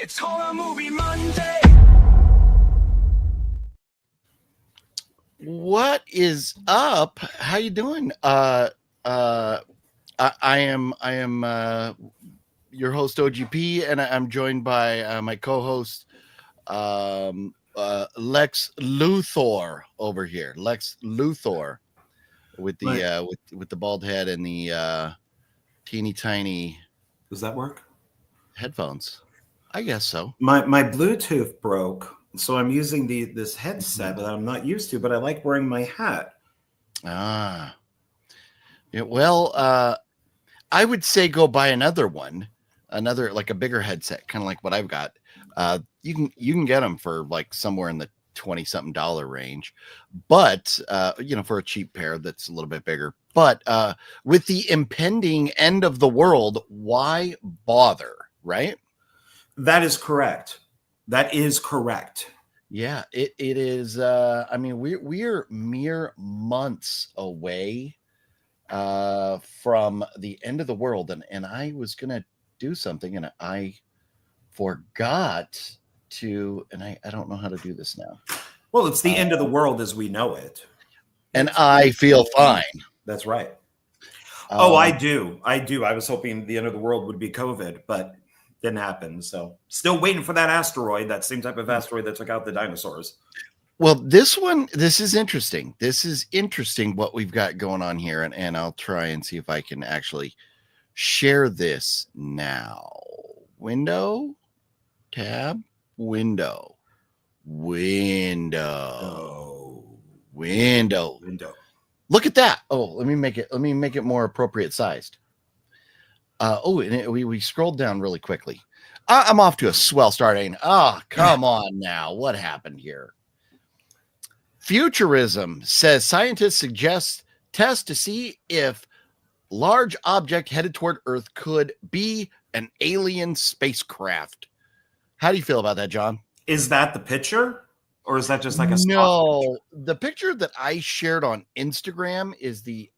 It's Horror Movie Monday. What is up? How you doing? I am your host OGP, and I'm joined by my co-host Lex Luthor over here. Lex Luthor with the with the bald head and the teeny tiny. Does that work? Headphones. I guess so. My Bluetooth broke, so I'm using this headset that I'm not used to, but I like wearing my hat. Ah. Yeah, well, I would say go buy another one, like a bigger headset, kind of like what I've got. You can get them for like somewhere in the $20-something range, but for a cheap pair that's a little bit bigger. But with the impending end of the world, why bother, right? That is correct. That is correct. Yeah, it is. I mean, we're mere months away from the end of the world, and I was gonna do something, and I forgot to, and I don't know how to do this now. Well, it's the end of the world as we know it, and I feel fine. That's right. I do. I was hoping the end of the world would be COVID, but didn't happen. So still waiting for that asteroid, that same type of asteroid that took out the dinosaurs. Well, this is interesting. This is interesting what we've got going on here. And I'll try and see if I can actually share this now. Window, tab, window. Look at that. Oh, let me make it more appropriate sized. We scrolled down really quickly. I'm off to a swell start. Come on now. What happened here? Futurism says scientists suggest test to see if large object headed toward Earth could be an alien spacecraft. How do you feel about that, John? Is that the picture? Or is that just like a no? The picture that I shared on Instagram is the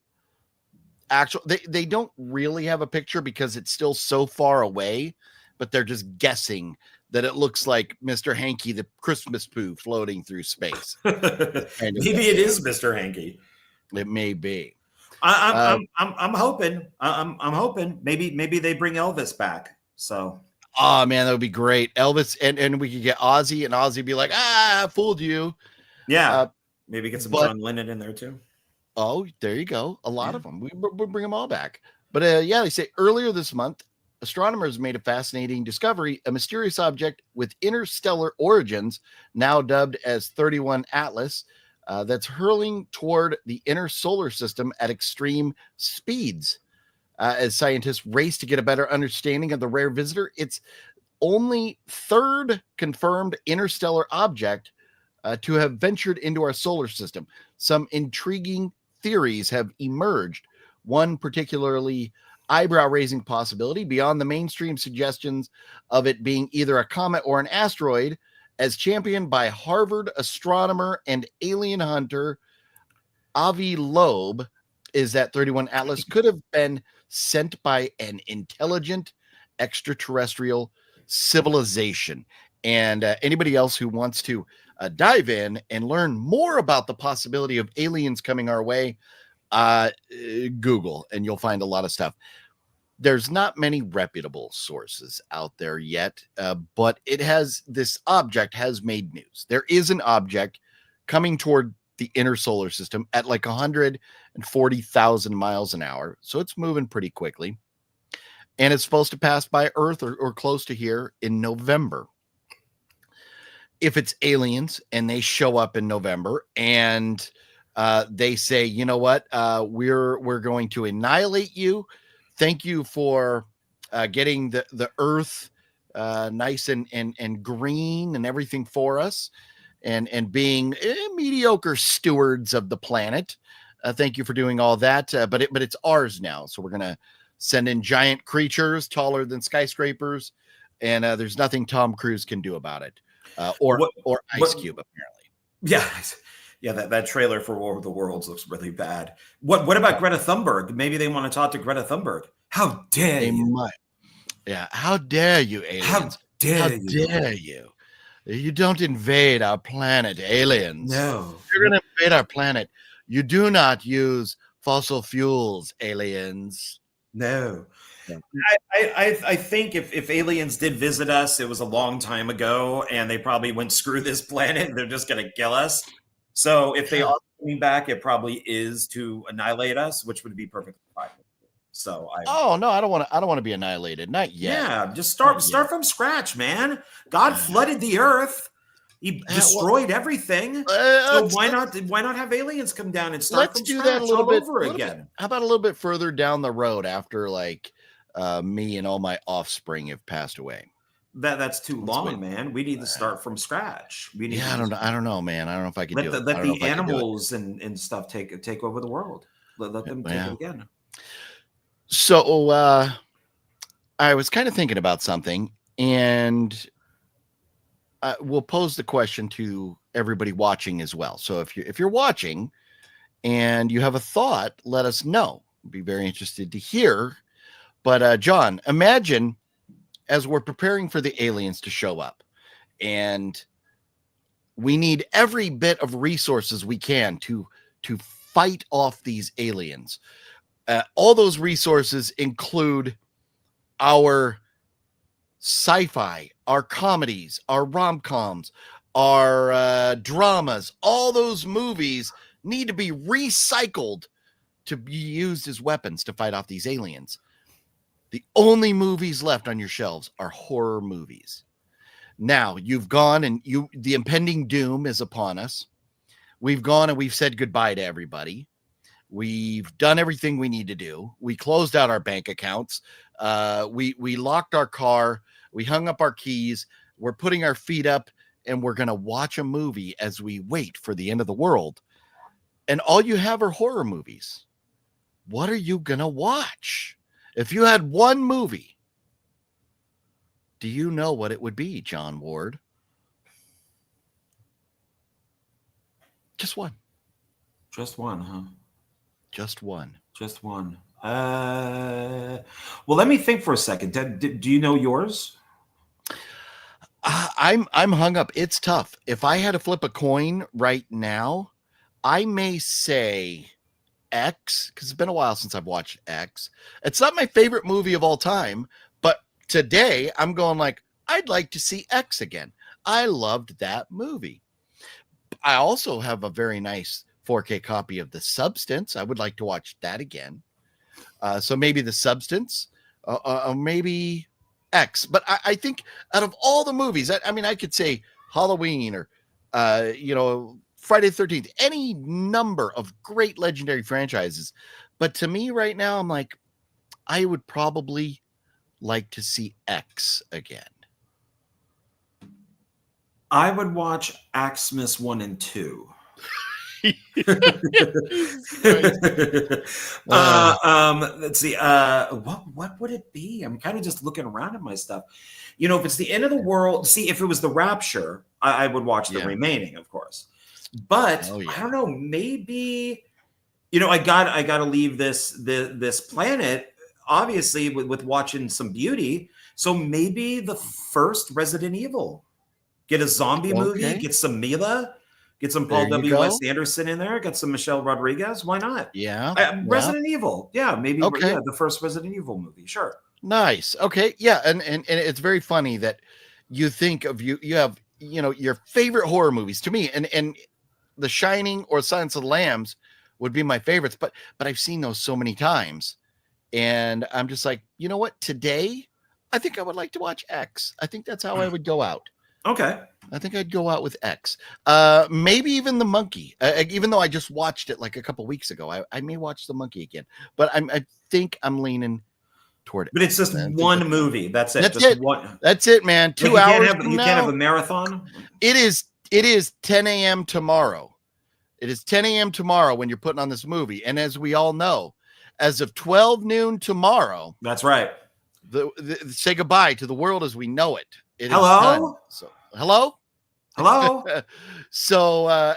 actual. They don't really have a picture because it's still so far away, but they're just guessing that it looks like Mr. Hanky the Christmas poo floating through space. Maybe it is Mr. Hanky. It may be. I'm hoping. I'm hoping. Maybe they bring Elvis back. So. Oh man, that would be great. Elvis and we could get Ozzy, and Ozzy be like, I fooled you. Yeah. Maybe get some John Lennon in there too. Oh, there you go. A lot of them. We'll bring them all back. But they say earlier this month, astronomers made a fascinating discovery, a mysterious object with interstellar origins, now dubbed as 31 Atlas, that's hurling toward the inner solar system at extreme speeds. As scientists race to get a better understanding of the rare visitor, it's only third confirmed interstellar object to have ventured into our solar system. Some intriguing theories have emerged. One particularly eyebrow-raising possibility beyond the mainstream suggestions of it being either a comet or an asteroid, as championed by Harvard astronomer and alien hunter Avi Loeb, is that 31 Atlas could have been sent by an intelligent extraterrestrial civilization. And anybody else who wants to dive in and learn more about the possibility of aliens coming our way, Google, and you'll find a lot of stuff. There's not many reputable sources out there yet, but this object has made news. There is an object coming toward the inner solar system at like 140,000 miles an hour. So it's moving pretty quickly. And it's supposed to pass by Earth or close to here in November. If it's aliens and they show up in November and they say, you know what, we're going to annihilate you. Thank you for getting the Earth nice and green and everything for us. And being mediocre stewards of the planet. Thank you for doing all that. But it's ours now. So we're going to send in giant creatures taller than skyscrapers. And there's nothing Tom Cruise can do about it. Or Ice Cube, apparently. Yeah. Yeah, that trailer for War of the Worlds looks really bad. What about Greta Thunberg? Maybe they want to talk to Greta Thunberg. How dare you? Might. Yeah, how dare you, aliens? dare How you? dare you? You don't invade our planet, aliens. No. If you're going to invade our planet, you do not use fossil fuels, aliens. No. Yeah. I think if aliens did visit us, it was a long time ago, and they probably went, screw this planet, they're just going to kill us. So if they Yeah. are coming back, it probably is to annihilate us, which would be perfectly fine. So Oh no, I don't want to be annihilated. Not yet. yeah, just Not start yet. from scratch, man. God flooded the earth. He destroyed everything. So why not have aliens come down and start from scratch all over again? How about a little bit further down the road after like me and all my offspring have passed away? That's too long, man. We need to start from scratch. We need I don't know, man. I don't know if I can do it. Let the animals and stuff take over the world. Let them take it again. So I was kind of thinking about something, and we'll pose the question to everybody watching as well. So if you're watching and you have a thought, let us know. I'd be very interested to hear. But John, imagine as we're preparing for the aliens to show up, and we need every bit of resources we can to fight off these aliens. All those resources include our sci-fi, our comedies, our rom-coms, our dramas. All those movies need to be recycled to be used as weapons to fight off these aliens. The only movies left on your shelves are horror movies. Now you've gone and the impending doom is upon us. We've gone and we've said goodbye to everybody. We've done everything we need to do. We closed out our bank accounts. We locked our car. We hung up our keys. We're putting our feet up, and we're going to watch a movie as we wait for the end of the world. And all you have are horror movies. What are you going to watch? If you had one movie, do you know what it would be, John Ward? Just one. Just one, huh? Just one. Just one. Well, let me think for a second. Do you know yours? I'm hung up. It's tough. If I had to flip a coin right now, I may say X, because it's been a while since I've watched X. It's not my favorite movie of all time, but today I'm going like, I'd like to see X again. I loved that movie. I also have a very nice 4K copy of The Substance. I would like to watch that again. So maybe The Substance, or maybe X. But I think out of all the movies, I mean, I could say Halloween or, Friday the 13th, any number of great legendary franchises. But to me right now, I'm like, I would probably like to see X again. I would watch Xmas 1 and 2. Let's see. What would it be? I'm kind of just looking around at my stuff. If it's the end of the world, see, if it was the Rapture, I would watch the remaining, of course. But I don't know, maybe I gotta leave this planet, obviously, with watching some beauty. So maybe the first Resident Evil. Get a zombie movie, get some Mila, get some Paul W.S. Anderson in there, get some Michelle Rodriguez. Why not? Yeah. Resident Evil. Yeah, maybe the first Resident Evil movie. Sure. Nice. Okay. Yeah. And it's very funny that you think of you have, your favorite horror movies to me, and The Shining or Silence of the Lambs would be my favorites, but I've seen those so many times, and I'm just like, you know what? Today, I think I would like to watch X. I think that's how I would go out. Okay. I think I'd go out with X. Maybe even The Monkey. Even though I just watched it like a couple weeks ago, I may watch The Monkey again. But I think I'm leaning toward it. But it's just one movie. That's it. That's just it. One. That's it, man. 2 hours. You can't have a marathon. It is 10 a.m. tomorrow. It is 10 a.m. tomorrow when you're putting on this movie. And as we all know, as of 12 noon tomorrow. That's right. Say goodbye to the world as we know it. Hello? So, hello? Hello? So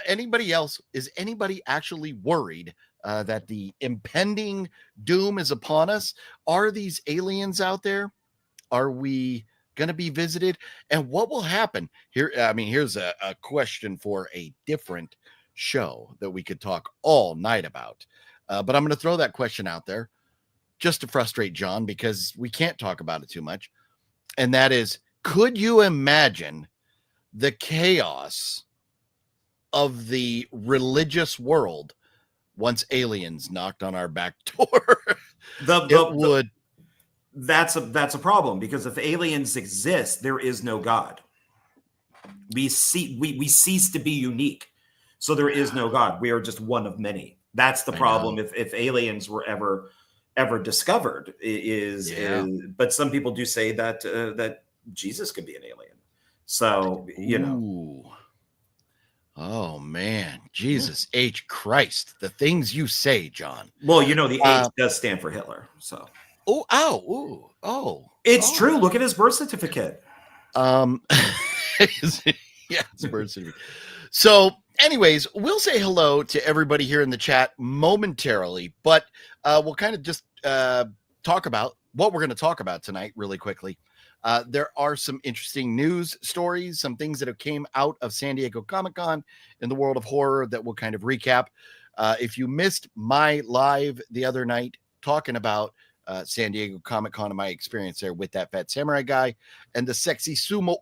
is anybody actually worried that the impending doom is upon us? Are these aliens out there? Are we going to be visited, and what will happen here? I mean, here's a question for a different show that we could talk all night about. But I'm going to throw that question out there just to frustrate John, because we can't talk about it too much. And that is, could you imagine the chaos of the religious world once aliens knocked on our back door? That's a problem, because if aliens exist, there is no God. We cease to be unique. So there is no God. We are just one of many. That's the problem. If aliens were ever discovered, but some people do say that that Jesus could be an alien. So, you know. Oh man, Jesus H. Christ, the things you say, John. Well, you know, the H does stand for Hitler. So it's true. Look at his birth certificate. Yeah, it's birth certificate. So anyways, we'll say hello to everybody here in the chat momentarily, but we'll kind of just talk about what we're going to talk about tonight really quickly. There are some interesting news stories, some things that have came out of San Diego Comic-Con in the world of horror that we'll kind of recap. If you missed my live the other night talking about San Diego Comic-Con and my experience there with that Phat Samurai guy and the sexy Sumo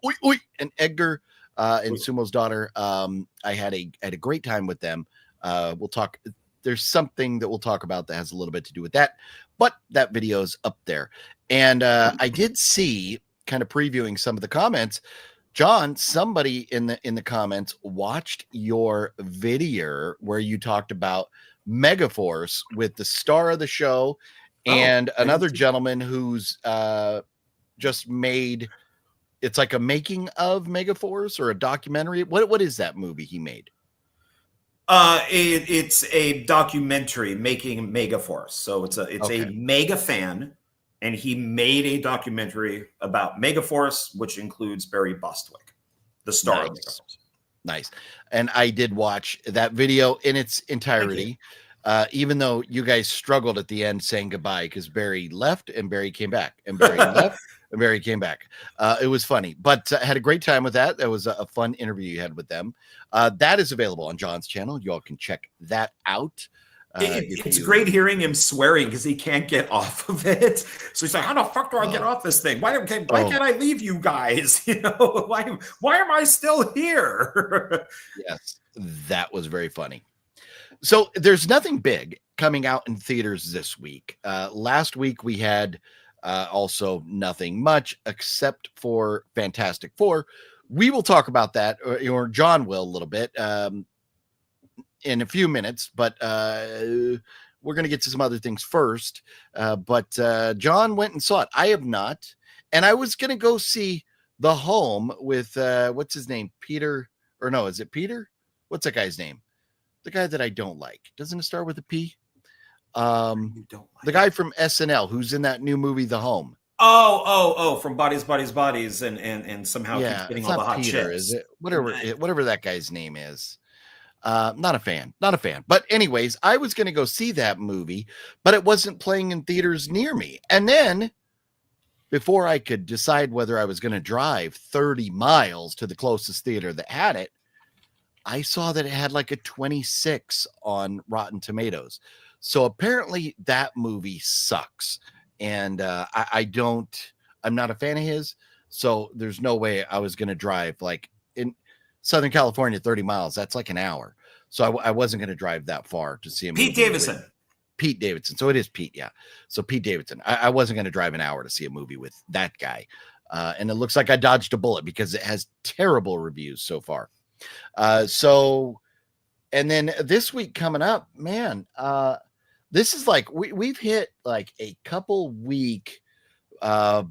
and Edgar and Sumo's daughter, I had a great time with them. We'll talk. There's something that we'll talk about that has a little bit to do with that, but that video is up there. And I did see, kind of previewing some of the comments, John, somebody in the comments watched your video where you talked about Megaforce with the star of the show and another gentleman who's just made, it's like a making of Megaforce or a documentary. What is that movie he made? It's a documentary making Megaforce. So it's a mega fan, and he made a documentary about Megaforce, which includes Barry Bostwick, the star of Megaforce. Nice. And I did watch that video in its entirety, even though you guys struggled at the end saying goodbye, because Barry left and Barry came back and Barry left and Barry came back. It was funny, but I had a great time with that. That was a fun interview you had with them. That is available on John's channel. You all can check that out. It's great hearing him swearing because he can't get off of it. So he's like, "How the fuck do I get off this thing? Why can't I leave you guys? You know, why am I still here?" Yes, that was very funny. So there's nothing big coming out in theaters this week. Last week we had also nothing much except for Fantastic Four. We will talk about that, or John will a little bit. In a few minutes, but we're going to get to some other things first. But John went and saw it. I have not. And I was going to go see The Home with, what's his name? Peter, or no, is it Peter? What's that guy's name? The guy that I don't like. Doesn't it start with a P? The guy from SNL who's in that new movie, The Home. Oh, from Bodies, and somehow keeps getting all the hot Peter, chips. Is it? Whatever that guy's name is. Not a fan. But anyways, I was going to go see that movie, but it wasn't playing in theaters near me. And then before I could decide whether I was going to drive 30 miles to the closest theater that had it, I saw that it had like a 26 on Rotten Tomatoes. So apparently that movie sucks. And I'm not a fan of his. So there's no way I was going to drive like in Southern California, 30 miles. That's like an hour. So I wasn't going to drive that far to see him. Pete Davidson. So it is Pete. Yeah. So Pete Davidson. I wasn't going to drive an hour to see a movie with that guy. And it looks like I dodged a bullet because it has terrible reviews so far. And then this week coming up, man, this is like, we've hit like a couple week dull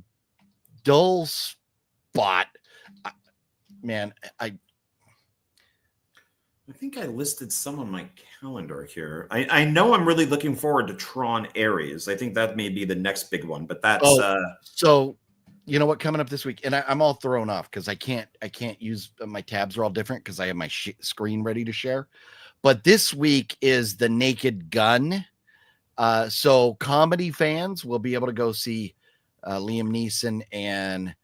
spot. Man, I think I listed some on my calendar here. I know I'm really looking forward to Tron Ares. I think that may be the next big one, but that's so you know what, coming up this week, and I'm all thrown off because I can't use, my tabs are all different because I have my screen ready to share. But this week is The Naked Gun. So comedy fans will be able to go see Liam Neeson and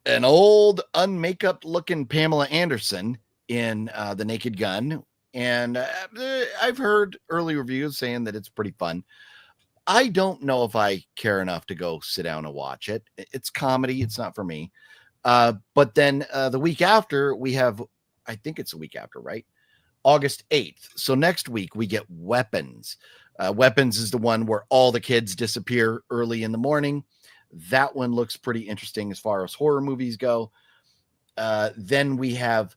an old unmakeup looking Pamela Anderson in The Naked Gun. And I've heard early reviews saying that it's pretty fun. I don't know if I care enough to go sit down and watch it. It's comedy. It's not for me. But then the week after we have, I think it's the week after, right? August 8th. So next week we get Weapons. Weapons is the one where all the kids disappear early in the morning. That one looks pretty interesting as far as horror movies go. Then we have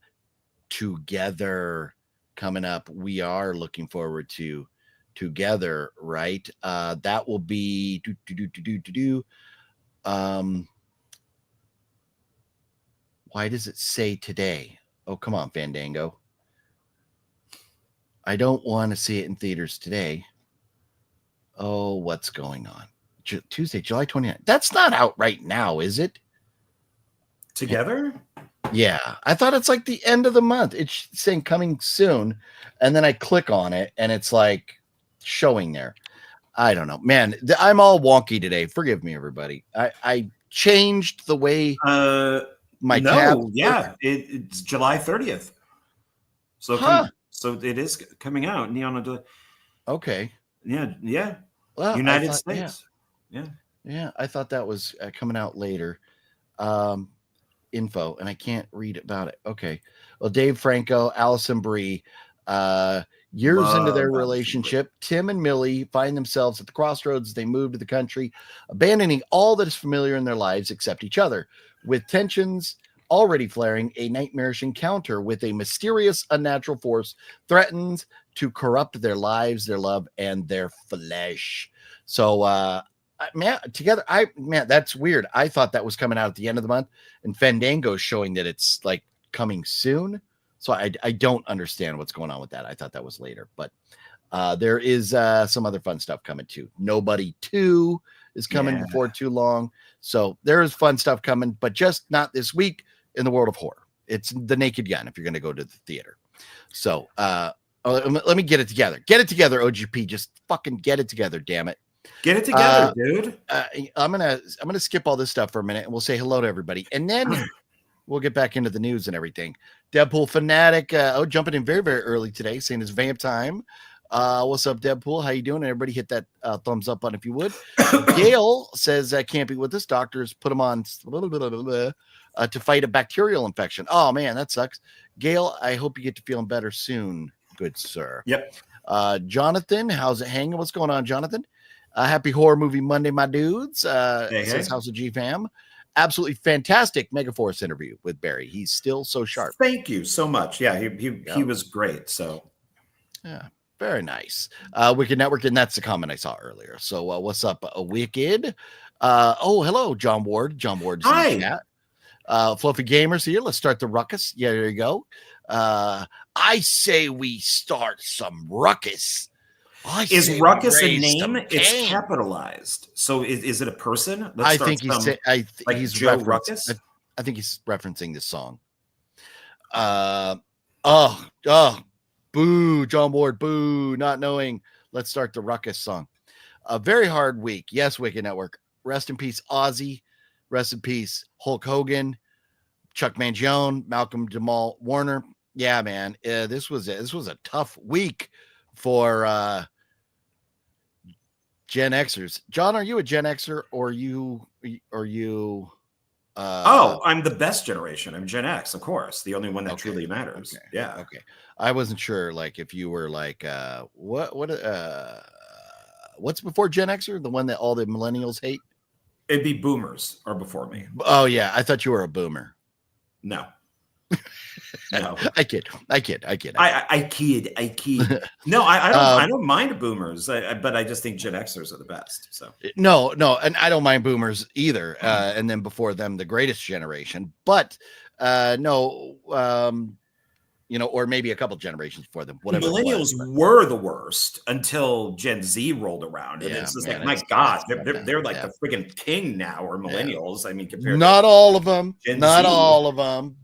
Together coming up. We are looking forward to Together, right? That will be why does it say today? Oh, come on, Fandango. I don't want to see it in theaters today. Oh, what's going on? Tuesday, July 29th. That's not out right now, is it? Together? Yeah. I thought it's like the end of the month. It's saying coming soon. And then I click on it and it's like showing there. I don't know. Man, I'm all wonky today. Forgive me, everybody. I changed the way my tab. Yeah. It's July 30th. So so it is coming out. Neon. Okay. Yeah. Well, United States. Yeah. I thought that was coming out later. Info, and I can't read about it. Okay. Well, Dave Franco, Allison Brie, years into their relationship, Tim and Millie find themselves at the crossroads as they move to the country, abandoning all that is familiar in their lives except each other. With tensions already flaring, a nightmarish encounter with a mysterious, unnatural force threatens to corrupt their lives, their love, and their flesh. So, Together, that's weird. I thought that was coming out at the end of the month, and Fandango's showing that it's like coming soon. So I don't understand what's going on with that. I thought that was later, but there is some other fun stuff coming too. Nobody 2 is coming before too long. So there is fun stuff coming, but just not this week in the world of horror. It's The Naked Gun if you're going to go to the theater. So let me get it together. Get it together, OGP. Just fucking get it together, damn it. Get it together, dude. I'm gonna skip all this stuff for a minute and we'll say hello to everybody, and then we'll get back into the news and everything. Deadpool fanatic, jumping in very, very early today, saying it's vamp time. What's up, Deadpool? How you doing? Everybody hit that thumbs up button if you would. Gail says can't be with us. Doctors put him on to fight a bacterial infection. Oh man, that sucks. Gail, I hope you get to feeling better soon, good sir. Yep. Jonathan, how's it hanging? What's going on, Jonathan? Happy Horror Movie Monday, my dudes. Says House of G Fam. Absolutely fantastic Megaforce interview with Barry. He's still so sharp. Thank you so much. Yeah, he was great. So yeah, very nice. Wicked Network, and that's the comment I saw earlier. So what's up, Wicked? Hello, John Ward. John Ward's in the chat. Fluffy Gamers here. Let's start the ruckus. Yeah, there you go. I say we start some ruckus. Is ruckus a name? It's capitalized. So is it a person? I think he's Joe Ruckus. I think he's referencing this song. Boo, John Ward, boo, not knowing. Let's start the ruckus song. A very hard week. Yes, Wicked Network. Rest in peace, Ozzy. Rest in peace, Hulk Hogan, Chuck Mangione, Malcolm Jamal Warner. Yeah, man. This was a tough week for Gen Xers. John, are you a Gen Xer or you? I'm the best generation. I'm Gen X, of course, the only one that truly matters. Okay. Yeah. Okay. I wasn't sure, like, if you were like, what's before Gen Xer? The one that all the millennials hate? It'd be boomers or before me. Oh yeah, I thought you were a boomer. No. No, I kid. I kid. No, I don't mind boomers, but I just think Gen Xers are the best. So no, and I don't mind boomers either. And then before them, the greatest generation. But or maybe a couple generations before them. Whatever. Millennials were the worst until Gen Z rolled around, and it's just like, my God, they're like the freaking king now, or millennials. I mean, compared not all of them, not Z. all of them.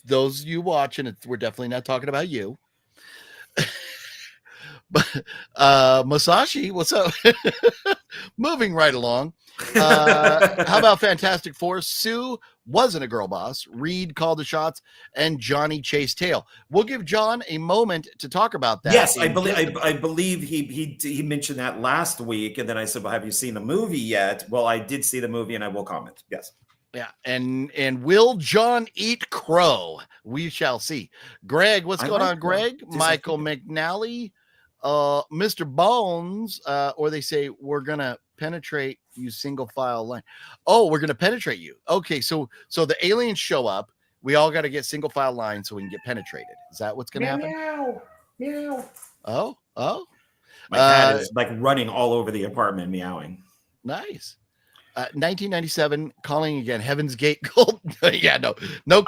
Those you watching, we're definitely not talking about you. Masashi, what's up? Moving right along. How about Fantastic Four? Sue wasn't a girl boss. Reed called the shots, and Johnny chased tail. We'll give John a moment to talk about that. Yes, I believe he mentioned that last week, and then I said, "Well, have you seen the movie yet?" Well, I did see the movie, and I will comment. Yes. Yeah, and will John eat crow? We shall see. Greg, what's going on, Greg? Michael McNally, Mr. Bones, or they say we're gonna penetrate you single file line. Oh, we're gonna penetrate you. Okay, so the aliens show up. We all got to get single file line so we can get penetrated. Is that what's gonna happen? Meow. Oh. My cat is like running all over the apartment, meowing. Nice. 1997, calling again. Heaven's Gate Gold. Yeah, no.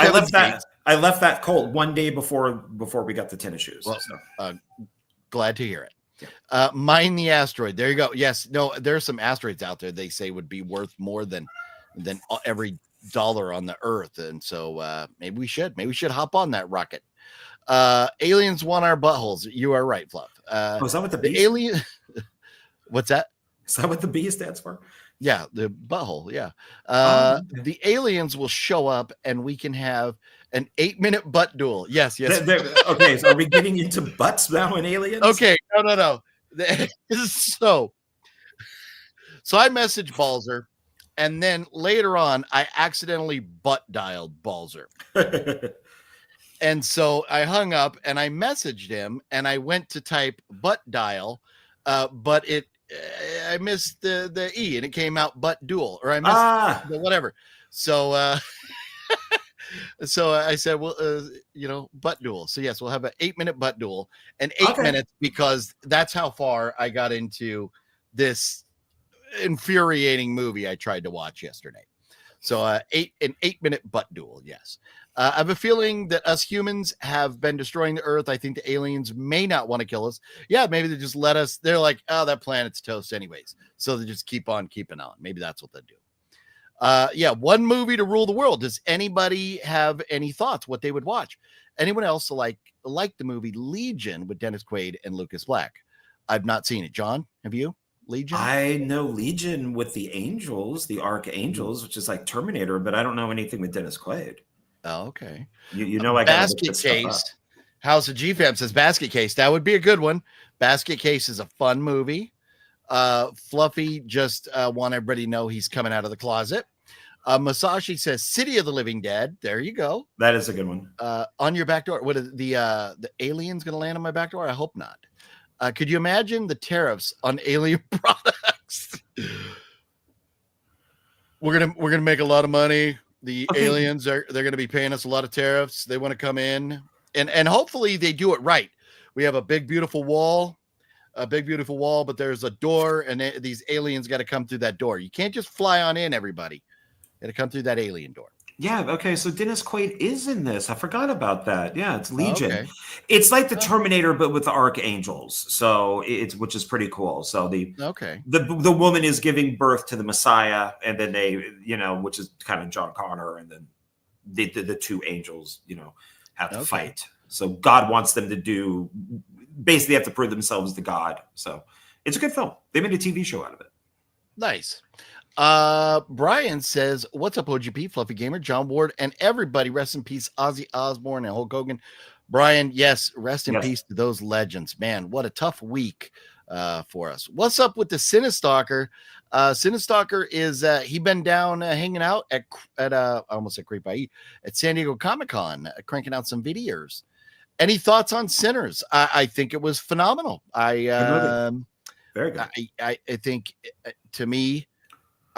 I left that cold one day before we got the tennis shoes. Well, so. Glad to hear it. Yeah. Mine the asteroid. There you go. Yes, no. There are some asteroids out there they say would be worth more than every dollar on the Earth, and so maybe we should hop on that rocket. Aliens want our buttholes. You are right, Fluff. Is that what the alien? What's that? Is that what the B stands for? Yeah, the butthole. Yeah. Okay. The aliens will show up and we can have an 8-minute butt duel. Yes. Okay, so are we getting into butts now in Aliens? Okay, no. So I messaged Balzer, and then later on I accidentally butt dialed Balzer. And so I hung up and I messaged him and I went to type butt dial, but I missed the E and it came out butt duel, or I missed the whatever. So so I said, well, butt duel. So yes, we'll have an 8-minute butt duel, and 8 minutes, because that's how far I got into this infuriating movie I tried to watch yesterday. So an 8-minute butt duel. Yes. I have a feeling that us humans have been destroying the Earth. I think the aliens may not want to kill us. Yeah, maybe they just let us. They're like, oh, that planet's toast anyways. So they just keep on keeping on. Maybe that's what they do. One movie to rule the world. Does anybody have any thoughts what they would watch? Anyone else like the movie Legion with Dennis Quaid and Lucas Black? I've not seen it. John, have you? Legion? I know Legion with the Angels, the Archangels, which is like Terminator, but I don't know anything with Dennis Quaid. Oh, okay. You know, I got Basket Case. House of GFAM says Basket Case. That would be a good one. Basket Case is a fun movie. Fluffy just want everybody to know he's coming out of the closet. Masashi says City of the Living Dead. There you go. That is a good one. On your back door. What are the aliens going to land on my back door? I hope not. Could you imagine the tariffs on alien products? We're gonna make a lot of money. The aliens they're going to be paying us a lot of tariffs. They want to come in, and hopefully they do it right. We have a big beautiful wall, but there's a door, and these aliens got to come through that door. You can't just fly on in, everybody. Got to come through that alien door. Yeah. Okay. So Dennis Quaid is in this. I forgot about that. Yeah, it's Legion. Okay. It's like the Terminator, but with the Archangels. So which is pretty cool. So the woman is giving birth to the Messiah, and then they, which is kind of John Connor, and then the two angels, have to fight. So God wants them to basically have to prove themselves to God. So it's a good film. They made a TV show out of it. Nice. Brian says, what's up, OGP, Fluffy Gamer, John Ward, and everybody? Rest in peace, Ozzy Osbourne and Hulk Hogan. Brian, yes, rest in peace to those legends. Man, what a tough week for us. What's up with the Cinestalker? Cinestalker is he been down hanging out at I almost said Creep I.E. at San Diego Comic-Con, cranking out some videos. Any thoughts on Sinners? I think it was phenomenal. Very good. I think, to me,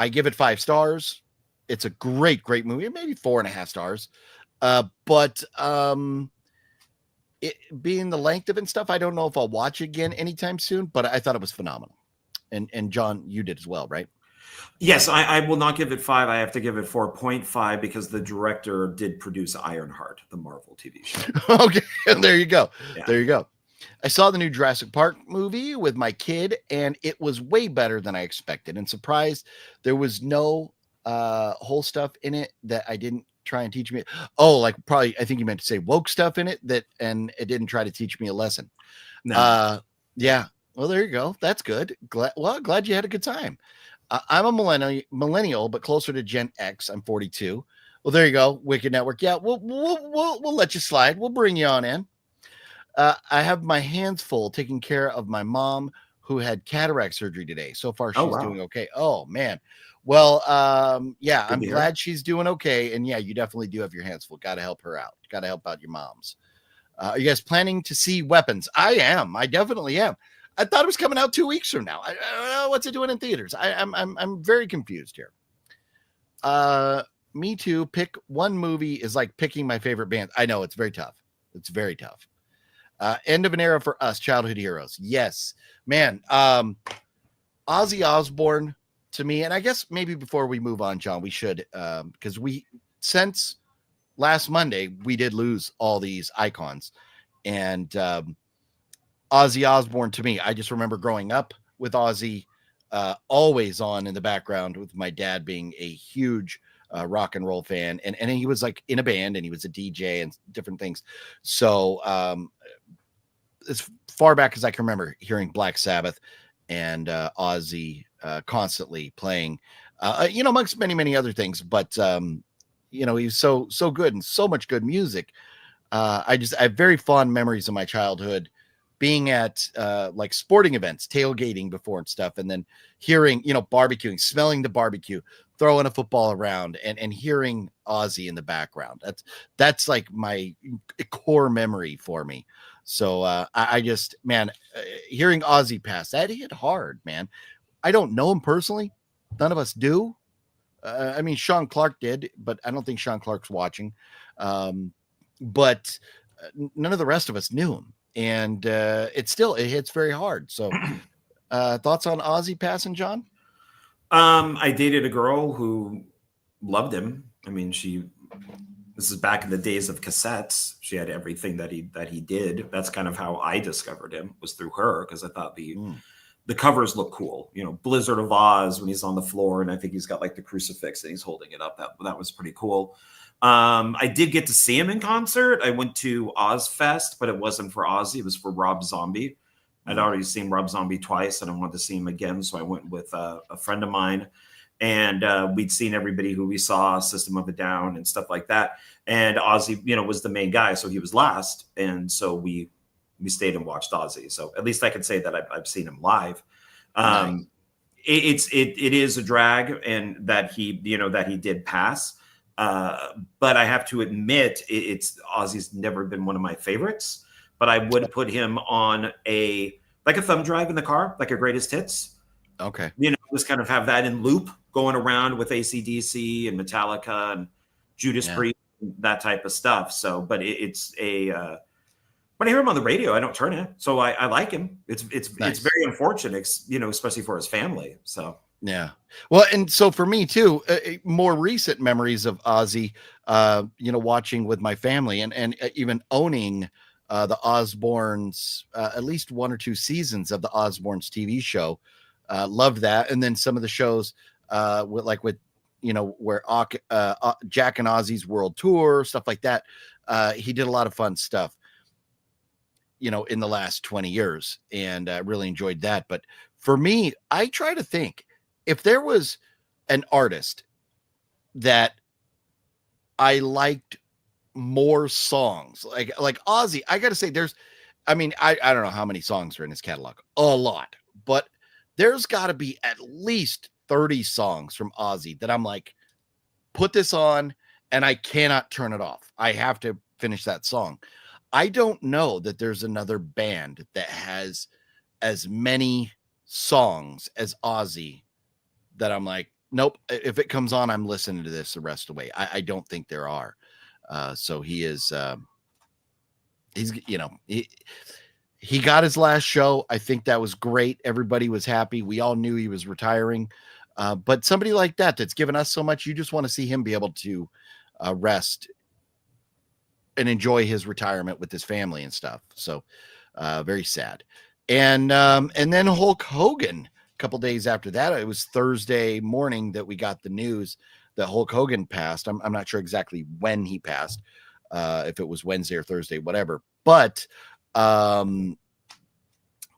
I give it 5 stars. It's a great movie, maybe 4.5 stars. But it being the length of it and stuff, I don't know if I'll watch again anytime soon, but I thought it was phenomenal. And John, you did as well, right? Yes, I will not give it 5. I have to give it 4.5 because the director did produce Ironheart, the Marvel TV show. Okay, there you go. Yeah. There you go. I saw the new Jurassic Park movie with my kid, and it was way better than I expected, and surprised there was no whole stuff in it that I didn't try and teach me. Oh, like probably, I think you meant to say woke stuff in it and it didn't try to teach me a lesson. No. Yeah. Well, there you go. That's good. Glad you had a good time. I'm a millennial, but closer to Gen X. I'm 42. Well, there you go. Wicked Network. Yeah, we'll let you slide. We'll bring you on in. I have my hands full taking care of my mom who had cataract surgery today. So far, Oh, she's wow. doing okay. Oh man. Well, yeah, Good I'm to hear. glad she's doing okay. And yeah, you definitely do have your hands full. Got to help her out. Got to help out your moms. Are you guys planning to see Weapons? I am. I definitely am. I thought it was coming out 2 weeks from now. I don't know what's it doing in theaters. I'm very confused here. Me too. Pick one movie is like picking my favorite band. I know it's very tough. It's very tough. End of an era for us, childhood heroes. Yes, man. Ozzy Osbourne to me, and I guess maybe before we move on, John, we should because since last Monday we did lose all these icons, and Ozzy Osbourne to me, I just remember growing up with Ozzy, always on in the background with my dad being a huge rock and roll fan, and he was like in a band and he was a DJ and different things. So as far back as I can remember hearing Black Sabbath and Ozzy constantly playing, amongst many other things. But he's so good and so much good music. I have very fond memories of my childhood being at like sporting events, tailgating before and stuff, and then hearing, barbecuing, smelling the barbecue, throwing a football around and hearing Ozzy in the background. That's like my core memory for me. So I just, man, hearing Ozzy pass, that hit hard, man. I don't know him personally. None of us do. I mean, Sean Clark did, but I don't think Sean Clark's watching. But none of the rest of us knew him. And it hits very hard. So thoughts on Ozzy passing, John? I dated a girl who loved him. I mean, this is back in the days of cassettes. She had everything that he did. That's kind of how I discovered him, was through her, because I thought the covers look cool. Blizzard of Oz when he's on the floor, and I think he's got like the crucifix and he's holding it up. That was pretty cool. I did get to see him in concert. I went to Ozfest, but it wasn't for Ozzy. It was for Rob Zombie. I'd already seen Rob Zombie twice, and I wanted to see him again. So I went with a friend of mine, and we'd seen everybody who we saw, System of a Down and stuff like that. And Ozzy, was the main guy, so he was last, and so we stayed and watched Ozzy. So at least I can say that I've seen him live. Nice. It is a drag, and that he did pass. But I have to admit, Ozzy's never been one of my favorites. But I would put him on a thumb drive in the car, like a greatest hits. Okay. Just kind of have that in loop going around with AC/DC and Metallica and Judas Priest, that type of stuff. So, but when I hear him on the radio, I don't turn it. So I like him. It's nice. It's very unfortunate, especially for his family. So. Yeah. Well, and so for me too, more recent memories of Ozzy, watching with my family and even owning the Osbournes, at least 1 or 2 seasons of the Osbournes TV show. Loved that. And then some of the shows with where Jack and Ozzy's world tour, stuff like that. He did a lot of fun stuff, in the last 20 years, and really enjoyed that. But for me, I try to think, if there was an artist that I liked more songs, like Ozzy, I got to say I don't know how many songs are in his catalog, a lot, but there's got to be at least 30 songs from Ozzy that I'm like, put this on and I cannot turn it off. I have to finish that song. I don't know that there's another band that has as many songs as Ozzy that I'm like, nope, if it comes on, I'm listening to this the rest of the way. I don't think there are. So he is, he got his last show. I think that was great. Everybody was happy. We all knew he was retiring. But somebody like that's given us so much, you just want to see him be able to rest and enjoy his retirement with his family and stuff. So very sad. And then Hulk Hogan, a couple days after that, it was Thursday morning that we got the news that Hulk Hogan passed. I'm not sure exactly when he passed, if it was Wednesday or Thursday, whatever. But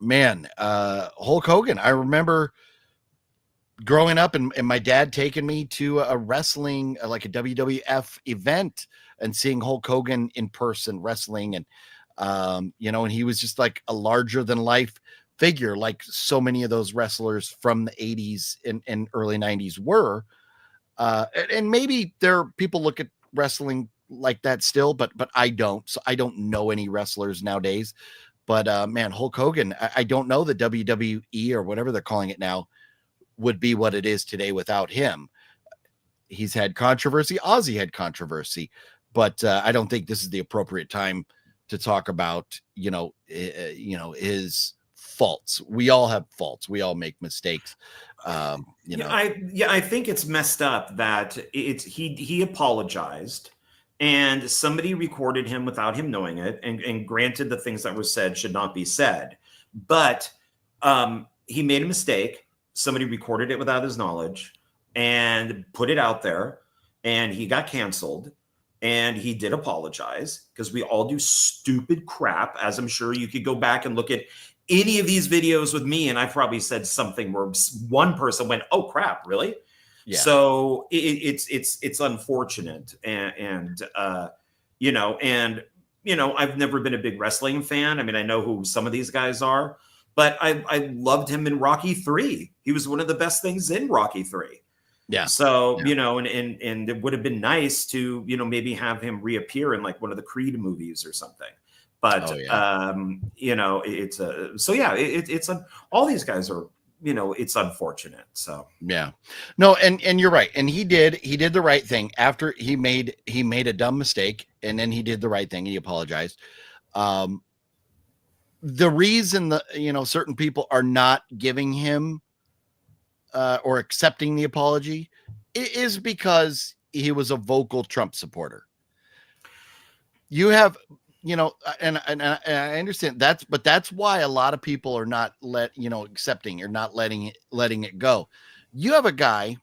man, Hulk Hogan. I remember growing up and my dad taking me to a wrestling, like a WWF event, and seeing Hulk Hogan in person wrestling. And, and he was just like a larger than life figure, like so many of those wrestlers from the 80s and early 90s were. And maybe people look at wrestling like that still, but I don't. So I don't know any wrestlers nowadays. But man, Hulk Hogan, I don't know the WWE or whatever they're calling it now would be what it is today without him. He's had controversy. Ozzy had controversy, but I don't think this is the appropriate time to talk about, his faults. We all have faults. We all make mistakes. I think it's messed up that he apologized and somebody recorded him without him knowing it. And granted, the things that were said should not be said, but he made a mistake. Somebody recorded it without his knowledge and put it out there, and he got canceled. And he did apologize, because we all do stupid crap, as I'm sure you could go back and look at any of these videos with me, and I probably said something where one person went, "Oh crap, really?" Yeah. So it's unfortunate, and I've never been a big wrestling fan. I mean, I know who some of these guys are, but I loved him in Rocky III. He was one of the best things in Rocky III. Yeah. So, and it would have been nice to, maybe have him reappear in like one of the Creed movies or something. But, it's all these guys are, it's unfortunate. So, yeah, no. And you're right. And he did the right thing after he made a dumb mistake, and then he did the right thing. He apologized. The reason that, certain people are not giving him or accepting the apology is because he was a vocal Trump supporter. You have, and I understand that's why a lot of people are not accepting or not letting it go. You have a guy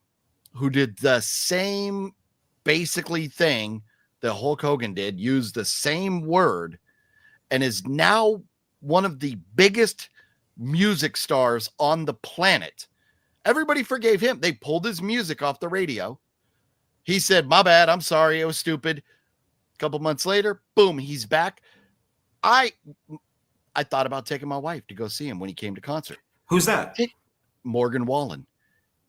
who did the same basically thing that Hulk Hogan did, used the same word, and is now one of the biggest music stars on the planet. Everybody forgave him. They pulled his music off the radio. He said, "My bad. I'm sorry. It was stupid." A couple months later, boom, he's back. I thought about taking my wife to go see him when he came to concert. Who's that? Morgan Wallen.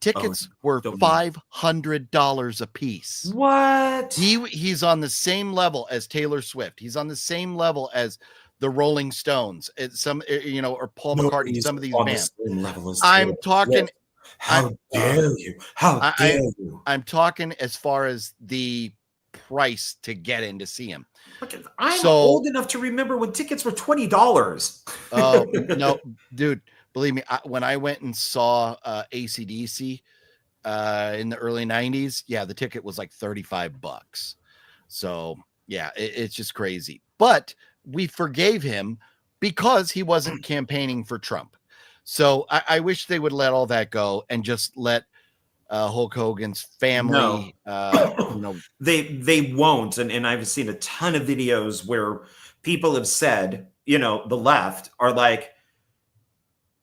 Tickets were $500 a piece. What? He's on the same level as Taylor Swift. He's on the same level as the Rolling Stones. Or Paul McCartney. Some of these bands. I'm talking. How dare you? How dare you? I'm talking as far as the price to get in to see him. I'm old enough to remember when tickets were $20. Oh, no, dude, believe me, when I went and saw AC/DC in the early 90s, yeah, the ticket was like $35. So, yeah, it's just crazy. But we forgave him because he wasn't campaigning for Trump. So I wish they would let all that go and just let Hulk Hogan's family. No. They won't. And I've seen a ton of videos where people have said, the left are like,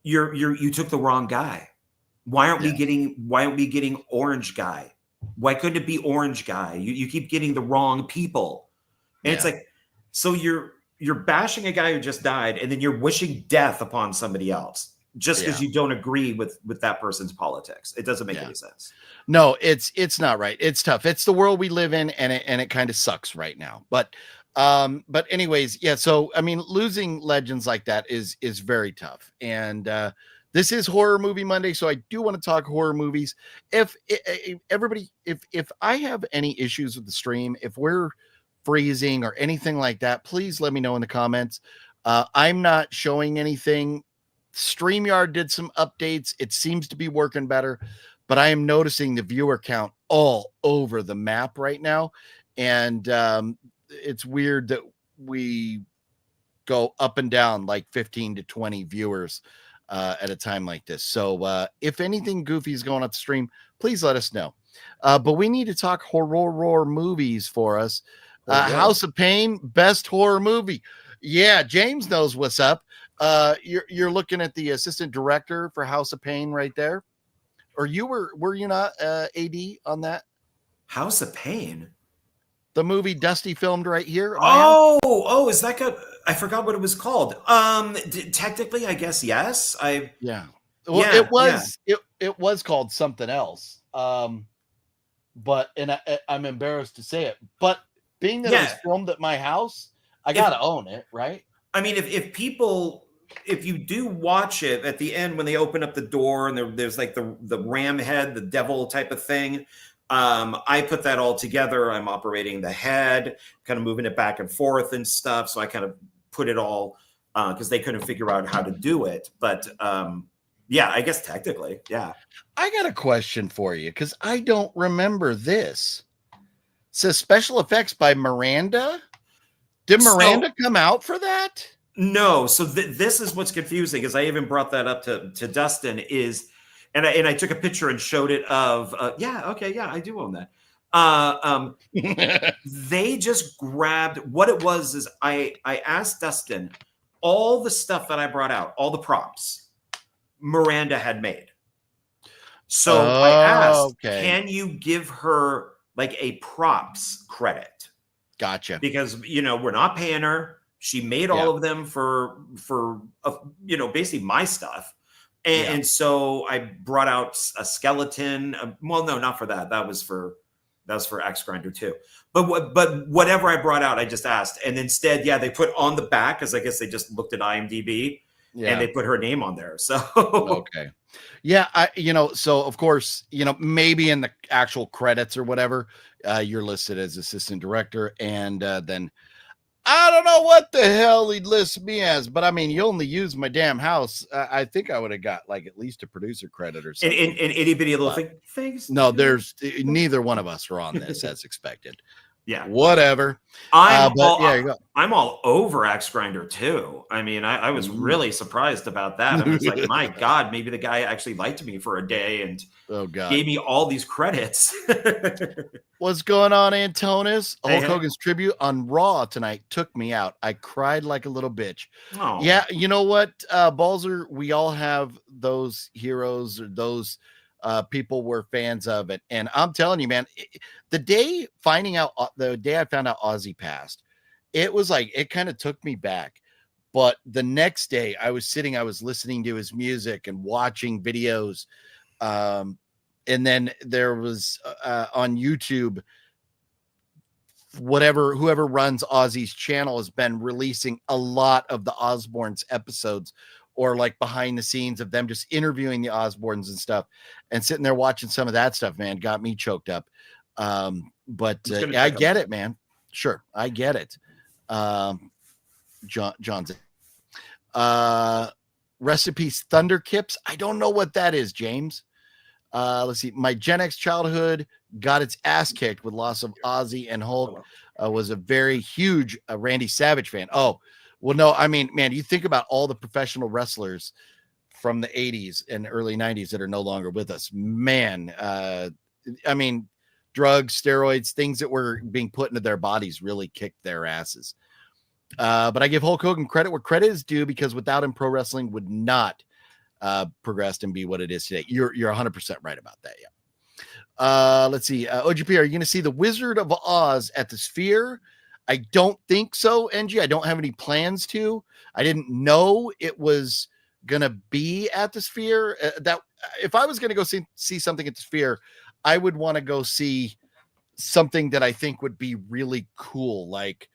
you took the wrong guy. Why aren't we getting orange guy? Why couldn't it be orange guy? You keep getting the wrong people. And it's like, so you're bashing a guy who just died, and then you're wishing death upon somebody else just because you don't agree with that person's politics. It doesn't make any sense. No, it's not right. It's tough. It's the world we live in, and it kind of sucks right now. But anyways, yeah. So I mean, losing legends like that is very tough. And this is Horror Movie Monday, so I do want to talk horror movies. If I have any issues with the stream, if we're freezing or anything like that, please let me know in the comments. I'm not showing anything. StreamYard did some updates. It seems to be working better, but I am noticing the viewer count all over the map right now. And it's weird that we go up and down like 15 to 20 viewers at a time like this. So if anything goofy is going on the stream, please let us know. But we need to talk horror movies for us. House of Pain, best horror movie. Yeah, James knows what's up. You're looking at the assistant director for House of Pain right there. Or were you not AD on that? House of Pain? The movie Dusty filmed right here. Oh, is that good? I forgot what it was called. Technically, I guess yes. Yeah. Well, it was called something else. But I'm embarrassed to say it. But being that it was filmed at my house, I gotta own it, right? I mean, if you do watch it at the end when they open up the door and there's like the ram head, the devil type of thing. I put that all together. I'm operating the head, kind of moving it back and forth and stuff. So I kind of put it all because they couldn't figure out how to do it. But yeah, I guess technically, yeah. I got a question for you because I don't remember this. It says special effects by Miranda. Did Miranda come out for that? No. So this is what's confusing because I even brought that up to Dustin and I took a picture and showed it of, I do own that. They just grabbed, what it was is I asked Dustin, all the stuff that I brought out, all the props, Miranda had made. So I asked, can you give her like a props credit? Gotcha. Because, we're not paying her. She made all of them for basically my stuff. And so I brought out a skeleton. Well, no, not for that. That was for Axe Grinder too. But whatever I brought out, I just asked. And instead, they put on the back because I guess they just looked at IMDb and they put her name on there. So okay, yeah, so of course, maybe in the actual credits or whatever, you're listed as assistant director, and then. I don't know what the hell he'd list me as, but I mean, you only use my damn house. I think I would have got like at least a producer credit or something. And itty bitty little thing. Thanks. No, there's neither one of us are on this as expected. Yeah, whatever. I'm all over Axe Grinder too. I mean, I was really surprised about that. I was like, my God, maybe the guy actually liked me for a day and gave me all these credits. What's going on, Antonis? Hulk Hogan's tribute on Raw tonight took me out. I cried like a little bitch. Oh. Yeah, you know what, Balzer? We all have those heroes or those people we're fans of it, and I'm telling you, man, the day I found out Ozzy passed, it was like it kind of took me back. But the next day, I was listening to his music and watching videos, and then there was on YouTube, whoever runs Ozzy's channel has been releasing a lot of the Osbournes episodes, or like behind the scenes of them just interviewing the Osbournes and stuff, and sitting there watching some of that stuff, man, got me choked up. But I get it, man. Sure. I get it. John's rest in peace, Thunder Kips. I don't know what that is, James. Let's see. My Gen X childhood got its ass kicked with loss of Ozzy, and Hulk was a very huge Randy Savage fan. Oh, well, no, I mean, man, you think about all the professional wrestlers from the 80s and early 90s that are no longer with us. Man, I mean, drugs, steroids, things that were being put into their bodies really kicked their asses. But I give Hulk Hogan credit where credit is due, because without him, pro wrestling would not progress and be what it is today. You're 100% right about that. Yeah. Let's see. OGP, are you going to see the Wizard of Oz at the Sphere? I don't think so, NG. I don't have any plans to. I didn't know it was going to be at the Sphere. That if I was going to go see something at the Sphere, I would want to go see something that I think would be really cool, like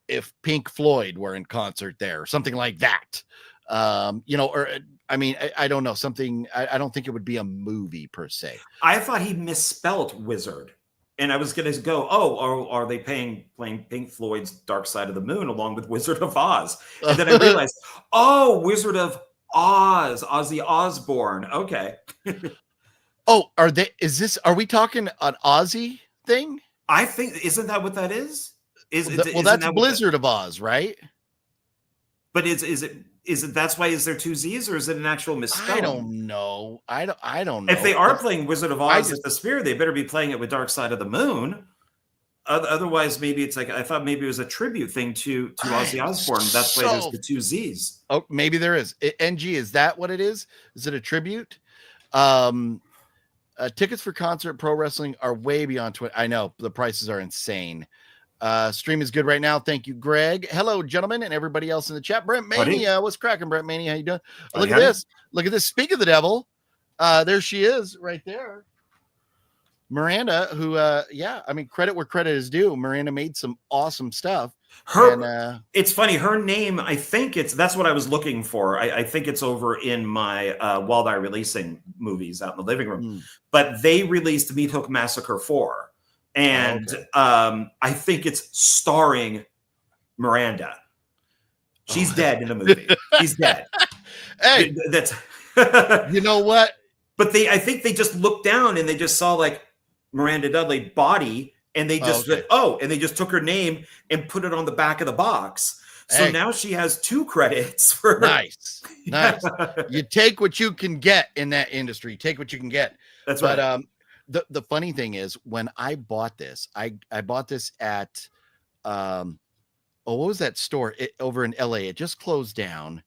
if Pink Floyd were in concert there, or something like that. Or I mean, I don't know, something. I don't think it would be a movie per se. I thought he misspelled wizard. And I was going to go, are they playing Pink Floyd's Dark Side of the Moon along with Wizard of Oz? And then I realized, Wizard of Oz, Ozzy Osbourne. Okay. Are we talking an Ozzy thing? I think, isn't that what that is? That's Blizzard of Oz, right? But is it that's why is there two Z's, or is it an actual misspelling? I don't know. I don't know. If they are playing Wizard of Oz at the Sphere, they better be playing it with Dark Side of the Moon. Otherwise, maybe it's like I thought maybe it was a tribute thing to Ozzy Osbourne. That's why there's the 2 Z's. Oh, maybe there is. NG, is that what it is? Is it a tribute? Tickets for concert pro wrestling are way beyond 20. I know the prices are insane. Stream is good right now. Thank you, Greg. Hello, gentlemen, and everybody else in the chat. Brent Mania, what's cracking, Brent Mania? How you doing? Look at this. Look at this. Speak of the devil. There she is, right there. Miranda, who, I mean, credit where credit is due. Miranda made some awesome stuff. It's funny. Her name, I think that's what I was looking for. I think it's over in my Wild Eye Releasing movies out in the living room. But they released Meat Hook Massacre 4. And I think it's starring Miranda. She's dead in the movie. She's dead. Hey, that's you know what? But I think they just looked down and they just saw like Miranda Dudley body, and they just and they just took her name and put it on the back of the box. So now she has 2 credits for nice. You take what you can get in that industry. Take what you can get. That's right. But the funny thing is, when I bought this, I bought this at what was that store over in LA? It just closed down.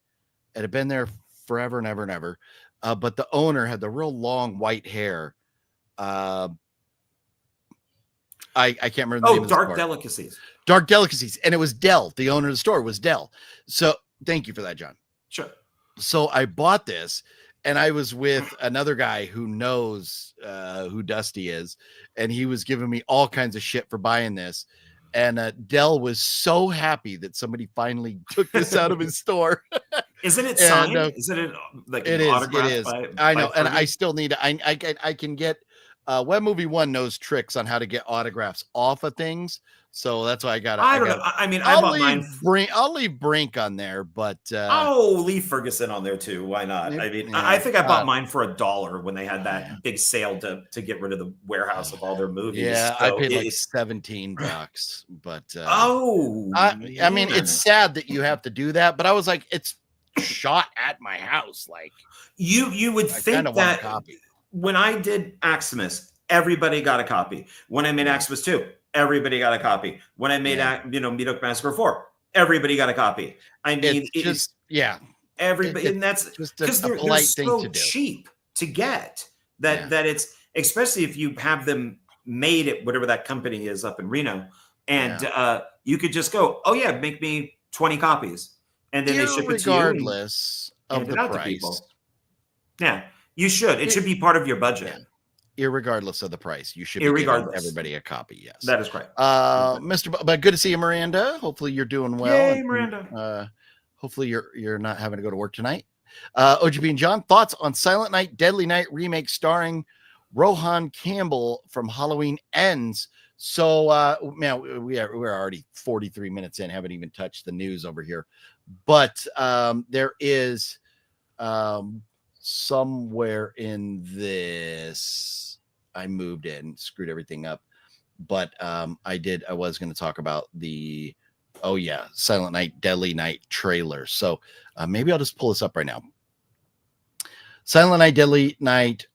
It had been there forever and ever and ever. But the owner had the real long white hair. I can't remember the name of the Dark store. Delicacies. Dark Delicacies. And it was Dell. The owner of the store was Dell. So thank you for that, John. Sure. So I bought this, and I was with another guy who knows who Dusty is, and he was giving me all kinds of shit for buying this. And Dell was so happy that somebody finally took this out of his store. Isn't it signed? Isn't it like it an is? autograph? It is. I know, and I still need. I can get. Web Movie One knows tricks on how to get autographs off of things, so that's why I got. I don't know. I mean, I bought mine. I'll leave Brink on there, but leave Ferguson on there too. Why not? I mean, I think I bought mine for $1 when they had that big sale to get rid of the warehouse of all their movies. Yeah, so I paid like $17, but I mean, it's sad that you have to do that, but I was like, it's shot at my house. Like you would think that. When I did Aximus, everybody got a copy. When I made Aximus 2, everybody got a copy. When I made Meat Hook Massacre 4, everybody got a copy. I mean, everybody, and that's just because they're so cheap to get that it's, especially if you have them made at whatever that company is up in Reno, and you could just go, make me 20 copies, and then they ship it to you, regardless of the price. Yeah. You should. It should be part of your budget. Irregardless of the price. You should be giving everybody a copy. Yes. That is correct. But good to see you, Miranda. Hopefully you're doing well. Yay, Miranda. Hopefully you're not having to go to work tonight. OGB and John, thoughts on Silent Night, Deadly Night remake starring Rohan Campbell from Halloween Ends. So man, we're already 43 minutes in, haven't even touched the news over here. But there is somewhere in this, I moved in, screwed everything up, but I was going to talk about the Silent Night Deadly Night trailer. So maybe I'll just pull this up right now. Silent Night Deadly Night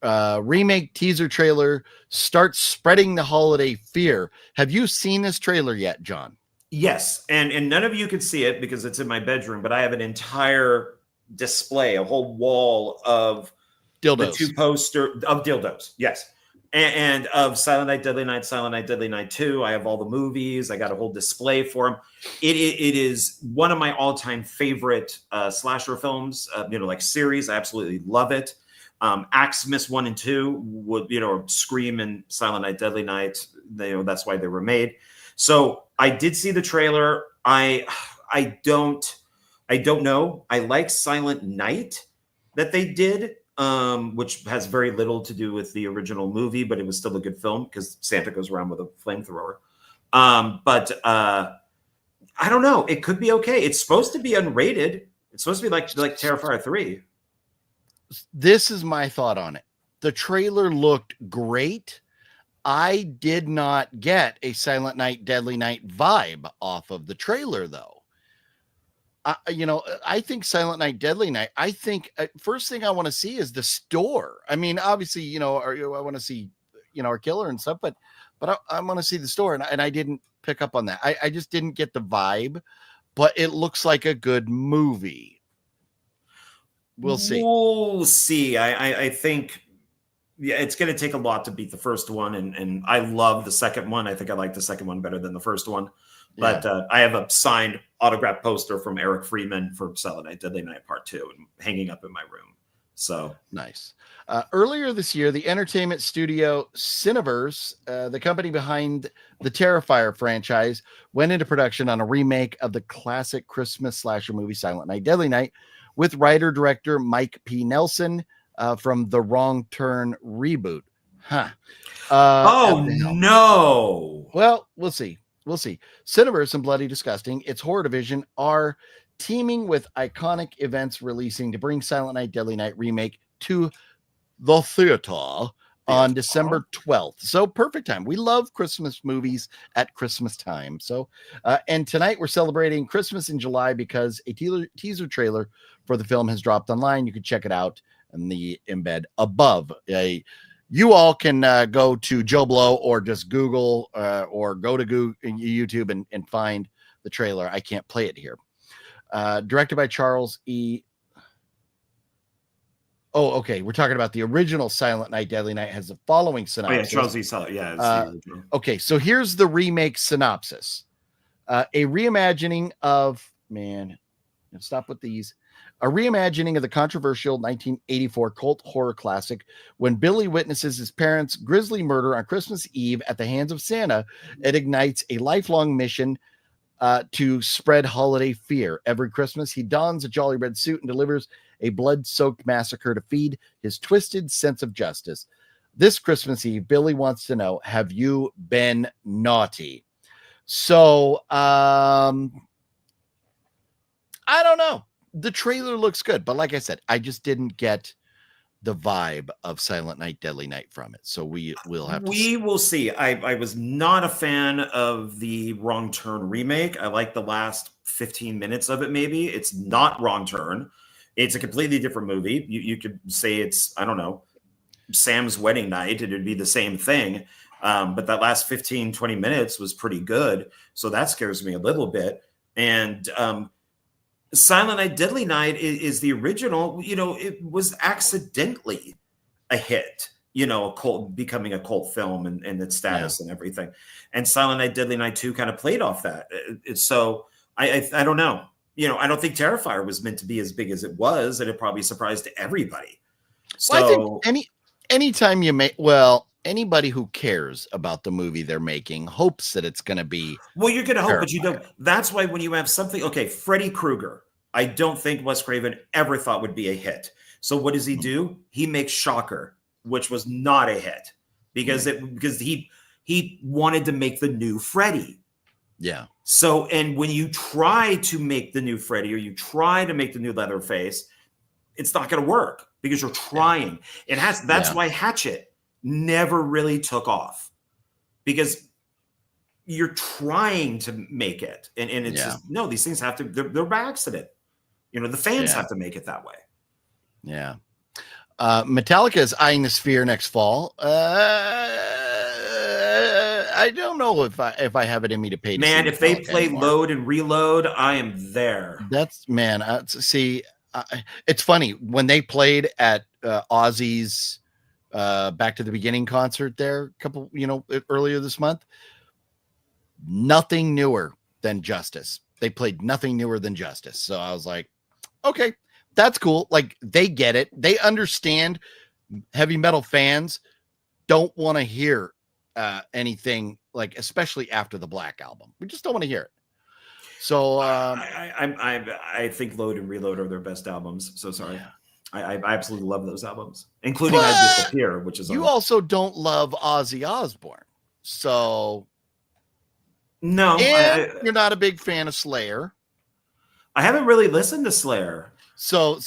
remake teaser trailer starts spreading the holiday fear. Have you seen this trailer yet, John? Yes, and none of you could see it because it's in my bedroom, but I have an entire display, a whole wall of dildos, the 2 poster of dildos, yes, and of Silent Night Deadly Night, Silent Night Deadly Night 2. I have all the movies. I got a whole display for them. It is one of my all-time favorite slasher films, like series. I absolutely love it. Aximus 1 and 2 would, Scream and Silent Night Deadly Night, that's why they were made. So I did see the trailer. I don't know. I like Silent Night that they did, which has very little to do with the original movie, but it was still a good film because Santa goes around with a flamethrower. But I don't know. It could be okay. It's supposed to be unrated. It's supposed to be like Terrifier 3. This is my thought on it. The trailer looked great. I did not get a Silent Night Deadly Night vibe off of the trailer, though. I think Silent Night Deadly Night, I think first thing I want to see is the store. I mean, obviously, I want to see, are killer and stuff, but I want to see the store, and I didn't pick up on that. I just didn't get the vibe, but it looks like a good movie. We'll see. We'll see. I think, yeah, it's going to take a lot to beat the first one, and I love the second one. I think I like the second one better than the first one. But I have a signed autograph poster from Eric Freeman for Silent Night, Deadly Night Part 2 and hanging up in my room. So nice. Earlier this year, the entertainment studio Cineverse, the company behind the Terrifier franchise, went into production on a remake of the classic Christmas slasher movie Silent Night, Deadly Night, with writer-director Mike P. Nelson from the Wrong Turn reboot. No. Well, we'll see. Cineverse and Bloody Disgusting, its horror division, are teaming with iconic events releasing to bring Silent Night, Deadly Night remake to the theater on December 12th. So perfect time. We love Christmas movies at Christmas time. So, and tonight we're celebrating Christmas in July because a teaser trailer for the film has dropped online. You can check it out in the embed above. You all can go to Joe Blow or just Google or go to YouTube and find the trailer. I can't play it here. Directed by Charles E. Oh, okay. We're talking about the original Silent Night, Deadly Night has the following synopsis. Charles E. Silent. Yeah. Okay, so here's the remake synopsis. A reimagining of, stop with these. A reimagining of the controversial 1984 cult horror classic when Billy witnesses his parents' grisly murder on Christmas Eve at the hands of Santa. It ignites a lifelong mission to spread holiday fear. Every Christmas, he dons a jolly red suit and delivers a blood-soaked massacre to feed his twisted sense of justice. This Christmas Eve, Billy wants to know, have you been naughty? So, I don't know. The trailer looks good, but like I said, I just didn't get the vibe of Silent Night, Deadly Night from it. So we will have to see. Will see. I was not a fan of the Wrong Turn remake. I like the last 15 minutes of it, maybe. It's not Wrong Turn. It's a completely different movie. You could say it's, I don't know, Sam's Wedding Night. It'd be the same thing. But that last 15, 20 minutes was pretty good. So that scares me a little bit. And Silent Night, Deadly Night is the original. It was accidentally a hit, a cult, becoming a cult film and its status and everything. And Silent Night, Deadly Night 2 kind of played off that. So I don't know. I don't think Terrifier was meant to be as big as it was, and it probably surprised everybody. So I think anytime you make, anybody who cares about the movie they're making hopes that it's going to be. Well, you're going to hope, but you don't. That's why when you have something, okay, Freddy Krueger, I don't think Wes Craven ever thought would be a hit. So what does he do? He makes Shocker, which was not a hit because he wanted to make the new Freddy. Yeah. So, and when you try to make the new Freddy or you try to make the new Leatherface, it's not going to work because you're trying. That's why Hatchet never really took off because you're trying to make it. And it's just, no, these things have to, they're by accident. The fans have to make it that way. Yeah. Metallica is eyeing the Sphere next fall. I don't know if I have it in me to pay. Man, if they play Load and Reload, I am there. That's it's funny when they played at Ozzy's Back to the Beginning concert there earlier this month. Nothing newer than Justice. They played nothing newer than Justice. So I was like, okay, that's cool. Like they get it. They understand heavy metal fans don't want to hear anything like, especially after the Black Album. We just don't want to hear it. So I think Load and Reload are their best albums. So sorry. Yeah. I absolutely love those albums, including I Disappear, which is also don't love Ozzy Osbourne. So no, you're not a big fan of Slayer. I haven't really listened to Slayer. So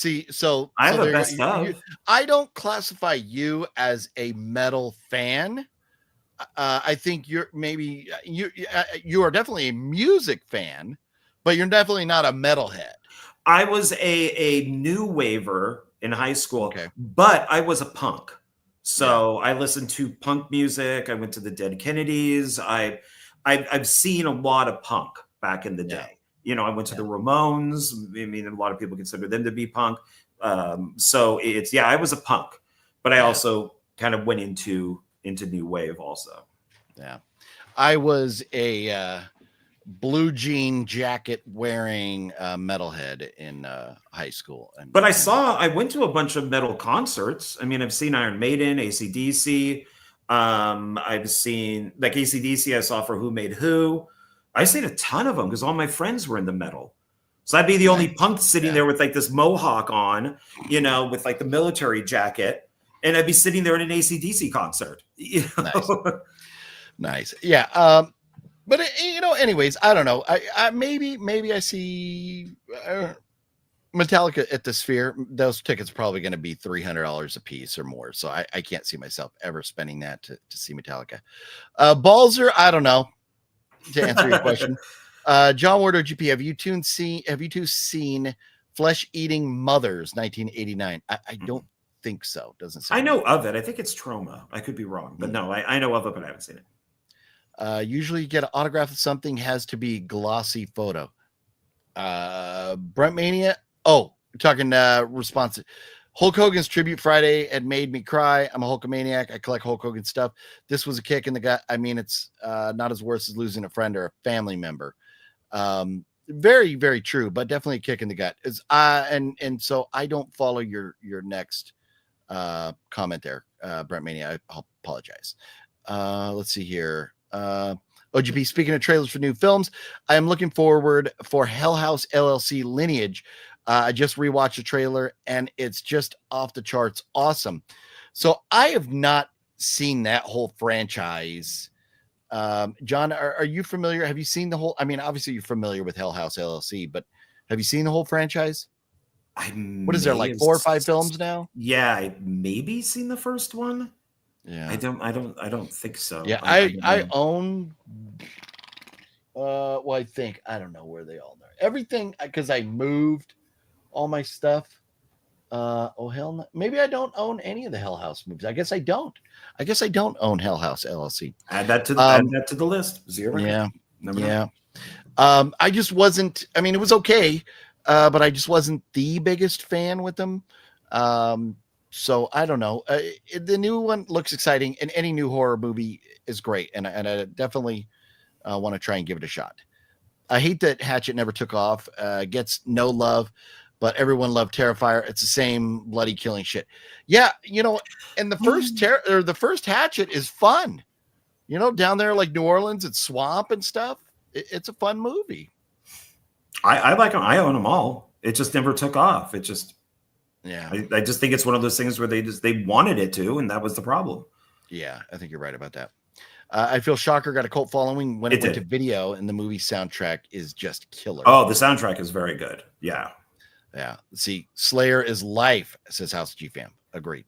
I have a best of. I don't classify you as a metal fan. I think you are definitely a music fan, but you're definitely not a metalhead. I was a new waver in high school, but I was a punk. So I listened to punk music. I went to the Dead Kennedys. I've seen a lot of punk back in the day. You know, I went to the Ramones. I mean, a lot of people consider them to be punk. So it's I was a punk, but I also kind of went into new wave also. Yeah, I was a blue jean jacket wearing metalhead in high school. But I went to a bunch of metal concerts. I mean, I've seen Iron Maiden, AC/DC. I've seen like AC/DC. I saw for Who Made Who. I've seen a ton of them because all my friends were in the metal. So I'd be the only punk sitting there with like this mohawk on, you know, with like the military jacket. And I'd be sitting there at an AC/DC concert. You know? Nice. Yeah. But you know, anyways, I don't know. I maybe I see Metallica at the Sphere. Those tickets are probably going to be $300 a piece or more. So I can't see myself ever spending that to see Metallica. Balzer, I don't know. To answer your question, John Ward OGP, have you two seen Flesh Eating Mothers 1989? I don't think so. Doesn't sound I know of it. I think it's Trauma. I could be wrong, but no, I know of it, but I haven't seen it. Usually you get an autograph of something has to be glossy photo. Brent Mania. Oh, talking response. Hulk Hogan's tribute Friday had made me cry. I'm a Hulkamaniac. I collect Hulk Hogan stuff. This was a kick in the gut. I mean, it's not as worse as losing a friend or a family member. Very, very true, but definitely a kick in the gut. And so I don't follow your next comment there, Brent Mania. I apologize. Let's see here. OGP, speaking of trailers for new films, I am looking forward for Hell House LLC Lineage. I just rewatched the trailer and it's just off the charts awesome. So I have not seen that whole franchise. John, are you familiar? Have you seen the whole? I mean, obviously you're familiar with Hell House LLC, but have you seen the whole franchise? What is there, like 4 or 5 films now? Yeah, I maybe seen the first one. Yeah, I don't think so. Yeah, I own. Well, I think I don't know where they all are. Everything because I moved all my stuff. Oh hell no. Maybe I don't own any of the Hell House movies. I guess I don't own Hell House LLC. Add that to the list. Zero. Yeah. I just wasn't. I mean, it was okay, but I just wasn't the biggest fan with them. So I don't know. The new one looks exciting, and any new horror movie is great, and I definitely want to try and give it a shot. I hate that Hatchet never took off. Gets no love, but everyone loved Terrifier. It's the same bloody killing shit. Yeah, you know, and the first Hatchet is fun. You know, down there like New Orleans, it's swamp and stuff. It's a fun movie. I like them. I own them all. It just never took off. It just. Yeah, I just think it's one of those things where they wanted it to, and that was the problem. Yeah, I think you're right about that. I feel Shocker got a cult following when it went to video, and the movie soundtrack is just killer. Oh, the soundtrack is very good. Yeah. See, Slayer is life, says House G Fam. Agreed.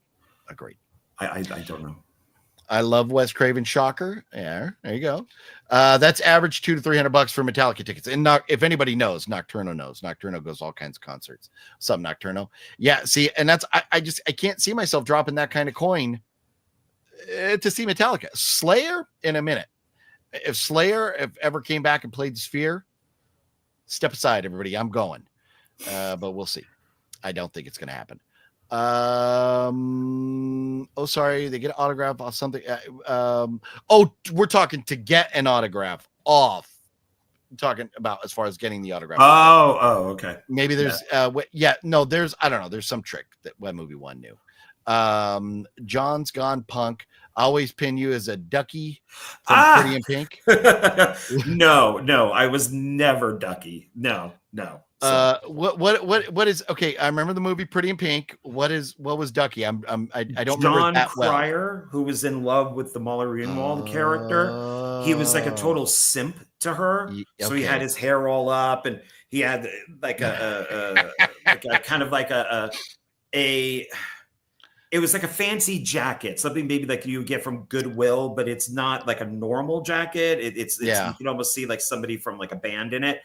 I don't know. I love Wes Craven Shocker. Yeah, there you go. That's average $200 to $300 for Metallica tickets. And if anybody knows, Nocturno knows. Nocturno goes to all kinds of concerts. What's up, Nocturno? Yeah, see, and that's I can't see myself dropping that kind of coin to see Metallica. Slayer in a minute. If Slayer ever came back and played the Sphere, step aside, everybody. I'm going. But we'll see. I don't think it's going to happen. Sorry, they get an autograph off something. We're talking to get an autograph off. I'm talking about as far as getting the autograph. Okay. Maybe there's there's I don't know. There's some trick that Web Movie One knew. John's Gone Punk. I always pin you as a Ducky from Pretty in Pink. No, I was never Ducky. No. So. What is okay? I remember the movie Pretty in Pink. What was Ducky? I don't remember that well. John Cryer, who was in love with the Molly Ringwald character. He was like a total simp to her. Okay. So he had his hair all up, and he had like a kind of like it was like a fancy jacket, something maybe like you get from Goodwill, but it's not like a normal jacket. It's you can almost see like somebody from like a band in it.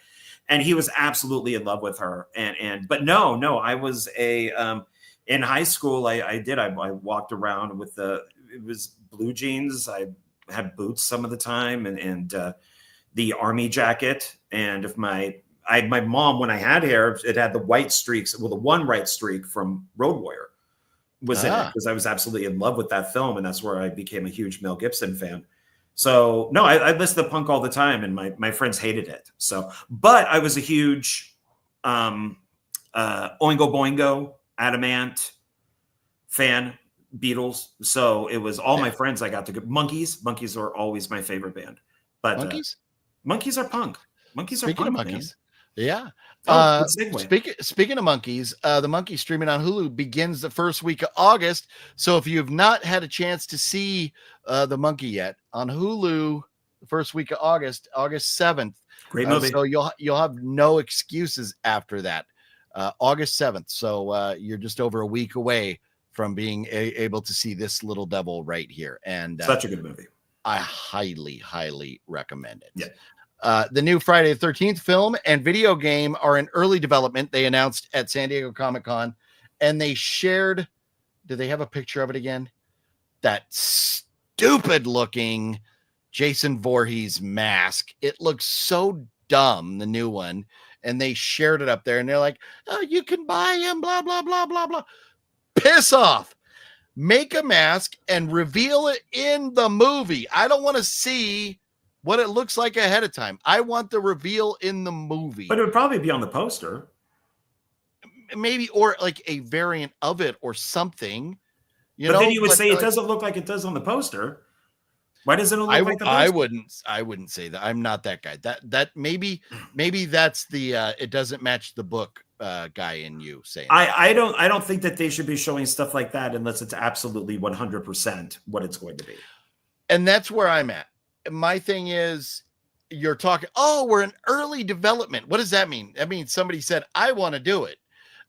And he was absolutely in love with her. But no, I was a in high school, I walked around with it was blue jeans. I had boots some of the time, and the army jacket. And if my mom, when I had hair, it had the white streaks. Well, the one white streak from Road Warrior was in it, because I was absolutely in love with that film, and that's where I became a huge Mel Gibson fan. So no, I listened to punk all the time, and my friends hated it. So, but I was a huge Oingo Boingo, Adamant fan, Beatles. So it was all my friends. I got to go. Monkeys are always my favorite band. But Monkeys are punk. Monkeys speaking are punk, of monkeys, man. yeah. Speaking of monkeys, the Monkey streaming on Hulu begins the first week of August. So if you have not had a chance to see the Monkey yet, on Hulu, the first week of August 7th. Great movie. So you'll have no excuses after that. August 7th. So you're just over a week away from being able to see this little devil right here. And such a good movie. I highly recommend it. Yeah. The new Friday the 13th film and video game are in early development. They announced at San Diego Comic-Con, and they shared, do they have a picture of it again? That stupid looking Jason Voorhees mask. It looks so dumb, the new one. And they shared it up there, and they're like, oh, you can buy him, blah, blah, blah, blah, blah. Piss off. Make a mask and reveal it in the movie. I don't want to see what it looks like ahead of time. I want the reveal in the movie. But it would probably be on the poster. Maybe, or like a variant of it or something. But then you would say it doesn't look like it does on the poster. Why doesn't it look like the poster? I wouldn't say that. I'm not that guy. That maybe that's the it doesn't match the book guy in you saying. I don't think that they should be showing stuff like that unless it's absolutely 100% what it's going to be. And that's where I'm at. My thing is, you're talking, oh, we're in early development. What does that mean? That means somebody said, I want to do it.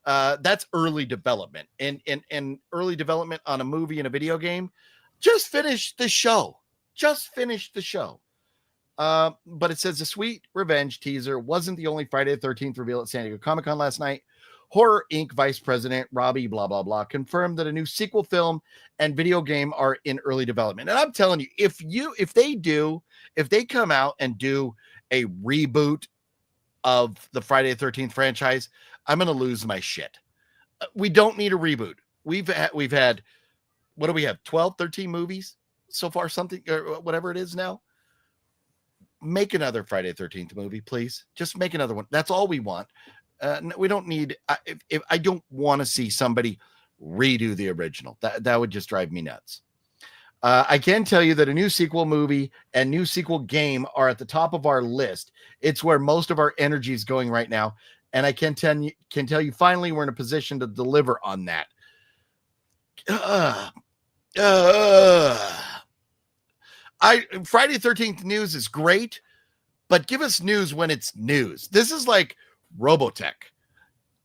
That's early development. And early development on a movie and a video game, just finish the show. But it says the Sweet Revenge teaser wasn't the only Friday the 13th reveal at San Diego Comic-Con last night. Horror Inc. Vice President Robbie blah, blah, blah confirmed that a new sequel film and video game are in early development. And I'm telling you, if they come out and do a reboot of the Friday the 13th franchise, I'm going to lose my shit. We don't need a reboot. We've had, what do we have? 12, 13 movies so far, something or whatever it is now. Make another Friday the 13th movie, please. Just make another one. That's all we want. We don't need, if I don't want to see somebody redo the original. That would just drive me nuts. I can tell you that a new sequel movie and new sequel game are at the top of our list. It's where most of our energy is going right now. And I can tell you finally we're in a position to deliver on that. Friday the 13th news is great, but give us news when it's news. This is like Robotech.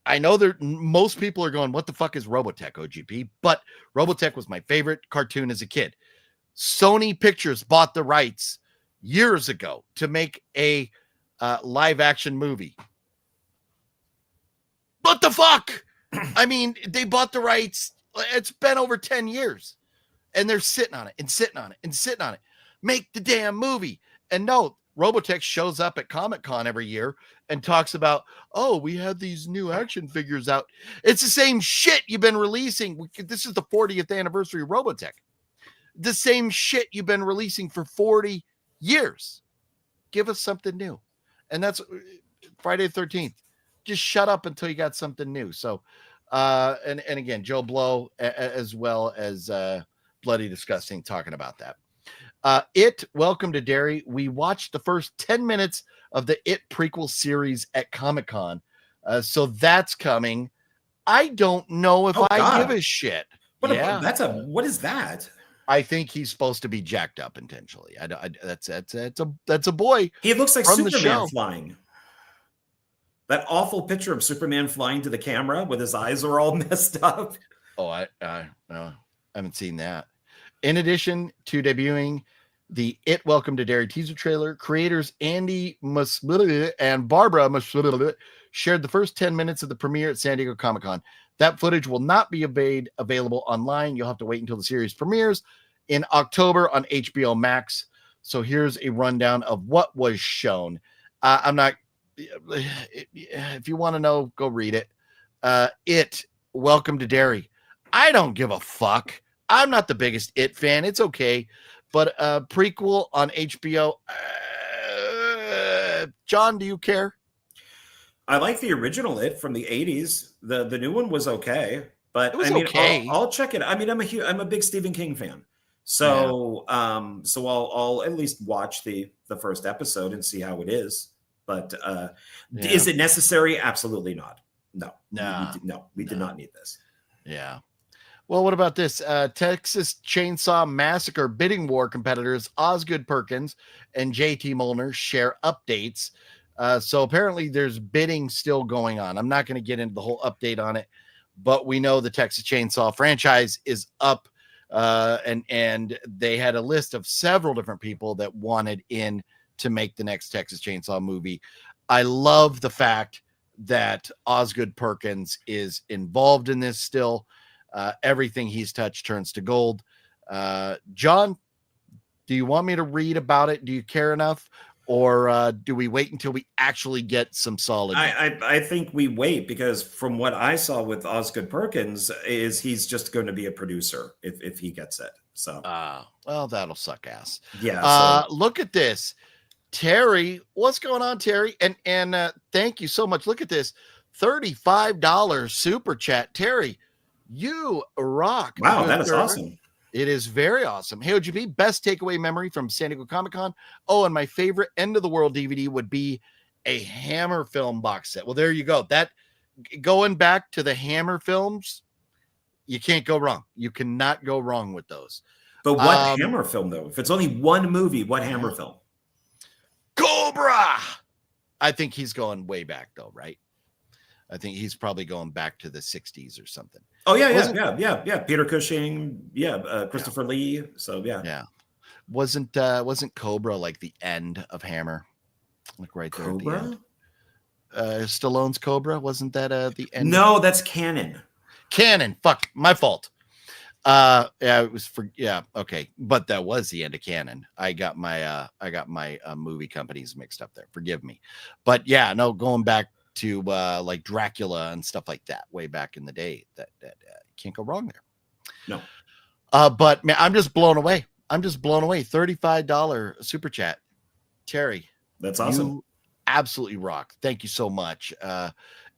I know most people are going, what the fuck is Robotech, OGP? But Robotech was my favorite cartoon as a kid. Sony Pictures bought the rights years ago to make a live action movie. What the fuck? I mean, they bought the rights. It's been over 10 years. And they're sitting on it and sitting on it and sitting on it. Make the damn movie. And no, Robotech shows up at Comic-Con every year and talks about, oh, we had these new action figures out. It's the same shit you've been releasing. This is the 40th anniversary of Robotech. The same shit you've been releasing for 40 years. Give us something new. And that's Friday the 13th. Just shut up until you got something new. So, and again, Joe Blow, as well as Bloody Disgusting, talking about that. Welcome to Derry. We watched the first 10 minutes of the It prequel series at Comic-Con. So that's coming. I don't know if I give a shit. What is that? I think he's supposed to be jacked up intentionally. That's a boy. He looks like from Superman flying. That awful picture of Superman flying to the camera with his eyes are all messed up. Oh, I haven't seen that. In addition to debuting the It Welcome to Derry teaser trailer, creators Andy Muswilly and Barbara Muswilly shared the first 10 minutes of the premiere at San Diego Comic-Con. That footage will not be available online. You'll have to wait until the series premieres in October on HBO Max. So here's a rundown of what was shown. If you want to know, go read it. Welcome to Derry. I don't give a fuck. I'm not the biggest It fan. It's okay. But prequel on HBO. John, do you care? I like the original It from the 80s. The new one was okay. But It was I mean, okay. I'll check it. I mean, I'm a big Stephen King fan. So I'll at least watch the first episode and see how it is. But is it necessary? Absolutely not. No. We did not need this. Yeah. Well, what about this? Texas Chainsaw Massacre bidding war competitors Osgood Perkins and JT Molnar share updates. So apparently there's bidding still going on. I'm not going to get into the whole update on it, but we know the Texas Chainsaw franchise is up, and they had a list of several different people that wanted in to make the next Texas Chainsaw movie. I love the fact that Osgood Perkins is involved in this still. Everything he's touched turns to gold. John, do you want me to read about it? Do you care enough? Or do we wait until we actually get some solid? I think we wait, because from what I saw with Osgood Perkins is he's just going to be a producer if he gets it. So well, that'll suck ass. Yeah. Look at this. Terry, what's going on, Terry? And thank you so much. Look at this. $35 super chat. Terry, you rock. Wow, that is awesome. It is very awesome. Hey, OGP, best takeaway memory from San Diego Comic-Con. Oh, and my favorite End of the World DVD would be a Hammer film box set. Well, there you go. That going back to the Hammer films, you can't go wrong. You cannot go wrong with those. But what Hammer film, though? If it's only one movie, what Hammer film? Cobra. I think he's going way back, though, right? I think he's probably going back to the 60s or something. Oh, yeah. Peter Cushing, Christopher Lee. So, yeah. Yeah. Wasn't Cobra like the end of Hammer? Like right there at the end. Stallone's Cobra, wasn't that the end? No, that's Canon. Fuck, my fault. It was okay. But that was the end of Canon. I got my movie companies mixed up there. Forgive me. But yeah, no, going back to like Dracula and stuff like that way back in the day, that can't go wrong there. No. But man, I'm just blown away. $35 super chat. Terry, that's awesome. You absolutely rock. Thank you so much.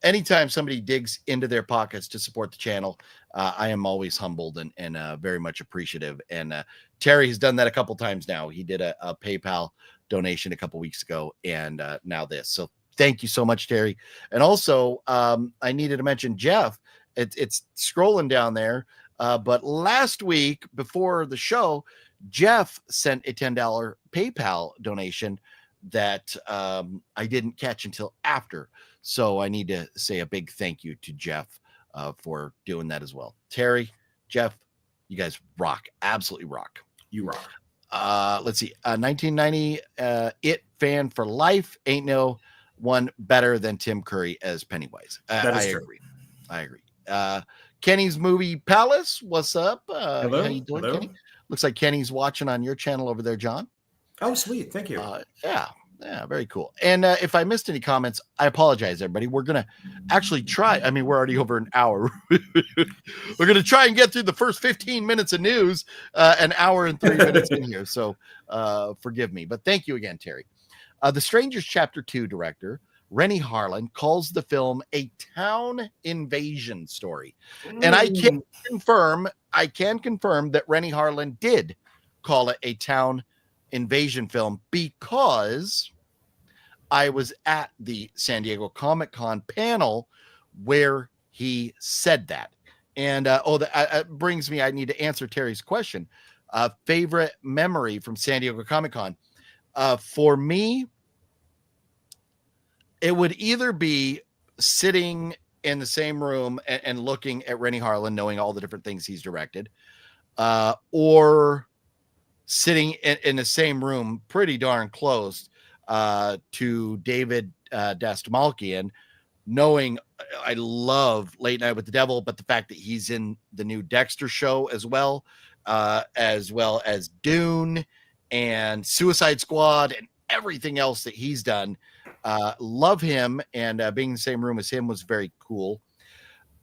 Anytime somebody digs into their pockets to support the channel, I am always humbled and very much appreciative. And Terry has done that a couple times now. He did a PayPal donation a couple weeks ago, and now this. So thank you so much, Terry. And also, I needed to mention Jeff. It's scrolling down there. But last week before the show, Jeff sent a $10 PayPal donation that I didn't catch until after. So I need to say a big thank you to Jeff for doing that as well. Terry, Jeff, you guys rock. Absolutely rock. You rock. Let's see. 1990 It fan for life. Ain't no one better than Tim Curry as Pennywise. I agree. Kenny's Movie Palace. What's up? Hello. How you doing, Hello. Kenny? Looks like Kenny's watching on your channel over there, John. Oh, sweet. Thank you. Yeah, very cool. And if I missed any comments, I apologize, everybody. We're going to actually try. I mean, we're already over an hour. We're going to try and get through the first 15 minutes of news, an hour and 3 minutes in here. So forgive me. But thank you again, Terry. The Strangers Chapter 2 director, Rennie Harlan, calls the film a town invasion story. And I can confirm that Rennie Harlan did call it a town invasion film because I was at the San Diego Comic-Con panel where he said that. And that brings me, I need to answer Terry's question. Favorite memory from San Diego Comic-Con. For me, it would either be sitting in the same room and looking at Rennie Harlan, knowing all the different things he's directed, or sitting in the same room, pretty darn close to David Dastmalchian, knowing I love Late Night with the Devil, but the fact that he's in the new Dexter show as well as Dune and Suicide Squad and everything else that he's done. Love him, and being in the same room as him was very cool.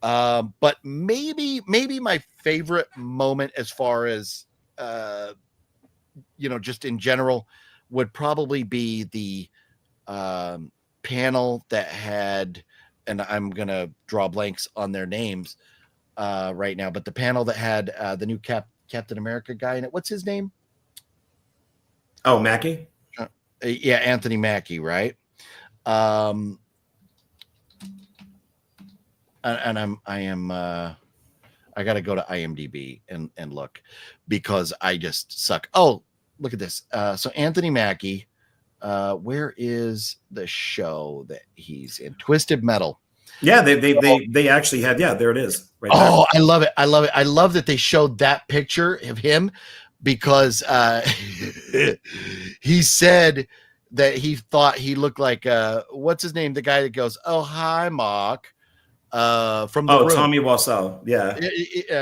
But maybe my favorite moment as far as just in general would probably be the panel that had, and I'm gonna draw blanks on their names right now, but the panel that had the new Captain America guy in it. What's his name? Oh, Mackie. Yeah, Anthony Mackie, right? And I got to go to IMDb and look because I just suck. Oh, look at this. So Anthony Mackie, where is the show that he's in? Twisted Metal. Yeah, they actually had. Yeah, there it is. Right there. Oh, I love it. I love that they showed that picture of him because he said that he thought he looked like what's his name? The guy that goes, "Oh, hi, Mark." From the room. Tommy Wiseau. Yeah.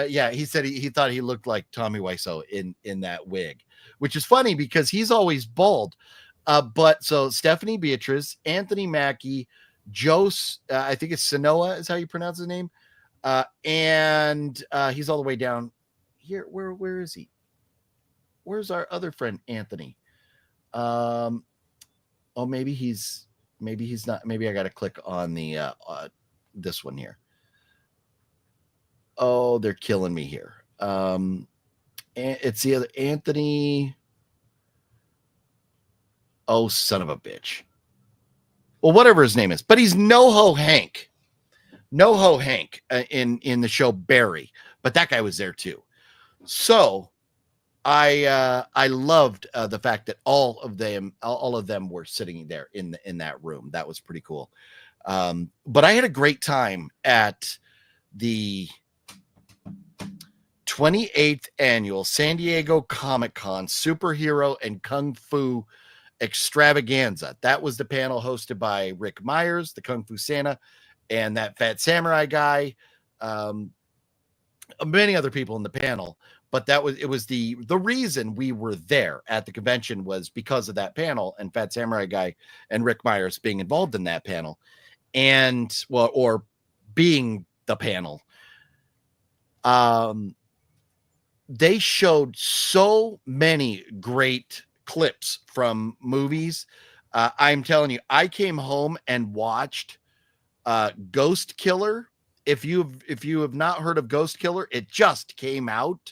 Yeah. He said he thought he looked like Tommy Wiseau in that wig, which is funny because he's always bald. But so Stephanie Beatrice, Anthony Mackie, Joe, I think it's Sanoa is how you pronounce his name. And he's all the way down here. Where is he? Where's our other friend, Anthony? Maybe he's not. Maybe I got to click on the, this one here. Oh, they're killing me here. And it's the other Anthony. Oh, son of a bitch. Well, whatever his name is, but he's NoHo Hank in the show Barry, but that guy was there too. So I loved the fact that all of them were sitting there in that room. That was pretty cool. But I had a great time at the 28th annual San Diego Comic-Con Superhero and Kung Fu Extravaganza. That was the panel hosted by Rick Myers, the Kung Fu Santa, and that Fat Samurai guy. Many other people in the panel, but it was the reason we were there at the convention was because of that panel and Fat Samurai guy and Rick Myers being involved in that panel. And or being the panel, they showed so many great clips from movies. I'm telling you, I came home and watched Ghost Killer. If you have not heard of Ghost Killer, it just came out.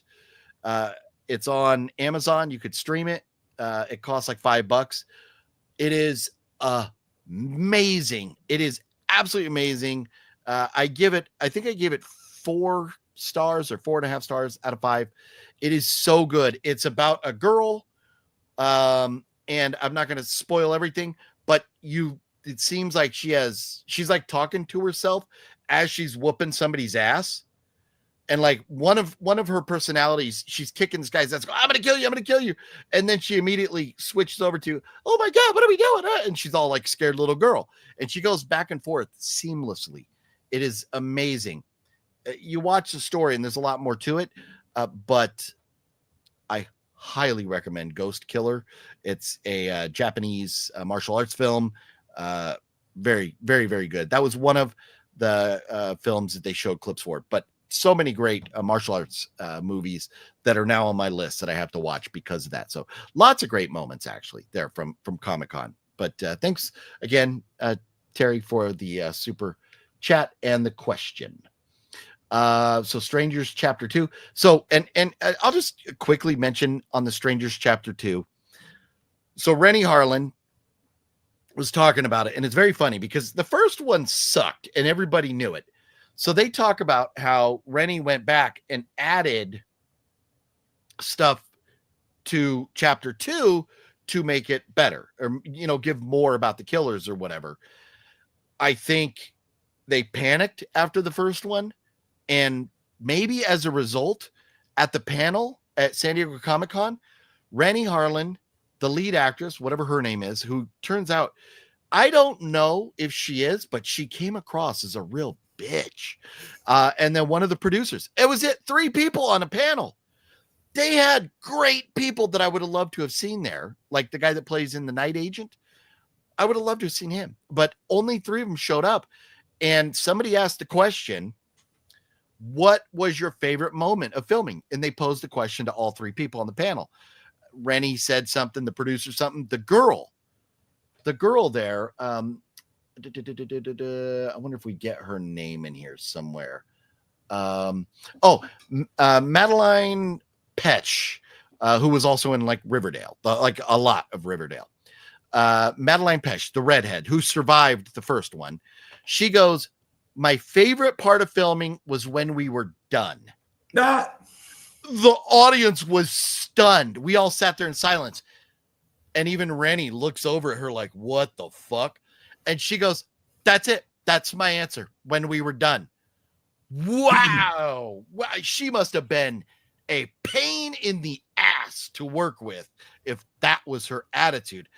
It's on Amazon. You could stream it. It costs like $5. It is amazing. It is absolutely amazing. I think I gave it 4 stars or 4.5 stars out of 5. It is so good. It's about a girl, and I'm not going to spoil everything, but it seems like she's like talking to herself as she's whooping somebody's ass. And like one of her personalities, she's kicking this guy's ass. I'm going to kill you. And then she immediately switches over to, oh my God, what are we doing? And she's all like scared little girl. And she goes back and forth seamlessly. It is amazing. You watch the story and there's a lot more to it. But I highly recommend Ghost Killer. It's a Japanese martial arts film. Very, very, very good. That was one of the films that they showed clips for, but so many great martial arts movies that are now on my list that I have to watch because of that. So lots of great moments actually there from Comic-Con. But thanks again, Terry, for the super chat and the question. So Strangers Chapter 2. So and I'll just quickly mention on the Strangers Chapter 2. So Rennie Harlan was talking about it, and it's very funny because the first one sucked and everybody knew it. So they talk about how Rennie went back and added stuff to Chapter 2 to make it better, or give more about the killers or whatever. I think they panicked after the first one, and maybe as a result, at the panel at San Diego Comic-Con, Rennie Harlan, the lead actress, whatever her name is, who turns out I don't know if she is, but she came across as a real bitch. And then one of the producers, it was 3 people on a panel. They had great people that I would have loved to have seen there. Like the guy that plays in The Night Agent. I would have loved to have seen him, but only 3 of them showed up. And somebody asked the question, what was your favorite moment of filming? And they posed the question to all 3 people on the panel. Rennie said something, the producer something, the girl there. I wonder if we get her name in here somewhere. Madeline Petch, who was also in like Riverdale, like a lot of Riverdale. Madeline Petch, the redhead who survived the first one. She goes, my favorite part of filming was when we were done. The audience was stunned. We all sat there in silence. And even Rennie looks over at her like, what the fuck? And she goes, that's it. That's my answer. When we were done. Wow. She must have been a pain in the ass to work with if that was her attitude.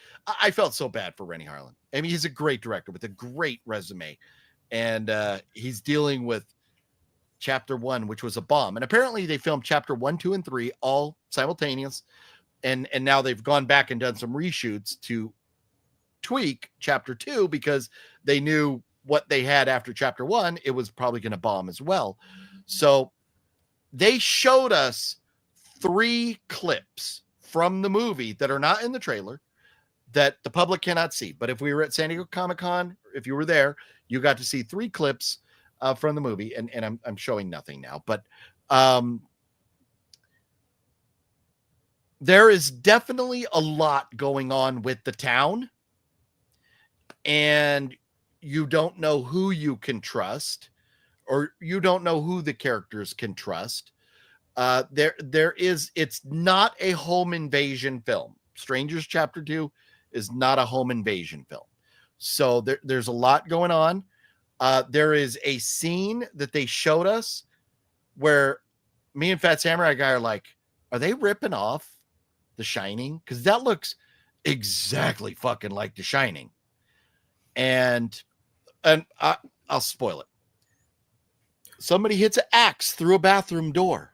I felt so bad for Rennie Harlan. I mean, he's a great director with a great resume. And he's dealing with chapter 1, which was a bomb. And apparently they filmed chapter 1, 2, and 3 all simultaneous. And now they've gone back and done some reshoots to tweak chapter 2 because they knew what they had after chapter 1, it was probably going to bomb as well. So they showed us 3 clips from the movie that are not in the trailer that the public cannot see. But if we were at San Diego Comic-Con, if you were there, you got to see 3 clips from the movie. And I'm showing nothing now, but there is definitely a lot going on with the town, and you don't know who you can trust, or you don't know who the characters can trust. It's not a home invasion film. Strangers Chapter 2 is not a home invasion film. So there's a lot going on. There is a scene that they showed us where me and Fat Samurai Guy are like, are they ripping off The Shining? Because that looks exactly fucking like The Shining. And I'll spoil it. Somebody hits an axe through a bathroom door,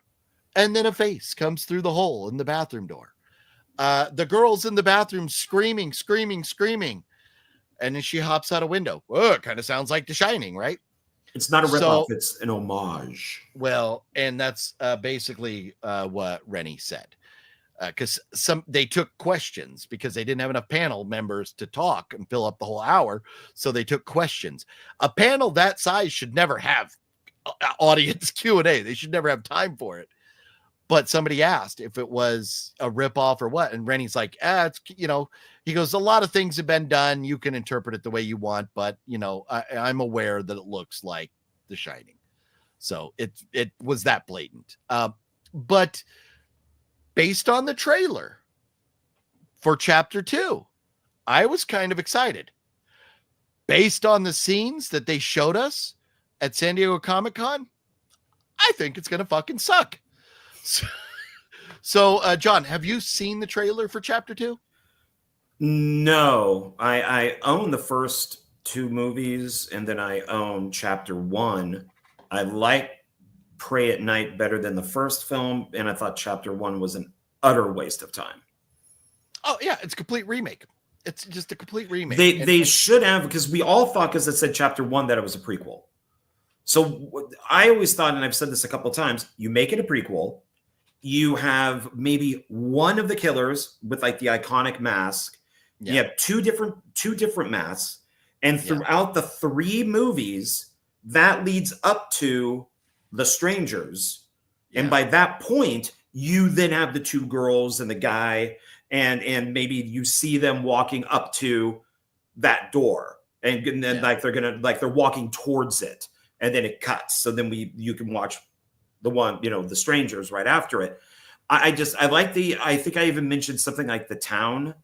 and then a face comes through the hole in the bathroom door. The girl's in the bathroom screaming. And then she hops out a window. Whoa, it kind of sounds like The Shining, right? It's not a ripoff, it's an homage. Well, and that's basically what Rennie said. Because they took questions because they didn't have enough panel members to talk and fill up the whole hour. So they took questions. A panel that size should never have audience Q&A. They should never have time for it. But somebody asked if it was a ripoff or what. And Rennie's like, he goes, a lot of things have been done. You can interpret it the way you want. But, I'm aware that it looks like The Shining. So it was that blatant. But based on the trailer for chapter 2, I was kind of excited. Based on the scenes that they showed us at San Diego Comic-Con, I think it's going to fucking suck. So, John, have you seen the trailer for chapter 2? No, I own the first 2 movies, and then I own chapter 1. I like Pray at Night better than the first film, and I thought chapter 1 was an utter waste of time. Oh yeah, it's a complete remake. It's just a complete remake. They should have, because we all thought, because it said chapter 1, that it was a prequel. So I always thought, and I've said this a couple of times, you make it a prequel, you have maybe one of the killers with like the iconic mask. Yeah. You have two different masks, and throughout the 3 movies, that leads up to the strangers. Yeah. And by that point, you then have the 2 girls and the guy, and maybe you see them walking up to that door, and then they're walking towards it, and then it cuts. So then you can watch the one, the strangers right after it. I think I even mentioned something like the town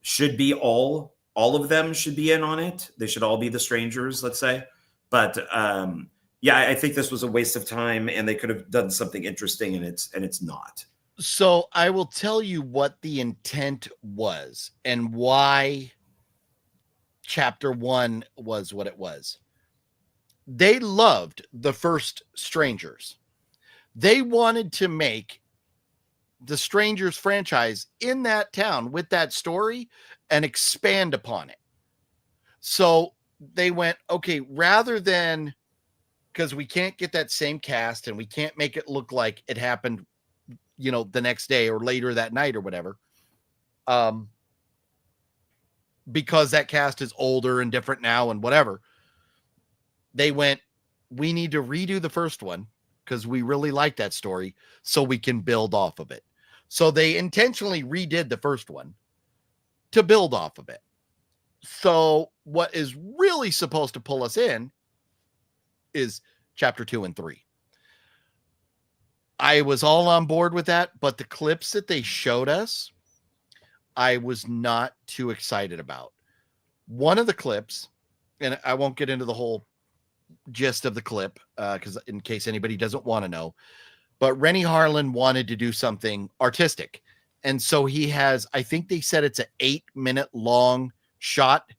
should be all of them should be in on it. They should all be the strangers, let's say. But I think this was a waste of time, and they could have done something interesting, and it's not. So I will tell you what the intent was and why chapter 1 was what it was. They loved the first Strangers. They wanted to make the Strangers franchise in that town with that story and expand upon it. So they went, okay, rather than, because we can't get that same cast and we can't make it look like it happened, the next day or later that night or whatever. Because that cast is older and different now and whatever. They went, we need to redo the first one because we really like that story so we can build off of it. So they intentionally redid the first one to build off of it. So what is really supposed to pull us in is chapter 2 and 3. I was all on board with that, but the clips that they showed us, I was not too excited about. One of the clips, and I won't get into the whole gist of the clip because in case anybody doesn't want to know, but Rennie Harlan wanted to do something artistic. And so he has, I think they said it's an 8-minute long shot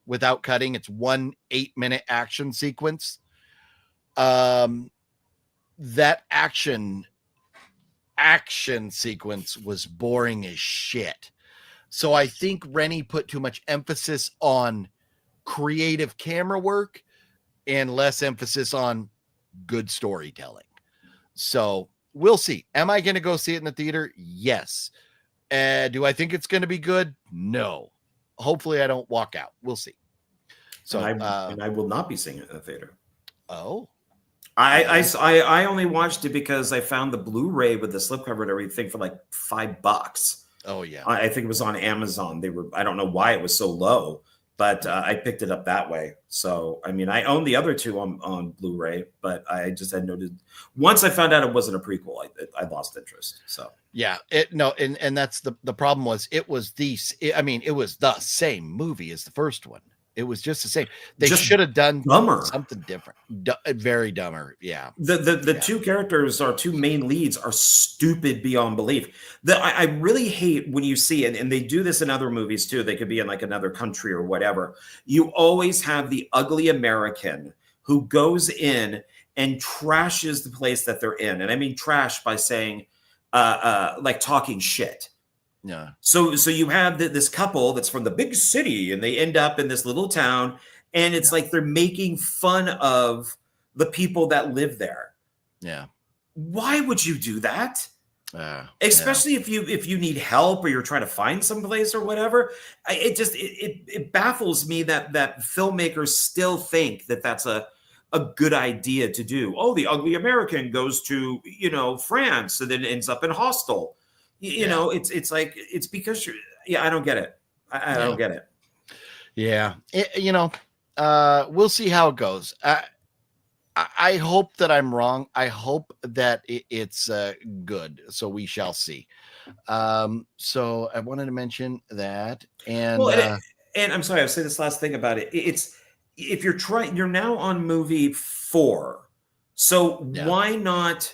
without cutting. It's 1 8-minute action sequence. That action sequence was boring as shit. So I think Rennie put too much emphasis on creative camera work and less emphasis on good storytelling. So we'll see. Am I going to go see it in the theater? Yes. Do I think it's going to be good? No. Hopefully I don't walk out. We'll see. So and I will not be seeing it in the theater. Oh. I only watched it because I found the Blu-ray with the slipcover and everything for like $5. Oh yeah. I think it was on Amazon. I don't know why it was so low, but I picked it up that way. So, I mean, I own the other two on Blu-ray, but I just had noted once I found out it wasn't a prequel, I lost interest. So yeah, and that's the problem was it was the same movie as the first one. It was just the same. They should have done something different. Very dumber. Yeah. The two characters, our two main leads, are stupid beyond belief. I really hate when you see it, and they do this in other movies too. They could be in like another country or whatever. You always have the ugly American who goes in and trashes the place that they're in. And I mean trash by saying like talking shit. Yeah. So you have this couple that's from the big city and they end up in this little town and it's like they're making fun of the people that live there. Yeah. Why would you do that? Especially if you need help or you're trying to find some place or whatever. It baffles me that filmmakers still think that that's a good idea to do. Oh, the ugly American goes to, France and then ends up in Hostel. You know, it's like, it's because I don't get it. I don't get it. Yeah. We'll see how it goes. I hope that I'm wrong. I hope that it's good. So we shall see. So I wanted to mention that. And, and I'm sorry, I'll say this last thing about it. It's, if you're now on movie 4. So why not,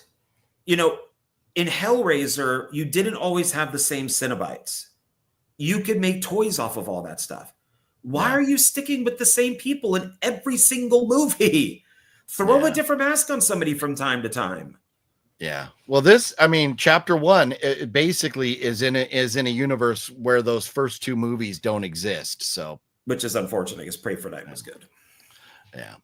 in Hellraiser, you didn't always have the same Cenobites. You could make toys off of all that stuff. Why are you sticking with the same people in every single movie? Throw a different mask on somebody from time to time. Yeah. Well, chapter 1 it basically is in a universe where those first 2 movies don't exist. So, which is unfortunate because Pray for Night was good. Yeah.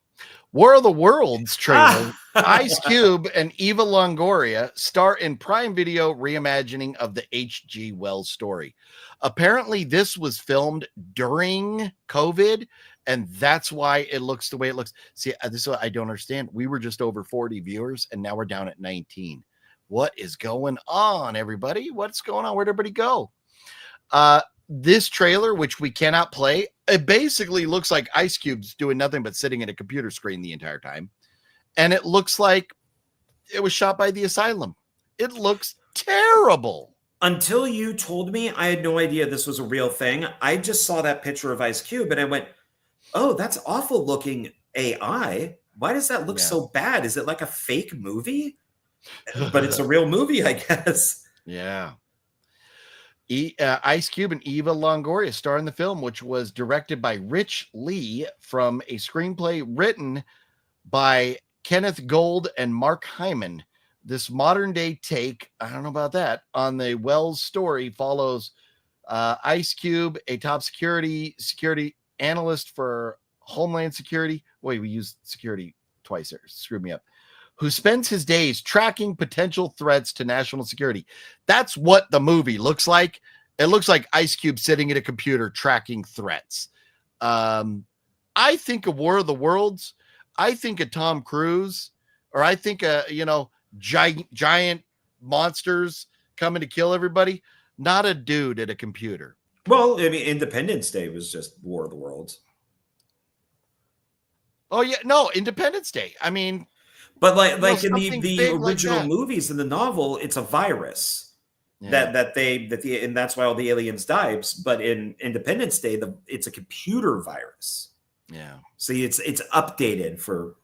War of the Worlds trailer. Ice Cube and Eva Longoria star in Prime Video reimagining of the H.G. Wells story. Apparently, this was filmed during COVID, and that's why it looks the way it looks. See, this is what I don't understand. We were just over 40 viewers, and now we're down at 19. What is going on, everybody? What's going on? Where'd everybody go? This trailer, which we cannot play, it basically looks like Ice Cube's doing nothing but sitting at a computer screen the entire time. And it looks like it was shot by the Asylum. It looks terrible. Until you told me, I had no idea this was a real thing. I just saw that picture of Ice Cube and I went, oh, that's awful looking AI. Why does that look so bad? Is it like a fake movie? But it's a real movie, I guess. Yeah. Ice Cube and Eva Longoria star in the film, which was directed by Rich Lee from a screenplay written by Kenneth Gold and Mark Hyman. This modern day take, I don't know about that, on the Wells story follows Ice Cube, a top security analyst for Homeland Security. Wait, we used security twice there. Screwed me up. Who spends his days tracking potential threats to national security. That's what the movie looks like. It looks like Ice Cube sitting at a computer tracking threats. I think of War of the Worlds. I think of Tom Cruise, or I think giant monsters coming to kill everybody. Not a dude at a computer. Well, I mean, Independence Day was just War of the Worlds. Oh yeah, no, Independence Day. I mean, but like in the original like movies, in the novel, it's a virus and that's why all the aliens died. But in Independence Day, it's a computer virus. Yeah. See, it's updated for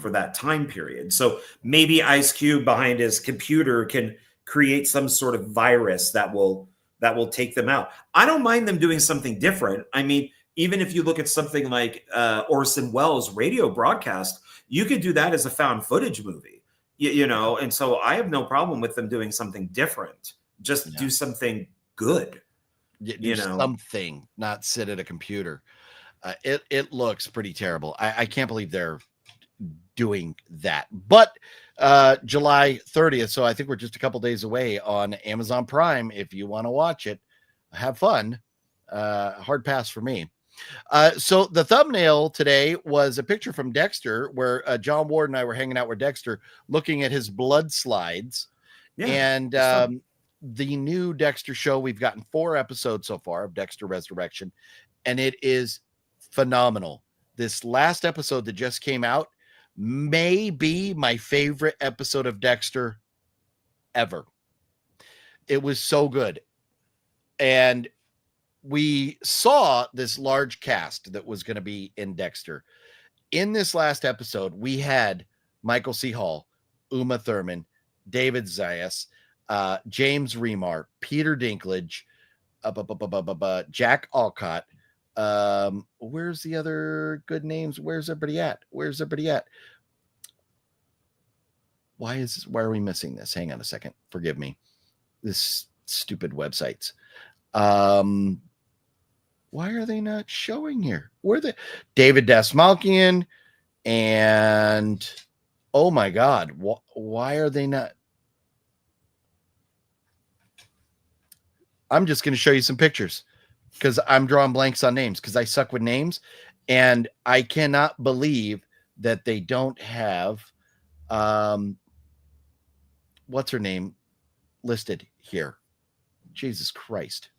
that time period. So maybe Ice Cube behind his computer can create some sort of virus that will take them out. I don't mind them doing something different. I mean, even if you look at something like Orson Welles' radio broadcast, you could do that as a found footage movie, you know? And so I have no problem with them doing something different. Just do something good, something, not sit at a computer. It looks pretty terrible. I can't believe they're doing that. But July 30th, so I think we're just a couple days away on Amazon Prime. If you want to watch it, have fun. Hard pass for me. So the thumbnail today was a picture from Dexter where John Ward and I were hanging out with Dexter looking at his blood slides. Yeah, and the new Dexter show, we've gotten 4 episodes so far of Dexter Resurrection, and it is phenomenal. This last episode that just came out may be my favorite episode of Dexter ever. It was so good. And we saw this large cast that was going to be in Dexter. In this last episode, we had Michael C. Hall, Uma Thurman, David Zayas, James Remar, Peter Dinklage, Jack Alcott. Where's the other good names? Where's everybody at? Why are we missing this? Hang on a second. Forgive me. This stupid websites. Why are they not showing here? Where the David Dastmalchian and oh my God, why are they not? I'm just going to show you some pictures because I'm drawing blanks on names because I suck with names, and I cannot believe that they don't have what's her name listed here. Jesus Christ.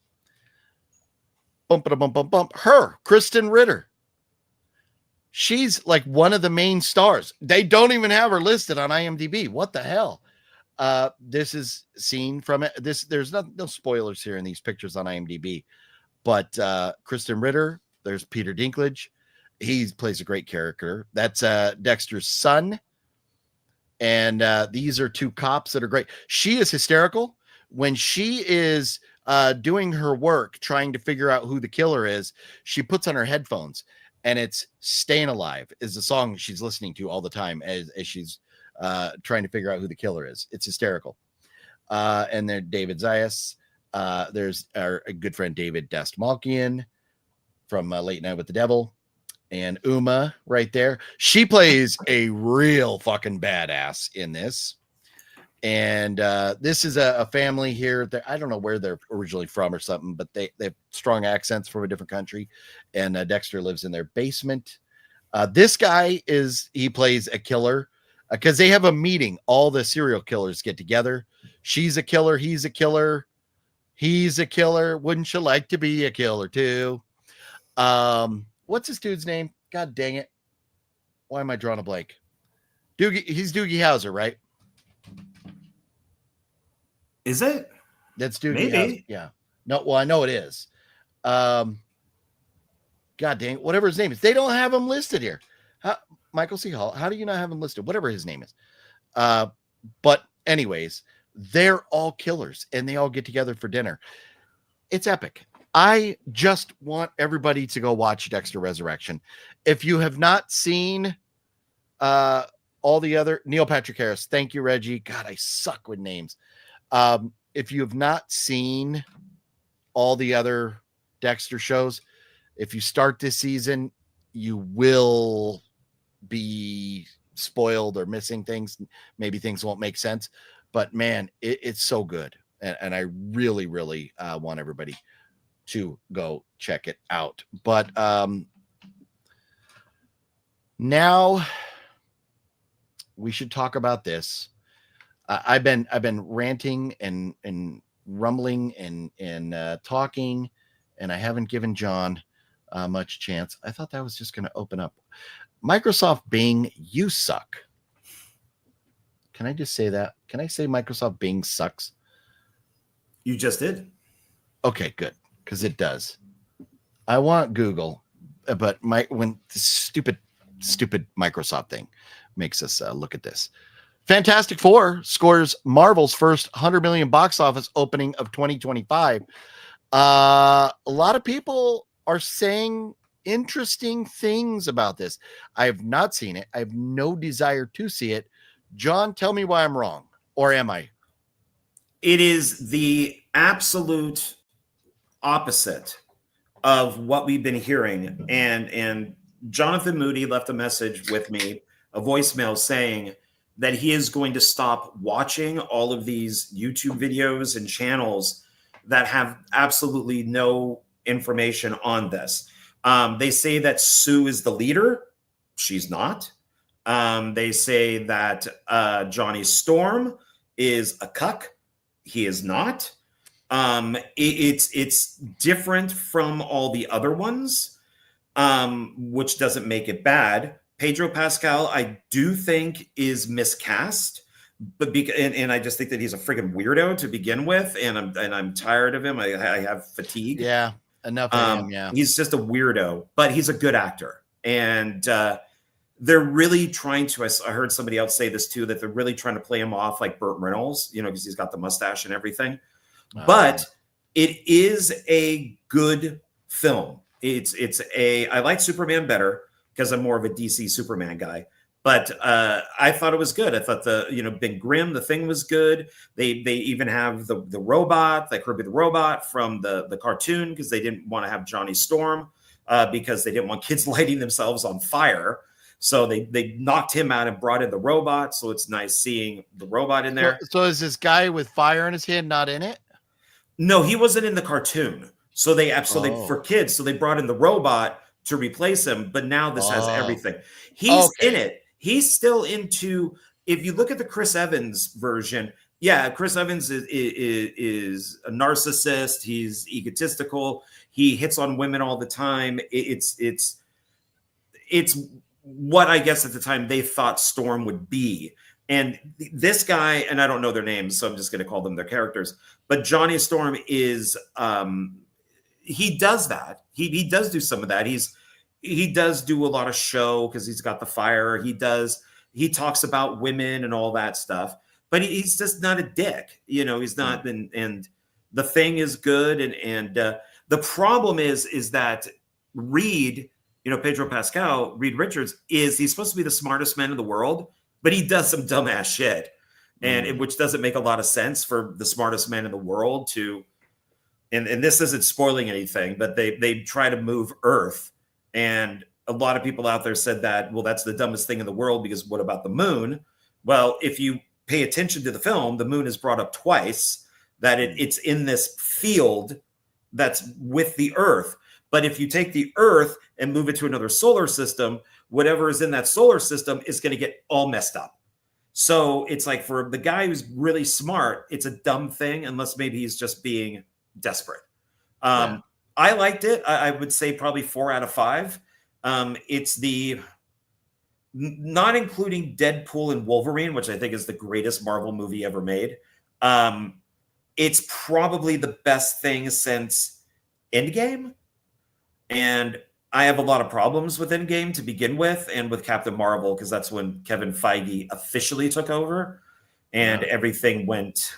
Her, Kristen Ritter. She's like one of the main stars. They don't even have her listed on IMDb. What the hell? This is seen from it. There's no spoilers here in these pictures on IMDb, but Kristen Ritter, there's Peter Dinklage. He plays a great character. That's Dexter's son. And these are 2 cops that are great. She is hysterical when she is doing her work, trying to figure out who the killer is. She puts on her headphones, and it's "Staying Alive" is the song she's listening to all the time as she's trying to figure out who the killer is. It's hysterical. And then David Zayas. There's our good friend David Dastmalchian from Late Night with the Devil. And Uma right there. She plays a real fucking badass in this. And this is a family here that I don't know where they're originally from or something, but they have strong accents from a different country. And Dexter lives in their basement. This guy he plays a killer because they have a meeting. All the serial killers get together. She's a killer. He's a killer. He's a killer. Wouldn't you like to be a killer too? What's this dude's name? God dang it. Why am I drawing a blank? He's Doogie Howser, right? Is it? That's Doogie Maybe. Howser. Yeah. No, well, I know it is. God dang it. Whatever his name is. They don't have him listed here. Michael C. Hall. How do you not have him listed? Whatever his name is. But anyways, they're all killers and they all get together for dinner. it's epic. I just want everybody to go watch Dexter Resurrection. If you have not seen all the other Neil Patrick Harris, thank you, Reggie. God, I suck with names. If you have not seen all the other Dexter shows, if you start this season, you will be spoiled or missing things. Maybe things won't make sense, but man, it's so good. And I really, really want everybody to go check it out. But now we should talk about this. I've been ranting and rumbling and talking, and I haven't given John much chance. I thought that was just going to open up. Microsoft Bing, you suck. Can I just say that? Can I say Microsoft Bing sucks? You just did. Okay, good, because it does. I want Google, but when the stupid Microsoft thing makes us look at this. Fantastic Four scores Marvel's first 100 million box office opening of 2025. A lot of people are saying interesting things about this. I have not seen it. I have no desire to see it. John, tell me why I'm wrong, or am I? It is the absolute opposite of what we've been hearing. And Jonathan Moody left a message with me, a voicemail saying that he is going to stop watching all of these YouTube videos and channels that have absolutely no information on this. They say that Sue is the leader. She's not. They say that Johnny Storm is a cuck. He is not. It's different from all the other ones, which doesn't make it bad. Pedro Pascal, I do think, is miscast, but and I just think that he's a freaking weirdo to begin with, and I'm tired of him. I have fatigue. Yeah, enough of him. Yeah, he's just a weirdo, but he's a good actor, and they're really trying to. I heard somebody else say this too, that they're really trying to play him off like Burt Reynolds, because he's got the mustache and everything. But it is a good film. I like Superman better, because I'm more of a DC Superman guy. But I thought it was good. I thought Ben Grimm, the Thing was good. They even have the robot, like Kirby the Robot from the cartoon, because they didn't want to have Johnny Storm because they didn't want kids lighting themselves on fire. So they knocked him out and brought in the robot. So it's nice seeing the robot in there. So is this guy with fire in his hand not in it? No, he wasn't in the cartoon. So they for kids. So they brought in the robot to replace him, but now this has everything. He's in it. He's still into. If you look at the Chris Evans version, yeah, Chris Evans is a narcissist. He's egotistical. He hits on women all the time. It's what I guess at the time they thought Storm would be. And this guy, and I don't know their names, so I'm just going to call them their characters. But Johnny Storm is. He does that. He does do some of that. He does do a lot of show because he's got the fire. He talks about women and all that stuff, but he's just not a dick. He's not. And the Thing is good. And the problem is that Reed, Pedro Pascal, Reed Richards he's supposed to be the smartest man in the world, but he does some dumbass shit, which doesn't make a lot of sense for the smartest man in the world to. And this isn't spoiling anything, but they try to move Earth. And a lot of people out there said that, well, that's the dumbest thing in the world, because what about the moon? Well, if you pay attention to the film, the moon is brought up twice, that it's in this field that's with the Earth. But if you take the Earth and move it to another solar system, whatever is in that solar system is going to get all messed up. So it's like, for the guy who's really smart, it's a dumb thing, unless maybe he's just being desperate. I liked it. I would say probably 4 out of 5. It's not including Deadpool and Wolverine, which I think is the greatest Marvel movie ever made. It's probably the best thing since Endgame. And I have a lot of problems with Endgame to begin with, and with Captain Marvel, because that's when Kevin Feige officially took over, and everything went,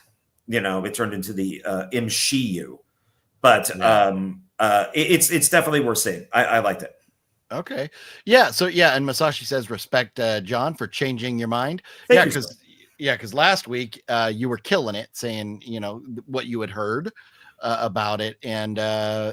it turned into the MCU. But it's definitely worth seeing. I liked it. Okay. Yeah. So yeah, and Masashi says respect John for changing your mind. Thank you, Because last week you were killing it, saying what you had heard about it, and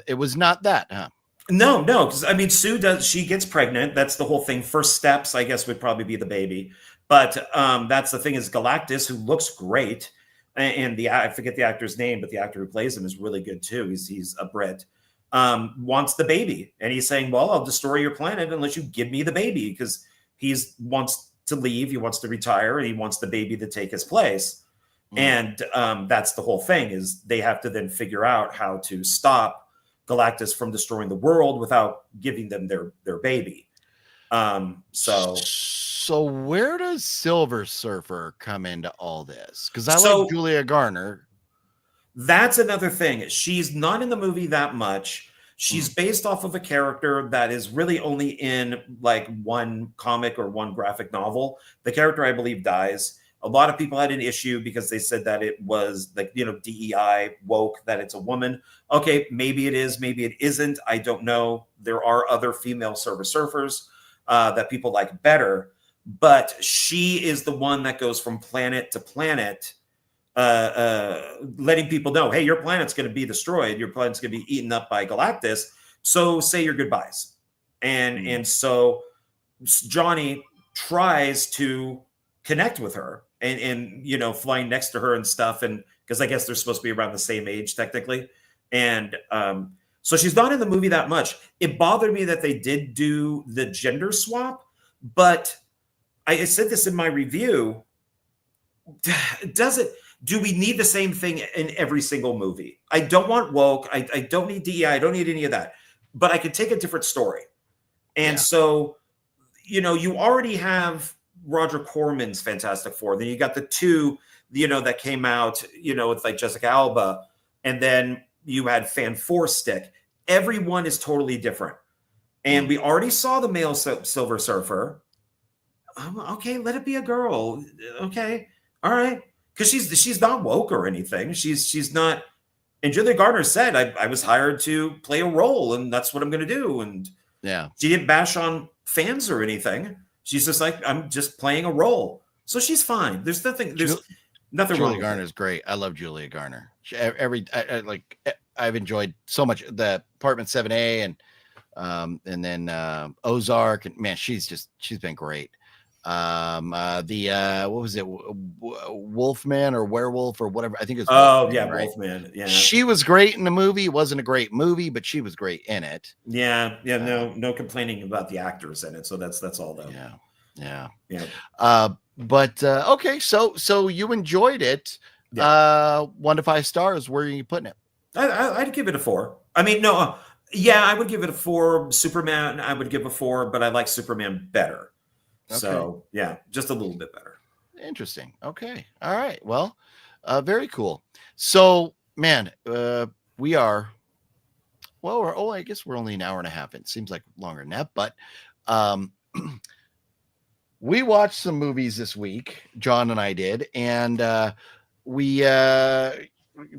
it was not that, huh? No, because I mean, she gets pregnant. That's the whole thing. First steps, I guess, would probably be the baby. But that's the thing is Galactus, who looks great, and I forget the actor's name, but the actor who plays him is really good too. He's a Brit. Wants the baby, and he's saying, "Well, I'll destroy your planet unless you give me the baby," because he wants to leave, he wants to retire, and he wants the baby to take his place. And that's the whole thing is they have to then figure out how to stop Galactus from destroying the world without giving them their baby. So where does Silver Surfer come into all this? Because I like Julia Garner. That's another thing. She's not in the movie that much. She's based off of a character that is really only in like one comic or one graphic novel. The character, I believe, dies. A lot of people had an issue because they said that it was like, DEI woke, that it's a woman. Okay, maybe it is, maybe it isn't. I don't know. There are other female Silver Surfers that people like better, but she is the one that goes from planet to planet, letting people know, hey, your planet's going to be destroyed. Your planet's going to be eaten up by Galactus. So say your goodbyes. And so Johnny tries to connect with her and flying next to her and stuff. And because I guess they're supposed to be around the same age technically. And so she's not in the movie that much. It bothered me that they did do the gender swap, but I said this in my review. Do we need the same thing in every single movie? I don't want woke. I don't need DEI. I don't need any of that. But I could take a different story. And so, you already have Roger Corman's Fantastic Four. Then you got the two, that came out, with like Jessica Alba. And then you had Fan Four Stick. Everyone is totally different. And we already saw the male Silver Surfer. Okay, let it be a girl. Okay. All right. Because she's not woke or anything. She's not. And Julia Garner said, I was hired to play a role, and that's what I'm going to do. And she didn't bash on fans or anything. She's just like, I'm just playing a role. So she's fine. There's nothing wrong. Julia Garner is great. I love Julia Garner. I've enjoyed so much the Apartment 7A and then Ozark, and man, she's been great. What was it, Wolfman or Werewolf or whatever, I think it's Wolfman, right? Wolfman. Yeah, she was great in the movie. It wasn't a great movie, but she was great in it. No complaining about the actors in it, so that's all though. But okay, so you enjoyed it. 1 to 5 stars. Where are you putting it? I'd give it a 4. I mean, no, I would give it a 4. Superman, I would give a 4, but I like Superman better. Okay. So just a little bit better. Interesting. Okay. All right. Well, very cool. So, man, we are. Well, I guess we're only an hour and a half. It seems like longer than that, but we watched some movies this week. John and I did, and we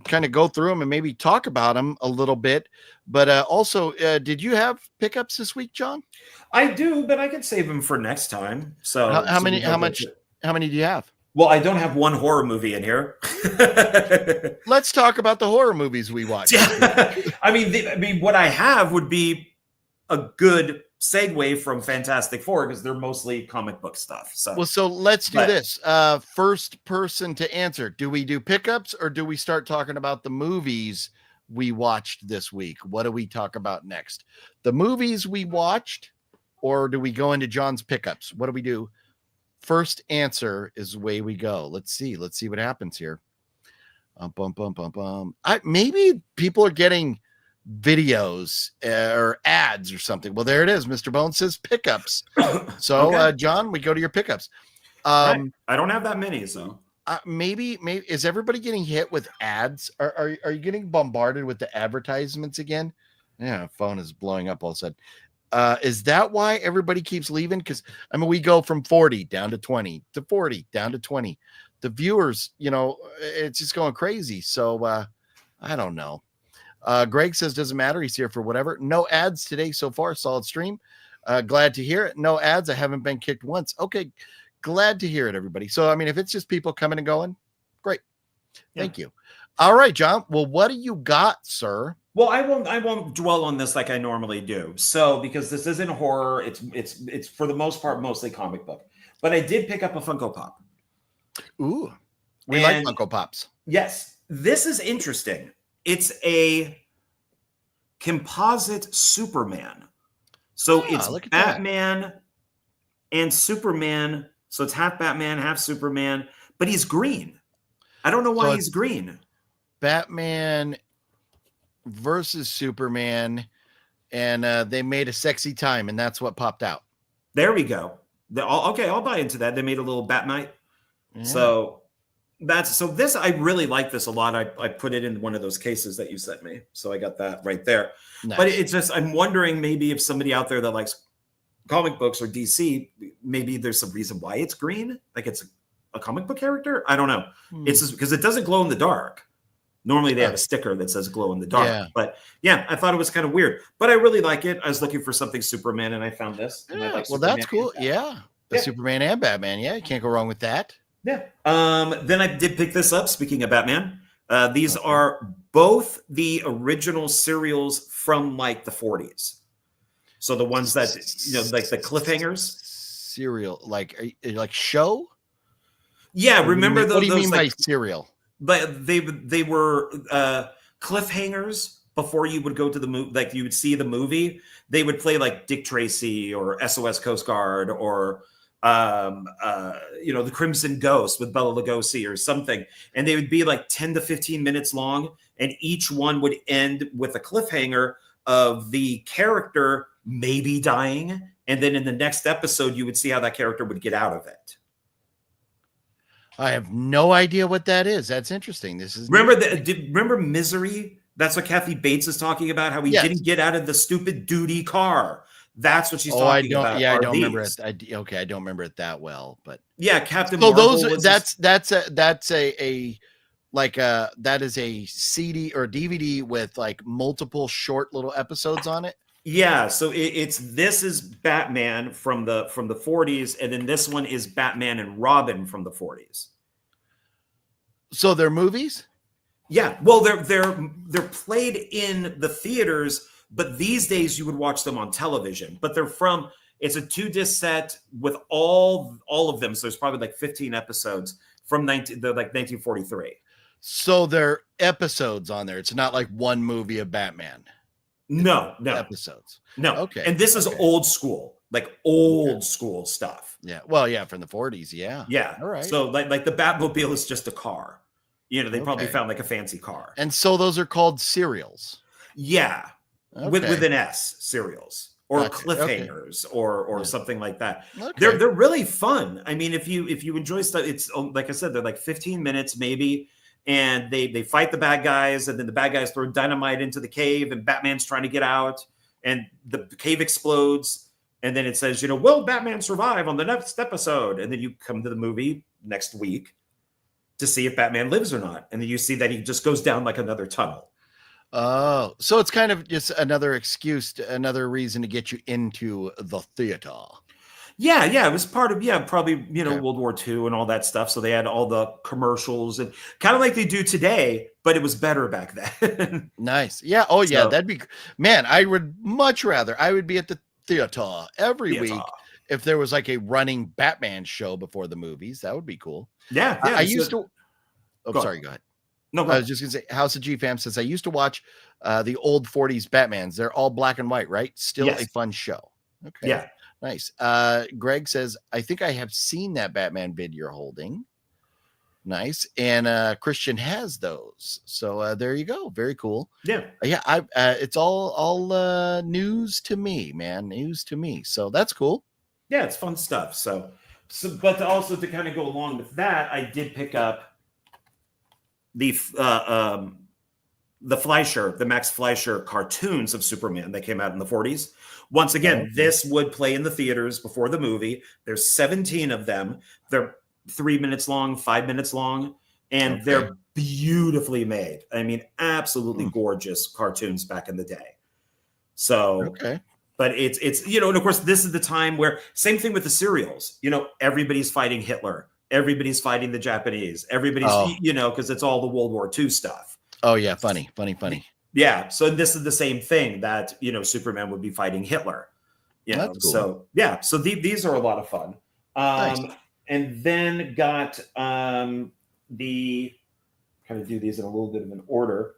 kind of go through them and maybe talk about them a little bit. But also, did you have pickups this week, John? I do, but I can save them for next time. So how many do you have? Well, I don't have one horror movie in here. Let's talk about the horror movies we watched. I mean, what I have would be a good segue from Fantastic Four because they're mostly comic book stuff. So let's do this. First person to answer. Do we do pickups or do we start talking about the movies we watched this week? What do we talk about next? The movies we watched, or do we go into John's pickups? What do we do? First answer is the way we go. Let's see what happens here. Maybe people are getting videos or ads or something. Well, there it is. Mr. Bones says pickups. So, okay. John, we go to your pickups. I don't have that many, so maybe is everybody getting hit with ads? Are you getting bombarded with the advertisements again? Yeah, phone is blowing up all of a sudden. Is that why everybody keeps leaving? Because we go from 40 down to 20 to 40 down to 20. The viewers, it's just going crazy. So I don't know. Greg says, doesn't matter. He's here for whatever. No ads today so far. Solid stream. Glad to hear it. No ads. I haven't been kicked once. Okay. Glad to hear it, everybody. So, I mean, if it's just people coming and going, great. Thank you. All right, John. Well, what do you got, sir? Well, I won't dwell on this like I normally do. So, because this isn't horror, it's for the most part mostly comic book. But I did pick up a Funko Pop. Ooh, we like Funko Pops. Yes, this is interesting. It's a composite Superman. So it's Batman and Superman. So it's half Batman, half Superman, but he's green. I don't know why he's green. Batman versus Superman, and they made a sexy time, and that's what popped out. There we go. Okay, I'll buy into that. They made a little Batmite. Yeah. So this, I really like this a lot. I put it in one of those cases that you sent me. So I got that right there. Nice. But it's just, I'm wondering maybe if somebody out there that likes comic books or DC, maybe there's some reason why it's green. Like it's a comic book character. I don't know. It's just because it doesn't glow in the dark. Normally they have a sticker that says glow in the dark. Yeah. But yeah, I thought it was kind of weird. But I really like it. I was looking for something Superman and I found this. Yeah, well, that's cool. Yeah. Superman and Batman. Yeah, you can't go wrong with that. Yeah. Then I did pick this up. Speaking of Batman, these are both the original serials from like the 40s. So the ones that, like the cliffhangers. Serial, like show? Yeah, remember those? What do you mean by serial? But they were cliffhangers before you would go to the movie. Like you would see the movie, they would play like Dick Tracy or SOS Coast Guard or the Crimson Ghost with Bela Lugosi or something, and they would be like 10 to 15 minutes long, and each one would end with a cliffhanger of the character maybe dying, and then in the next episode you would see how that character would get out of it. I have no idea what that is. That's interesting. This is remember Misery? That's what Kathy Bates is talking about. How he didn't get out of the stupid duty car. That's what she's talking about. Yeah, I don't remember it. I don't remember it that well, but yeah, Captain. So Marvel that is a CD or DVD with like multiple short little episodes on it. Yeah, so this is Batman from the 40s, and then this one is Batman and Robin from the 40s. So they're movies? Yeah, well, they're played in the theaters, but these days you would watch them on television. But it's a 2-disc set with all of them. So there's probably like 15 episodes from 1943. So they're episodes on there. It's not like one movie of Batman. No episodes. No. Okay. And this is old school, like school stuff. Yeah. Well, yeah, from the 40s. Yeah. Yeah. All right. So like the Batmobile is just a car. They probably found like a fancy car. And so those are called serials. Yeah. Okay. With an S, serials or cliffhangers or something like that. Okay. They're really fun. I mean, if you enjoy stuff, it's like I said, they're like 15 minutes maybe. And they fight the bad guys, and then the bad guys throw dynamite into the cave, and Batman's trying to get out, and the cave explodes, and then it says, will Batman survive on the next episode? And then you come to the movie next week to see if Batman lives or not, and then you see that he just goes down like another tunnel. Oh, so it's kind of just another excuse, another reason to get you into the theater. Yeah, it was part of probably World War II and all that stuff. So they had all the commercials and kind of like they do today, but it was better back then. Nice, yeah. Oh yeah, that'd be man. I would much rather. I would be at the theater every week if there was like a running Batman show before the movies. That would be cool. Yeah. I used to. Oh, sorry. Go ahead. No, I was just gonna say, House of G Fam says I used to watch the old 40s Batmans. They're all black and white, right? Still a fun show. Okay. Yeah. Nice. Greg says, I think I have seen that Batman bid you're holding. Nice. And Christian has those. So there you go. Very cool. Yeah. It's all news to me, man. News to me. So that's cool. Yeah, it's fun stuff. So but also to kind of go along with that, I did pick up the Fleischer, the Max Fleischer cartoons of Superman that came out in the 40s. Once again, this would play in the theaters before the movie. There's 17 of them. They're 3 minutes long, 5 minutes long. and they're beautifully made. I mean, absolutely gorgeous cartoons back in the day. So, but it's you know, and of course, this is the time where same thing with the serials. You know, everybody's fighting Hitler, everybody's fighting the Japanese, everybody's you know, because it's all the World War II stuff. Oh yeah, funny. Yeah, so this is the same thing that you know, Superman would be fighting Hitler. You know, that's cool. So yeah, so these are a lot of fun. Nice. And then got the kind of do these in a little bit of an order.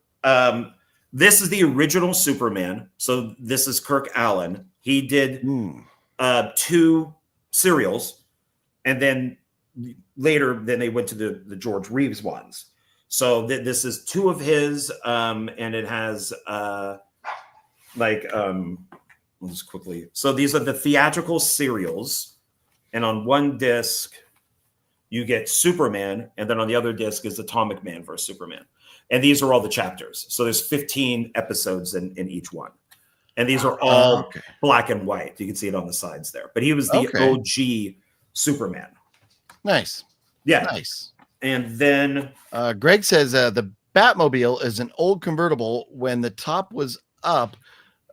This is the original Superman. So this is Kirk Allen. He did 2 serials, and then later, then they went to the George Reeves ones. So this is 2 of his, and it has just quickly. So these are the theatrical serials, and on one disc you get Superman, and then on the other disc is Atomic Man versus Superman. And these are all the chapters. So there's 15 episodes in each one. And these are all black and white. You can see it on the sides there. But he was the OG Superman. Nice. Yeah. Nice. And then Greg says the Batmobile is an old convertible. When the top was up,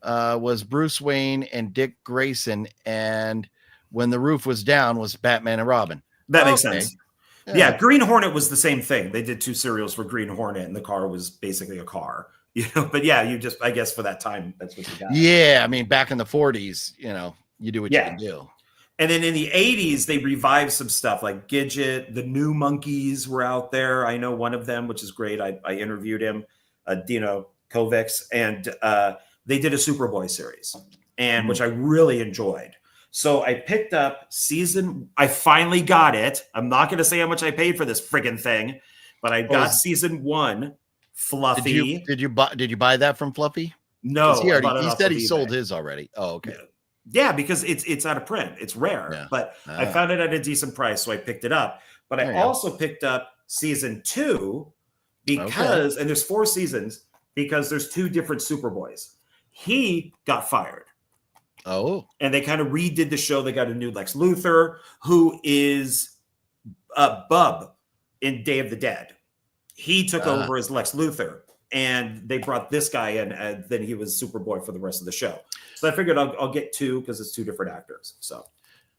was Bruce Wayne and Dick Grayson. And when the roof was down, was Batman and Robin. That makes sense. Yeah, Green Hornet was the same thing. They did 2 serials for Green Hornet, and the car was basically a car. You know, but yeah, you just, I guess for that time, that's what you got. Yeah, I mean, back in the 40s, you know, you do what you can do. And then in the 80s, they revived some stuff like Gidget. The New Monkeys were out there. I know one of them, which is great. I interviewed him, Dino Kovacs, and they did a Superboy series, and which I really enjoyed. So I picked up I finally got it. I'm not going to say how much I paid for this friggin' thing, but I got season 1, Fluffy. Did you buy that from Fluffy? No. He said he sold his already. Oh, okay. Yeah, because it's out of print. It's rare, but I found it at a decent price, so I picked it up. But I also picked up season 2 because, and there's 4 seasons, because there's 2 different Superboys. He got fired. Oh. And they kind of redid the show. They got a new Lex Luthor, who is Bub in Day of the Dead. He took over as Lex Luthor, and they brought this guy in, and then he was Superboy for the rest of the show. So I figured I'll get 2 because it's 2 different actors. So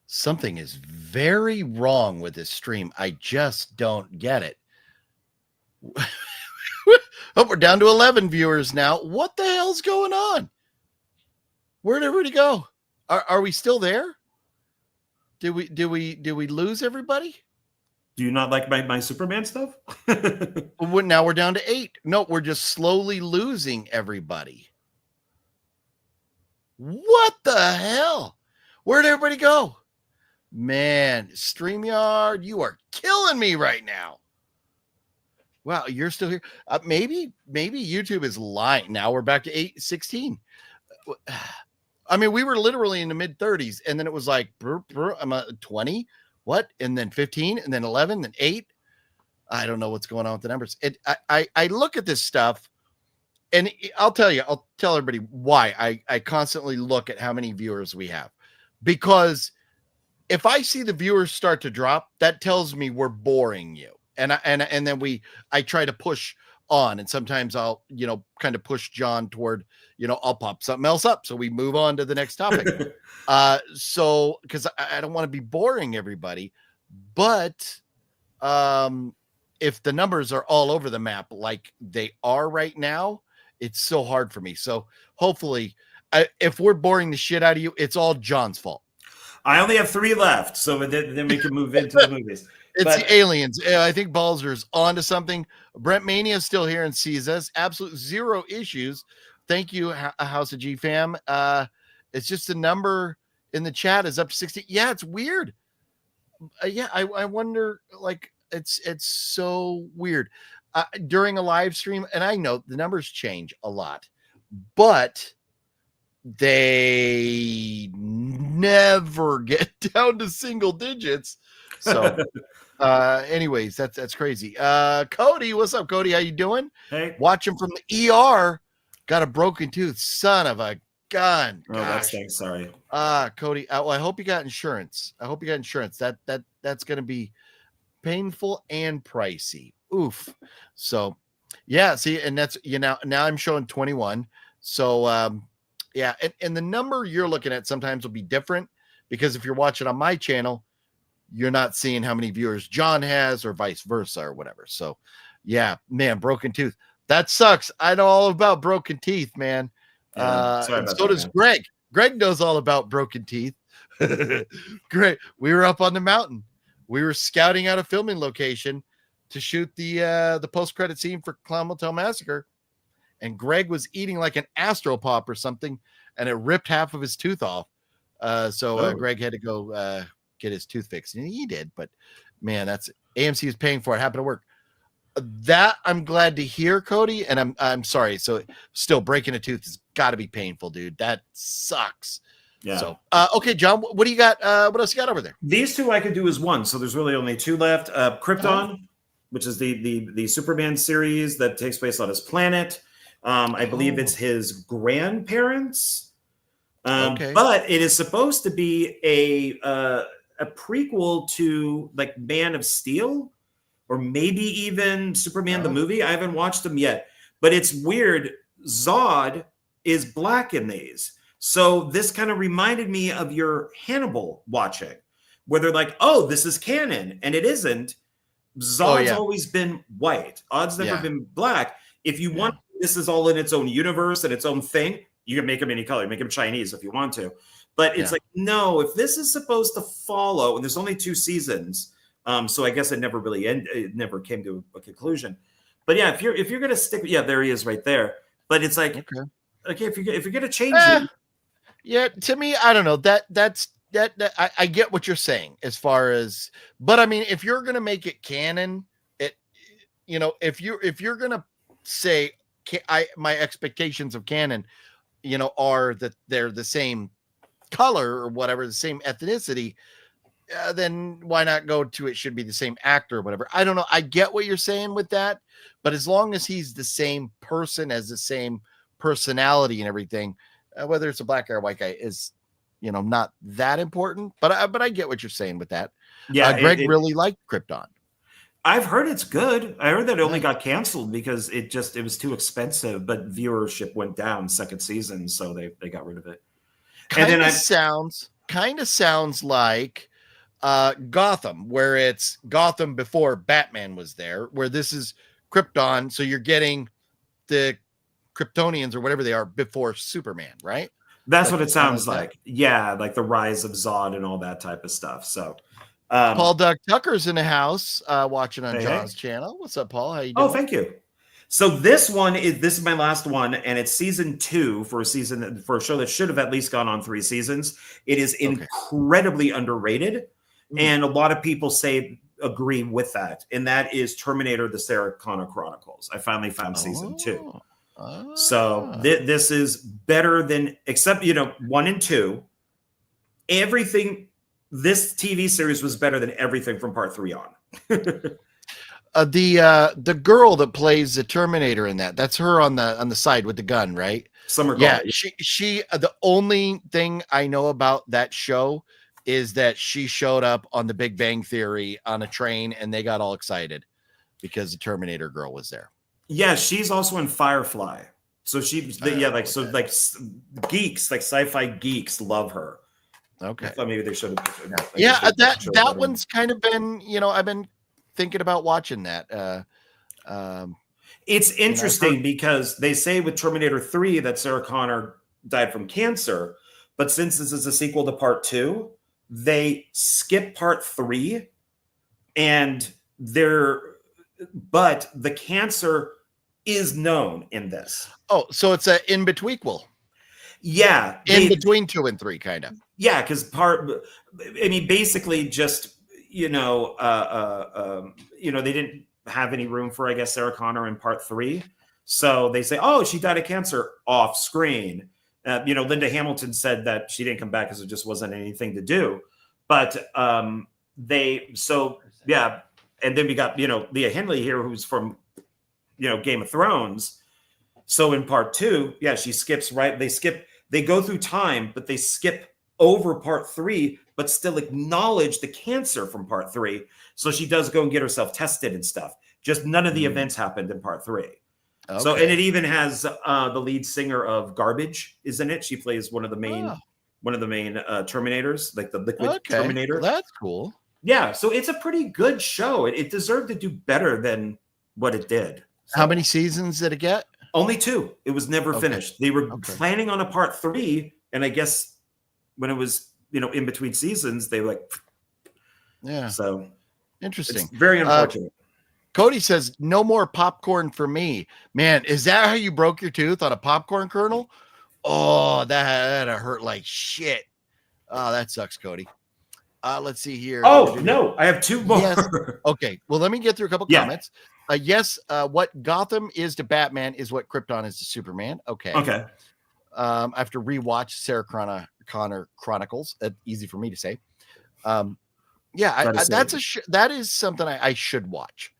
something is very wrong with this stream. I just don't get it. Oh, we're down to 11 viewers now. What the hell's going on? Where'd everybody go? Are we still there? Did we lose everybody? Do you not like my Superman stuff? Now we're down to 8. No, we're just slowly losing everybody. What the hell? Where'd everybody go? Man, StreamYard, you are killing me right now. Wow, you're still here. Maybe YouTube is lying. Now we're back to 8:16. I mean, we were literally in the mid 30s, and then it was like, I'm at 20, what? And then 15, and then 11, then 8. I don't know what's going on with the numbers. I look at this stuff, and I'll tell everybody why I constantly look at how many viewers we have. Because if I see the viewers start to drop, that tells me we're boring you. And then I try to push on, and sometimes I'll, kind of push John toward, I'll pop something else up. So we move on to the next topic. So, cause I don't want to be boring everybody, but, if the numbers are all over the map, like they are right now, it's so hard for me. So hopefully if we're boring the shit out of you, it's all John's fault. I only have 3 left. So then we can move into the movies. It's the aliens. I think Balzer's onto something. Brent Mania is still here and sees us. Absolute 0 issues. Thank you, House of G fam. It's just the number in the chat is up to 60. Yeah, it's weird. I wonder, like, it's so weird. During a live stream, and I know the numbers change a lot, but they never get down to single digits. So anyways, that's crazy. Cody, what's up, Cody? How you doing? Hey, watch him from the ER. Got a broken tooth, son of a gun. Oh, that's thanks. Sorry. Cody. Well, I hope you got insurance. That's going to be painful and pricey. oof. So yeah, see, and that's now I'm showing 21. So yeah, and the number you're looking at sometimes will be different because if you're watching on my channel, you're not seeing how many viewers John has or vice versa or whatever. So yeah, man, broken tooth. That sucks. I know all about broken teeth, man. Yeah, sorry And about so that, does man. Greg. Greg knows all about broken teeth. Great. We were up on the mountain. We were scouting out a filming location to shoot the post-credit scene for Clown Motel Massacre. And Greg was eating like an Astropop or something, and it ripped half of his tooth off. So Greg had to go get his tooth fixed, and he did. But man, that's AMC is paying for it. Happened to work. That I'm glad to hear, Cody. And I'm sorry. So still breaking a tooth has got to be painful, dude. That sucks. Yeah. So okay, John, what do you got? What else you got over there? These two I could do as one, so there's really only two left. Krypton, which is the Superman series that takes place on his planet. I believe it's his grandparents. But it is supposed to be a prequel to like Man of Steel, or maybe even Superman the movie. I haven't watched them yet, but it's weird. Zod is black in these. So this kind of reminded me of your Hannibal watching, where they're like, oh, this is canon, and it isn't. Zod's always been white. Odd's never been black. If you want, this is all in its own universe and its own thing. You can make him any color, make him Chinese if you want to. But it's like, no, if this is supposed to follow, and there's only 2 seasons, so I guess it never really it never came to a conclusion. But yeah, if you're gonna stick, there he is right there. But it's like, okay, if you're gonna change it. Yeah, to me, I don't know. That's I get what you're saying as far as, but I mean, if you're gonna make it canon, if you're gonna say my expectations of canon, are that they're the same color or whatever, the same ethnicity, then why not go to it should be the same actor or whatever. I don't know. I get what you're saying with that, but as long as he's the same person, has the same personality and everything, whether it's a black guy or white guy is, not that important. But I get what you're saying with that. Yeah, Greg really liked Krypton. I've heard it's good. I heard that it only got canceled because it was too expensive, but viewership went down second season, so they got rid of it. Kind of sounds like Gotham, where it's Gotham before Batman was there, where this is Krypton, so you're getting the Kryptonians or whatever they are before Superman, right? That's what it sounds like. Yeah, like the rise of Zod and all that type of stuff. So Paul Doug Tucker's in the house watching on John's channel. What's up, Paul? How you doing? Oh, thank you. So this is my last one, and it's season 2 for a show that should have at least gone on 3 seasons. It is incredibly underrated, and a lot of people agree with that, and that is Terminator: The Sarah Connor Chronicles. I finally found season 2. So this is better than, except 1 and 2. Everything. This TV series was better than everything from part 3 on. The girl that plays the Terminator in that's her on the side with the gun, right? Summer Gall. Yeah, she the only thing I know about that show is that she showed up on The Big Bang Theory on a train, and they got all excited because the Terminator girl was there. Yeah, she's also in Firefly. So geeks, like sci-fi geeks love her. Okay. I thought maybe they should have. That one's kind of been, I've been thinking about watching that. It's interesting because they say with Terminator 3 that Sarah Connor died from cancer, but since this is a sequel to part 2, they skip part 3, but the cancer is known in this. Oh, so it's a in betweenquel. Yeah, in between 2 and 3, kind of. Yeah, because basically just they didn't have any room for, I guess, Sarah Connor in part 3, so they say, oh, she died of cancer off screen. Linda Hamilton said that she didn't come back because it just wasn't anything to do. But and then we got Leah Henley here, who's from Game of Thrones. So in part 2, she skips right. They go through time, but they skip over part 3, but still acknowledge the cancer from part 3. So she does go and get herself tested and stuff. Just none of the events happened in part 3. Okay. So, and it even has the lead singer of Garbage is in it. She plays one of the main Terminators, like the Liquid Terminator. Well, that's cool. Yeah, so it's a pretty good show. It deserved to do better than what it did. So, how many seasons did it get? Only 2. It was never finished. They were planning on a part 3, and I guess when it was, in between seasons, they were like, yeah. So interesting. It's very unfortunate. Cody says, no more popcorn for me. Man, is that how you broke your tooth, on a popcorn kernel? Oh, that hurt like shit. Oh, that sucks, Cody. Let's see here. Oh, no, I have 2 more. Yes. Okay, well, let me get through a couple comments. Yes, what Gotham is to Batman is what Krypton is to Superman. Okay. I have to rewatch Sarah Connor Chronicles. Easy for me to say. That is something I should watch.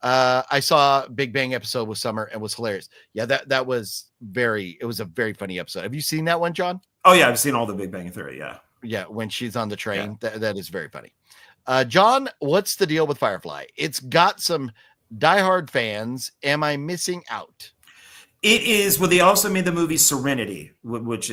I saw Big Bang episode with Summer and was hilarious. Yeah, that was it was a very funny episode. Have you seen that one, John? Oh yeah, I've seen all the Big Bang Theory. Yeah, when she's on the train, that is very funny. John, what's the deal with Firefly? It's got some diehard fans. Am I missing out? It is. Well, they also made the movie Serenity, which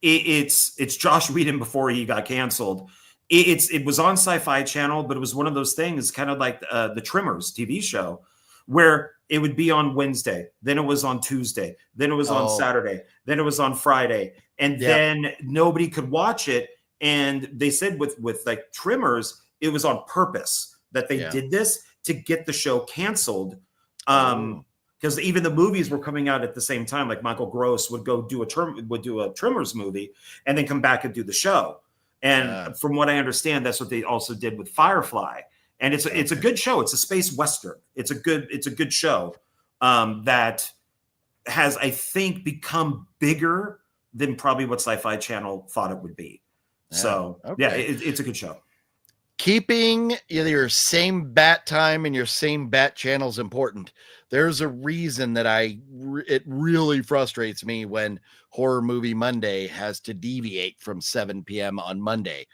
it's Josh Whedon before he got canceled. It was on Sci-Fi Channel, but it was one of those things, kind of like the Tremors TV show, where it would be on Wednesday, then it was on Tuesday, then it was on Saturday, then it was on Friday, and then nobody could watch it. And they said with like Tremors, it was on purpose that they did this to get the show canceled. Because even the movies were coming out at the same time. Like Michael Gross would go do a Tremors movie and then come back and do the show. And from what I understand, that's what they also did with Firefly. And it's a good show. It's a space western. It's a good show that has, I think, become bigger than probably what Sci-Fi Channel thought it would be. So it's a good show. Keeping your same bat time and your same bat channel is important. There's a reason that it really frustrates me when Horror Movie Monday has to deviate from 7 p.m. on Monday.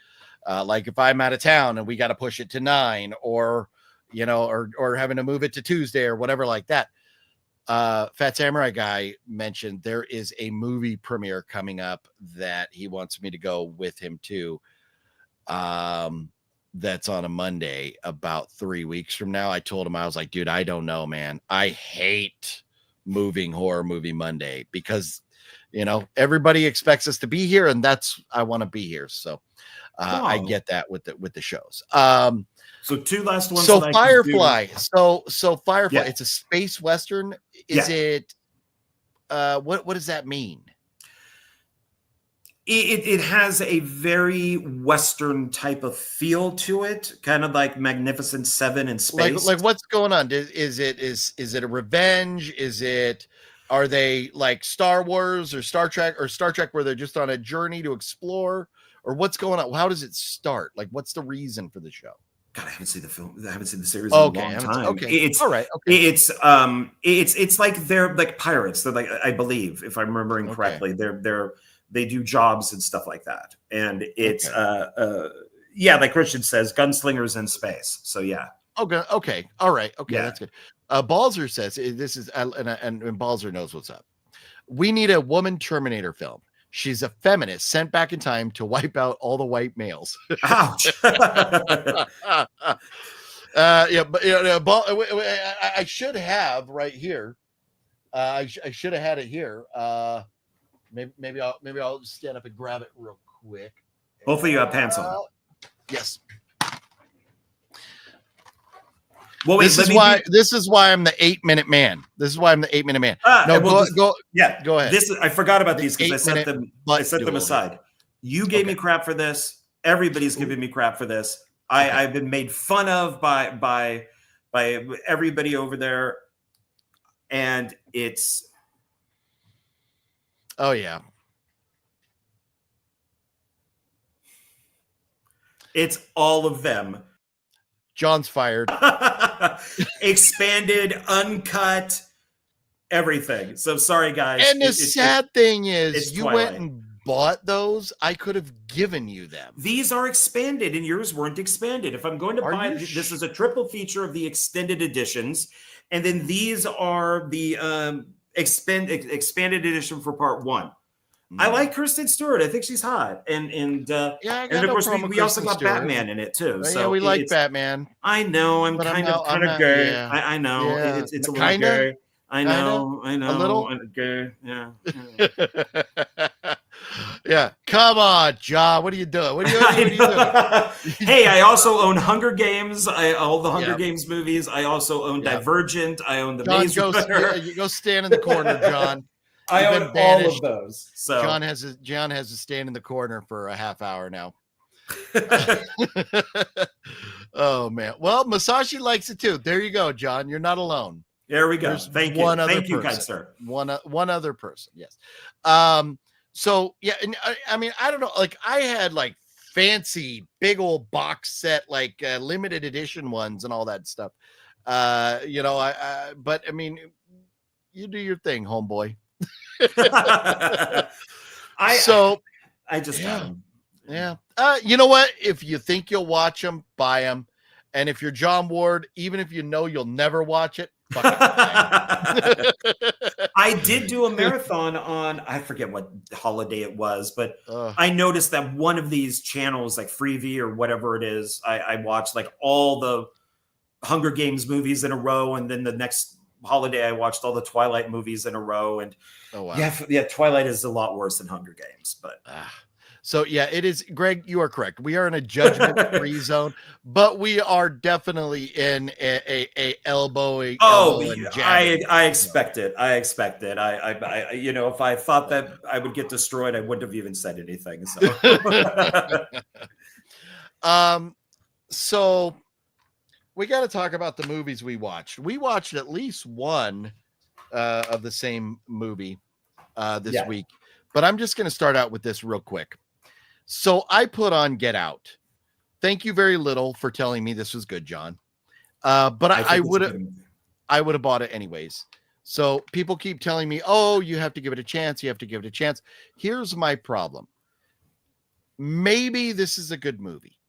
Like if I'm out of town and we got to push it to 9 or having to move it to Tuesday or whatever like that. Fat Samurai Guy mentioned there is a movie premiere coming up that he wants me to go with him to. That's on a Monday about 3 weeks from now. I told him, I was like, dude, I don't know, man. I hate moving Horror Movie Monday because, everybody expects us to be here and I want to be here. So I get that with the shows. So 2 last ones. So Firefly. So Firefly, it's a space Western. Is it, what does that mean? It has a very Western type of feel to it, kind of like Magnificent Seven in space. Like what's going on? Is it a revenge? Are they like Star Wars or Star Trek where they're just on a journey to explore? Or what's going on? How does it start? Like, what's the reason for the show? God, I haven't seen the film. I haven't seen the series in a long time. Okay, it's all right. Okay. It's like they're like pirates. They're like, I believe, if I'm remembering correctly, they do jobs and stuff like that. And it's like Christian says, gunslingers in space. So yeah. Okay. All right. Okay, that's good. Balzer says this is and Balzer knows what's up. We need a woman Terminator film. She's a feminist sent back in time to wipe out all the white males. Ouch. But I should have right here. I should have had it here. Maybe I'll stand up and grab it real quick. Hopefully you have pants on. Yes. Well, wait, this is why I'm the 8-minute man. This is why I'm the 8-minute man. Go ahead. I forgot about these because I set them aside. You gave me crap for this. Everybody's giving me crap for this. I've been made fun of by everybody over there, and it's. Oh yeah. It's all of them. John's fired. Expanded, uncut, everything. So sorry, guys. And the sad thing is, you went and bought those, I could have given you them. These are expanded, and yours weren't expanded. If I'm going to buy this, is a triple feature of the extended editions, and then these are the expanded edition for part 1. I like Kristen Stewart. I think she's hot, and yeah, and of course we also got Stewart. Batman in it too. So yeah, we like Batman. I know. I'm kind of gay. Yeah. I know. Yeah. It's a little gay. I know. A little gay. Yeah. Yeah. Come on, John. What are you doing? What are you doing? Hey, I also own Hunger Games. All the Hunger Games movies. I also own Divergent. I own the Maze Runner. You go stand in the corner, John. I own all of those. So John has to stand in the corner for a half hour now. Oh man. Well, Masashi likes it too. There you go, John. You're not alone. There we go. There's Thank you. Thank you, kind sir. One other person. Yes. So yeah, and I mean, I don't know. Like I had like fancy big old box set, like limited edition ones and all that stuff. You know, but I mean, you do your thing, homeboy. I just got them. Yeah. You know what? If you think you'll watch them, buy them. And if you're John Ward, even if you know you'll never watch it, I did do a marathon on, I forget what holiday it was, but I noticed that one of these channels, like Freevee or whatever it is, I watched like all the Hunger Games movies in a row, and then the next holiday I watched all the Twilight movies in a row. And yeah, Twilight is a lot worse than Hunger Games, but so yeah, it is. Greg, you are correct. We are in a judgment-free zone, but we are definitely in a elbowing. I expect it. I you know, if I thought that I would get destroyed, I wouldn't have even said anything. So, so we got to talk about the movies we watched. We watched at least one of the same movie this week, but I'm just going to start out with this real quick. So I put on Get Out. Thank you very little for telling me this was good, John. But I would have bought it anyways. So people keep telling me, oh, you have to give it a chance. You have to give it a chance. Here's my problem. Maybe this is a good movie,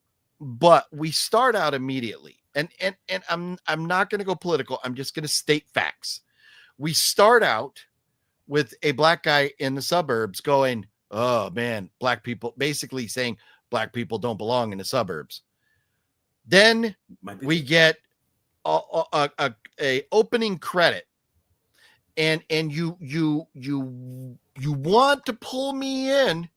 but we start out immediately. And I'm not going to go political. I'm just going to state facts. We start out with a black guy in the suburbs going, oh man, black people, basically saying black people don't belong in the suburbs. Then we get a opening credit, and you want to pull me in.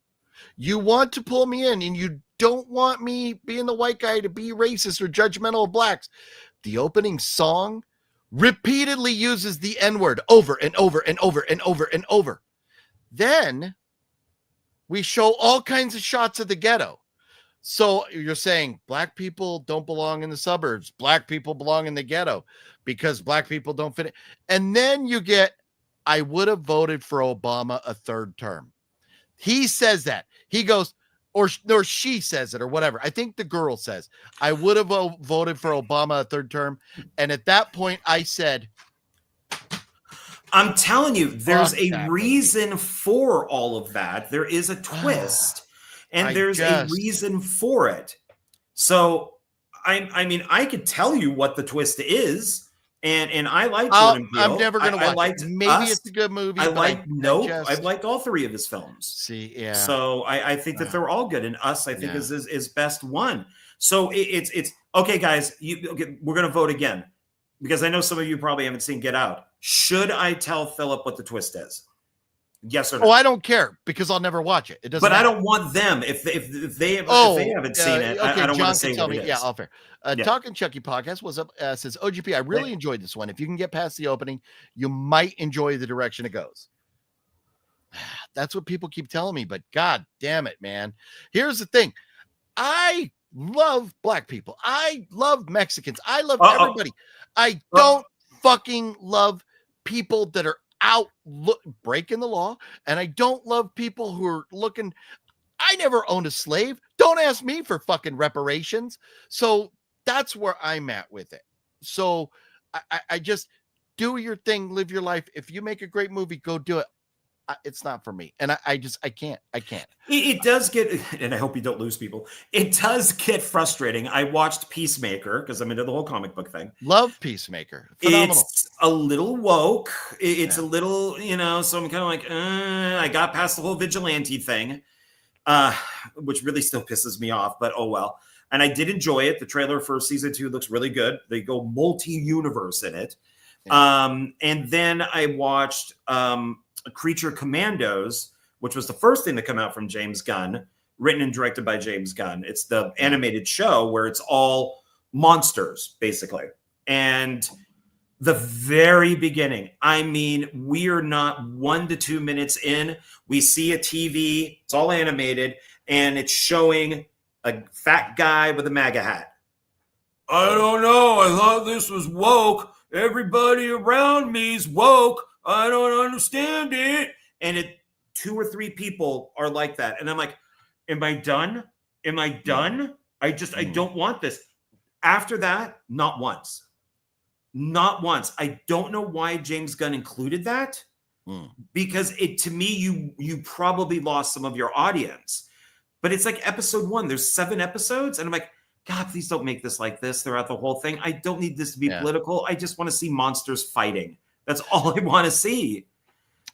You want to pull me in, and you don't want me being the white guy to be racist or judgmental of blacks. The opening song repeatedly uses the N-word over and over and over and over and over. Then we show all kinds of shots of the ghetto. So you're saying black people don't belong in the suburbs. Black people belong in the ghetto because black people don't fit it. And then you get, I would have voted for Obama a third term. He says that. He goes, or she says it or whatever. I think the girl says, I would have voted for Obama a third term. And at that point I said, I'm telling you, there's a reason for all of that. There is a twist, and there's a reason for it. So, I mean, I could tell you what the twist is, and I like Jordan Peele. I'm never going to watch it. Maybe it's a good movie. I like all three of his films. See, yeah. So I think that they're all good, and Us, I think, is best one. So it's okay, guys. We're going to vote again, because I know some of you probably haven't seen Get Out. Should I tell Philip what the twist is? Yes or no? Oh, I don't care, because I'll never watch it. It doesn't. But matter. I don't want them if they haven't seen it. Okay, I don't John want to say tell what me. it is. Yeah, all fair. Talking Chucky podcast was up. Says OGP. I really enjoyed this one. If you can get past the opening, you might enjoy the direction it goes. That's what people keep telling me. But God damn it, man! Here's the thing. I love black people. I love Mexicans. I love everybody. I don't fucking love people that are out breaking the law, and I don't love people who are looking. I never owned a slave. Don't ask me for fucking reparations. So that's where I'm at with it. So I just do your thing, live your life. If you make a great movie, go do it. it's not for me. And I can't. It does get, and I hope you don't lose people. It does get frustrating. I watched Peacemaker because I'm into the whole comic book thing. Love Peacemaker. Phenomenal. It's a little woke. It's a little, so I'm kind of like, I got past the whole vigilante thing, which really still pisses me off, but oh well. And I did enjoy it. The trailer for season 2 looks really good. They go multi-universe in it. Yeah. And then I watched Creature Commandos, which was the first thing to come out from James Gunn, written and directed by James Gunn. It's the animated show where it's all monsters, basically. And the very beginning, I mean, we are not 1 to 2 minutes in. We see a TV, it's all animated, and it's showing a fat guy with a MAGA hat. I don't know. I thought this was woke. Everybody around me's woke. I don't understand it. And 2 or 3 people are like that. And I'm like, am I done? Am I done? I don't want this. After that, not once. Not once. I don't know why James Gunn included that. Because to me, you probably lost some of your audience. But it's like episode 1. There's 7 episodes. And I'm like, God, please don't make this like this throughout the whole thing. I don't need this to be political. I just want to see monsters fighting. That's all I want to see.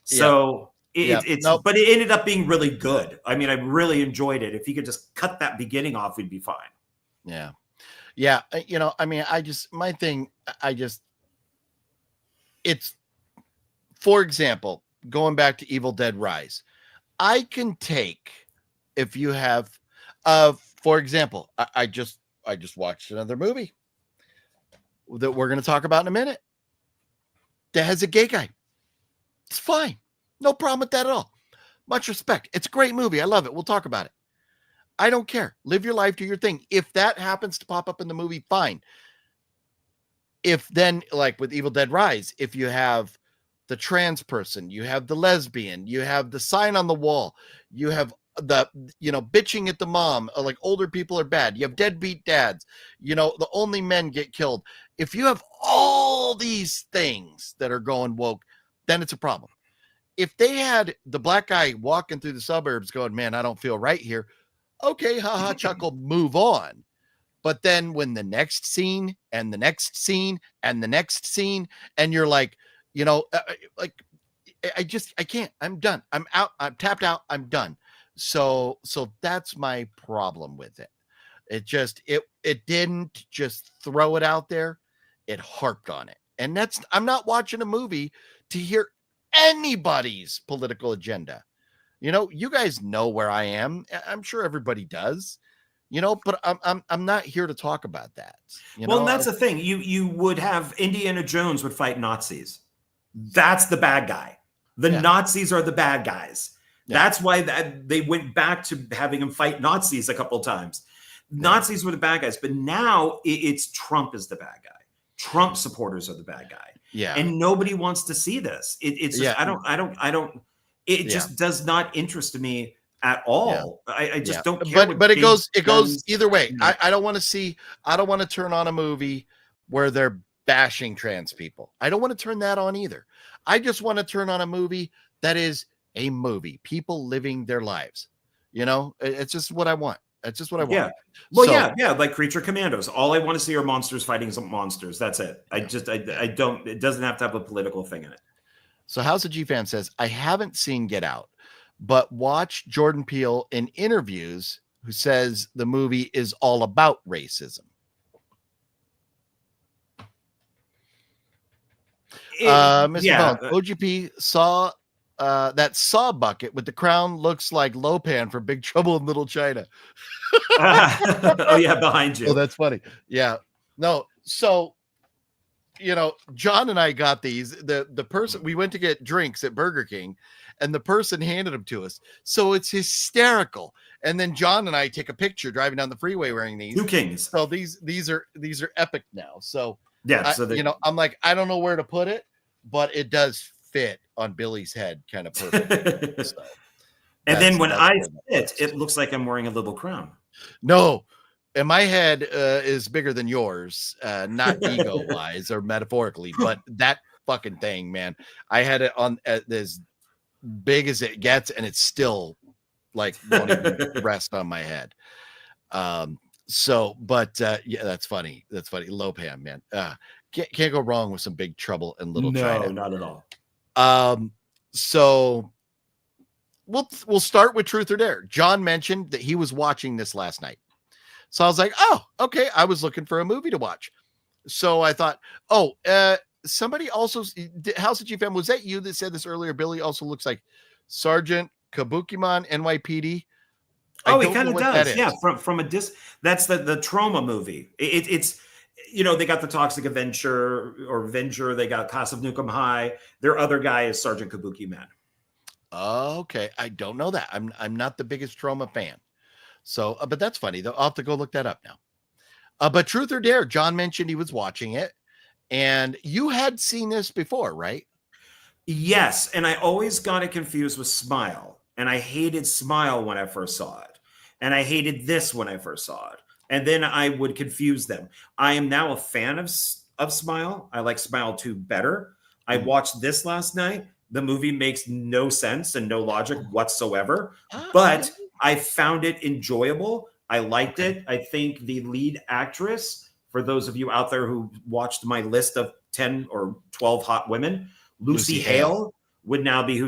So but it ended up being really good. I mean, I really enjoyed it. If you could just cut that beginning off, we'd be fine. Yeah. Yeah. I mean, it's, for example, going back to Evil Dead Rise, I can take, if you have, for example, I just watched another movie that we're going to talk about in a minute that has a gay guy. It's fine. No problem with that at all. Much respect. It's a great movie. I love it. We'll talk about it. I don't care. Live your life, do your thing. If that happens to pop up in the movie, fine. If then, like with Evil Dead Rise, if you have the trans person, you have the lesbian, you have the sign on the wall, you have the bitching at the mom, like older people are bad, you have deadbeat dads, the only men get killed. If you have all these things that are going woke, then it's a problem. If they had the black guy walking through the suburbs going, man, I don't feel right here, okay, haha, chuckle, move on. But then when the next scene and the next scene and the next scene, and you're like, I can't, I'm done, I'm out, I'm tapped out, I'm done. So that's my problem with it. It didn't just throw it out there. It harped on it. And I'm not watching a movie to hear anybody's political agenda. You guys know where I am. I'm sure everybody does, but I'm not here to talk about that. Well, and that's the thing. You would have Indiana Jones would fight Nazis. That's the bad guy. The Nazis are the bad guys. That's why they went back to having him fight Nazis a couple of times. Nazis were the bad guys, but now it's Trump is the bad guy. Trump supporters are the bad guy. Yeah. And nobody wants to see this. It's just, I don't, it just does not interest me at all. Yeah. I just don't care. But it goes either way. I don't want to turn on a movie where they're bashing trans people. I don't want to turn that on either. I just want to turn on a movie that is a movie, people living their lives. It's just what I want. That's just what I want. Yeah. Well, like Creature Commandos. All I want to see are monsters fighting some monsters. That's it. I don't, it doesn't have to have a political thing in it. So House of G Fan says, I haven't seen Get Out, but watch Jordan Peele in interviews who says the movie is all about racism. Mr. Bone, OGP saw that saw bucket with the crown looks like Lopan from Big Trouble in Little China. Oh yeah, behind you. Oh, that's funny. Yeah. No. So, John and I got these. The person, we went to get drinks at Burger King, and the person handed them to us. So it's hysterical. And then John and I take a picture driving down the freeway wearing these. Two kings. So these are epic now. So yeah. So I'm like, I don't know where to put it, but it does fit on Billy's head kind of perfect. So and then when I sit, it looks like I'm wearing a little crown. No, and my head is bigger than yours, not ego wise or metaphorically, but that fucking thing, man. I had it on this big as it gets, and it's still like won't even rest on my head. Yeah, that's funny. That's funny. Lopan, man. Can't go wrong with some Big Trouble in Little China. No, not at all. So we'll start with Truth or Dare. John mentioned that he was watching this last night. So I was like, oh, okay. I was looking for a movie to watch. So I thought, somebody also, House of GFM, was that you that said this earlier? Billy also looks like Sergeant Kabukiman, NYPD. Oh, he kind of does. Yeah, from a that's the Trauma movie. It's they got the Toxic Avenger, they got Casa of Nukem High. Their other guy is Sergeant Kabukiman. Okay, I don't know that. I'm not the biggest Trauma fan. So, but that's funny though. I'll have to go look that up now. But Truth or Dare, John mentioned he was watching it, and you had seen this before, right? Yes, and I always got it confused with Smile, and I hated Smile when I first saw it, and I hated this when I first saw it, and then I would confuse them. I am now a fan of Smile. I like Smile 2 better. I watched this last night. The movie makes no sense and no logic whatsoever, but I found it enjoyable. I liked it. I think the lead actress, for those of you out there who watched my list of 10 or 12 hot women, Lucy Hale would now be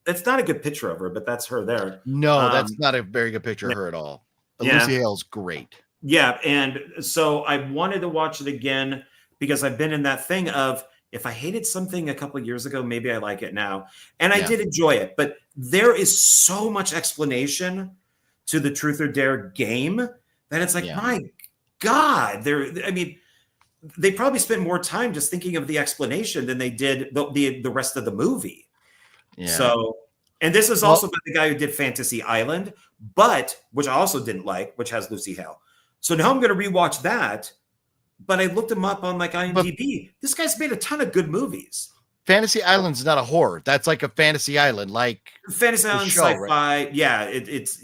that's not a good picture of her, but that's her there. No, that's not a very good picture of her at all. But yeah. Lucy Hale's great. Yeah. And so I wanted to watch it again because I've been in that thing of, if I hated something a couple of years ago, maybe I like it now. And I did enjoy it, but there is so much explanation to the Truth or Dare game that it's like, my God, they probably spent more time just thinking of the explanation than they did the rest of the movie. Yeah. So, and this is also by the guy who did Fantasy Island, which I also didn't like, which has Lucy Hale. So now I'm going to rewatch that. But I looked him up on like IMDb. This guy's made a ton of good movies. Fantasy Island's not a horror. That's like a Fantasy Island, like Fantasy Island show, sci-fi. Right? Yeah, it's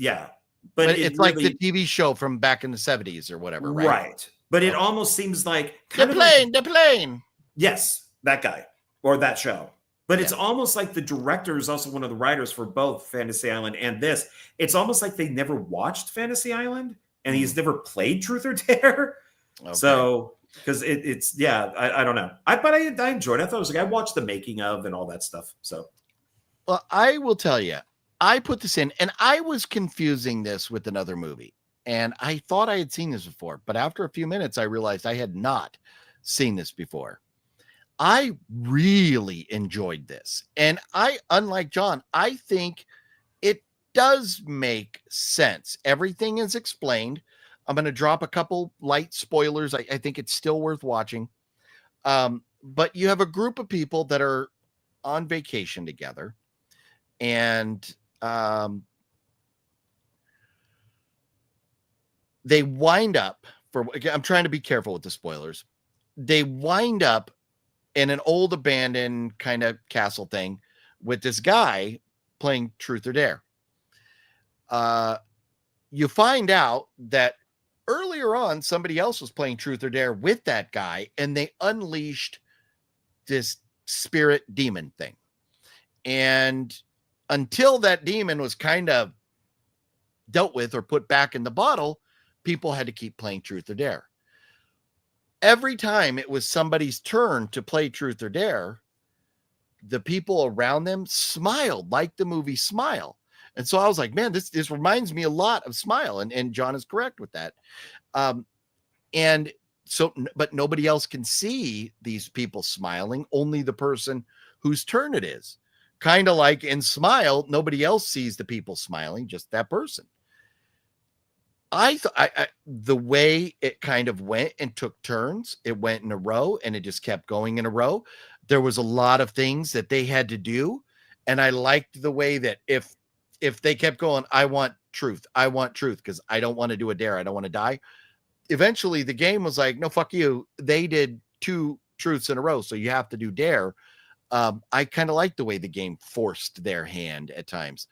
but it's really, like the TV show from back in the 70s or whatever, right? Right. But it almost seems like the plane. Yes, that guy or that show. But it's almost like the director is also one of the writers for both Fantasy Island and this. It's almost like they never watched Fantasy Island and he's never played Truth or Dare. Okay. So, because I don't know. I enjoyed it. I thought it was like, I watched the making of and all that stuff. So, well, I will tell you, I put this in and I was confusing this with another movie. And I thought I had seen this before, but after a few minutes, I realized I had not seen this before. I really enjoyed this. And unlike John, I think it does make sense. Everything is explained. I'm going to drop a couple light spoilers. I think it's still worth watching. But you have a group of people that are on vacation together. And they wind up, I'm trying to be careful with the spoilers. They wind up in an old abandoned kind of castle thing with this guy playing Truth or Dare. You find out that earlier on, somebody else was playing Truth or Dare with that guy, and they unleashed this spirit demon thing. And until that demon was kind of dealt with or put back in the bottle, people had to keep playing Truth or Dare. Every time it was somebody's turn to play Truth or Dare, the people around them smiled like the movie Smile. And so I was like, man, this reminds me a lot of Smile. And John is correct with that. And so, but nobody else can see these people smiling, only the person whose turn it is. Kind of like in Smile, nobody else sees the people smiling, just that person. The way it kind of went and took turns, it went in a row and it just kept going in a row. There was a lot of things that they had to do. And I liked the way that if they kept going, I want truth, because I don't want to do a dare. I don't want to die. Eventually the game was like, no, fuck you. They did 2 truths in a row. So you have to do dare. I kind of liked the way the game forced their hand at times.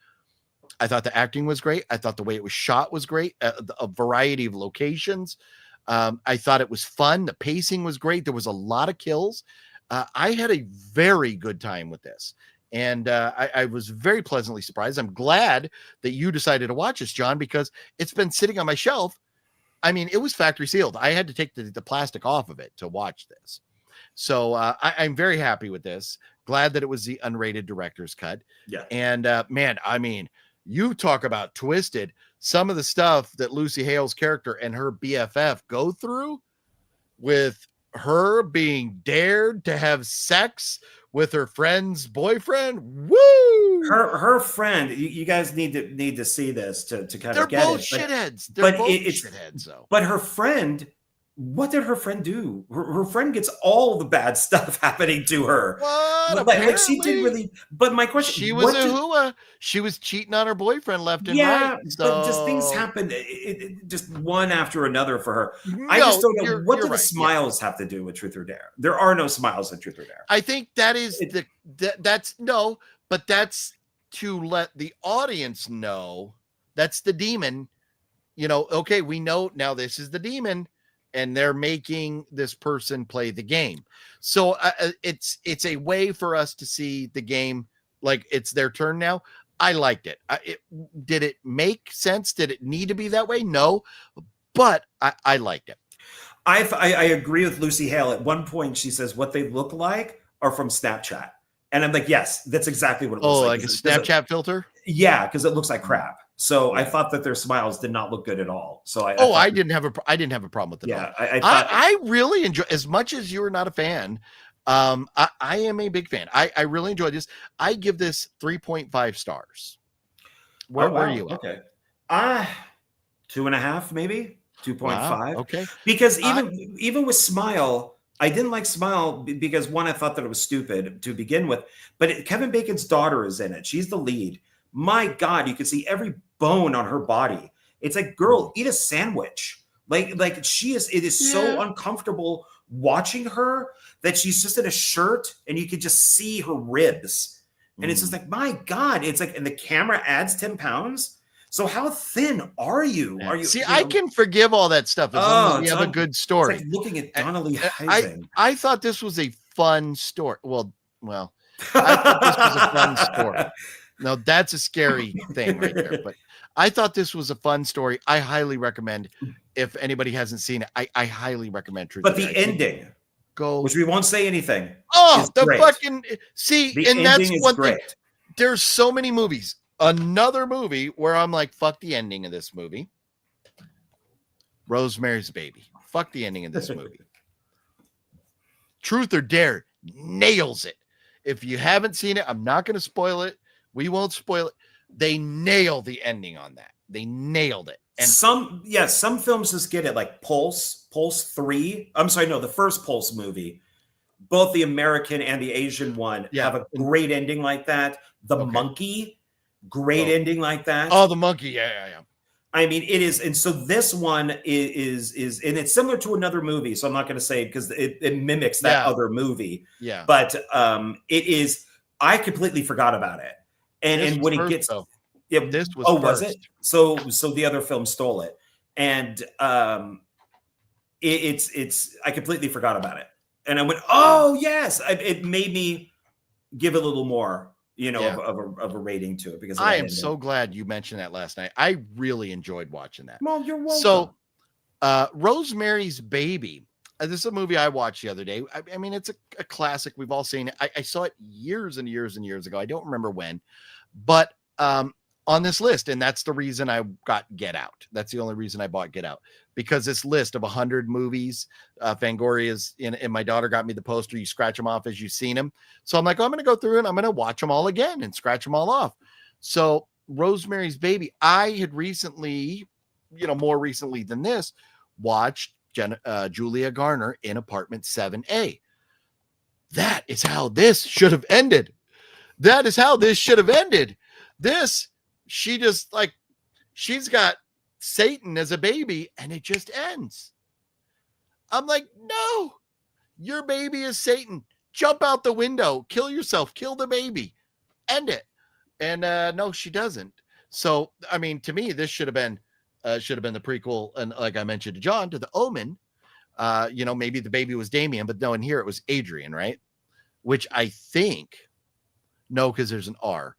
I thought the acting was great. I thought the way it was shot was great. A variety of locations. I thought it was fun. The pacing was great. There was a lot of kills. I had a very good time with this. And I was very pleasantly surprised. I'm glad that you decided to watch this, John, because it's been sitting on my shelf. I mean, it was factory sealed. I had to take the plastic off of it to watch this. So I'm very happy with this. Glad that it was the unrated director's cut. Yeah. And man, I mean, you talk about twisted. Some of the stuff that Lucy Hale's character and her BFF go through, with her being dared to have sex with her friend's boyfriend. Woo! Her friend, you guys need to see this to kind of get it. They're both shitheads. They're both shitheads, though. But her friend, what did her friend do? Her friend gets all the bad stuff happening to her. What? Like she did really. But my question: she was a hua. She was cheating on her boyfriend left and right. So but just things happened, just one after another for her. No, I just don't know what do the right. smiles have to do with Truth or Dare. There are no smiles in Truth or Dare. I think that is that's no, but that's to let the audience know that's the demon. You know, okay, we know now this is the demon. And they're making this person play the game. So it's a way for us to see the game like it's their turn now. I liked it. Did it make sense? Did it need to be that way? No, but I liked it. I agree with Lucy Hale. At one point, she says what they look like are from Snapchat. And I'm like, yes, that's exactly what it looks like. Like a Snapchat filter? Yeah, because it looks like crap. So I thought that their smiles did not look good at all. So I didn't have a problem with it. Yeah, I really enjoy, as much as you're not a fan. I am a big fan. I really enjoyed this. I give this 3.5 stars. Where are you at? Okay. 2.5, maybe 2.5. Wow, okay. Because even with Smile, I didn't like Smile because one, I thought that it was stupid to begin with. But Kevin Bacon's daughter is in it. She's the lead. My God, you can see every bone on her body. It's like, girl, eat a sandwich. Like she is. It is so uncomfortable watching her that she's just in a shirt and you can just see her ribs. And it's just like, my God, it's like, and the camera adds 10 pounds. So how thin are you? Yeah. Are you? See, I can forgive all that stuff as long as you have a good story. It's like looking at Donnelly Heisen. I thought this was a fun story. Well, I thought this was a fun story. No, that's a scary thing right there. But I thought this was a fun story. I highly recommend, if anybody hasn't seen it, I highly recommend Truth. But the ending, which we won't say anything. Oh, the great. Fucking see, the and that's one great. thing. There's so many movies. Another movie where I'm like, fuck the ending of this movie. Rosemary's Baby. Fuck the ending of this movie. Truth or Dare nails it. If you haven't seen it, I'm not going to spoil it. We won't spoil it. They nail the ending on that. They nailed it. And some films just get it, like Pulse 3. I'm sorry, no, the first Pulse movie. Both the American and the Asian one have a great ending like that. The Monkey, great ending like that. Oh, the Monkey, yeah. I mean, it is, and so this one is, and it's similar to another movie. So I'm not going to say it because it mimics that other movie. Yeah, but it is. I completely forgot about it. And when it gets, this was was it? So the other film stole it, and it's I completely forgot about it, and I went, oh yes, it made me give it a little more, of a rating to it because I am so glad you mentioned that last night. I really enjoyed watching that. Well, you're welcome. So, Rosemary's Baby. This is a movie I watched the other day. I mean, it's a classic. We've all seen it. I saw it years and years and years ago. I don't remember when, but on this list, and that's the reason I got Get Out. That's the only reason I bought Get Out, because this list of 100 movies, Fangoria's and my daughter got me the poster. You scratch them off as you've seen them. So I'm like, I'm going to go through and I'm going to watch them all again and scratch them all off. So Rosemary's Baby, I had recently, more recently than this, watched Julia Garner in Apartment 7A. That is how this should have ended. This, she's got Satan as a baby and it just ends. I'm like, no, your baby is Satan. Jump out the window, kill yourself, kill the baby, end it. And no, she doesn't. So, I mean, to me, this should have been the prequel. And like I mentioned to John, to The Omen, maybe the baby was Damien, but no, in here it was Adrian, right? Which I think No, because there's an R.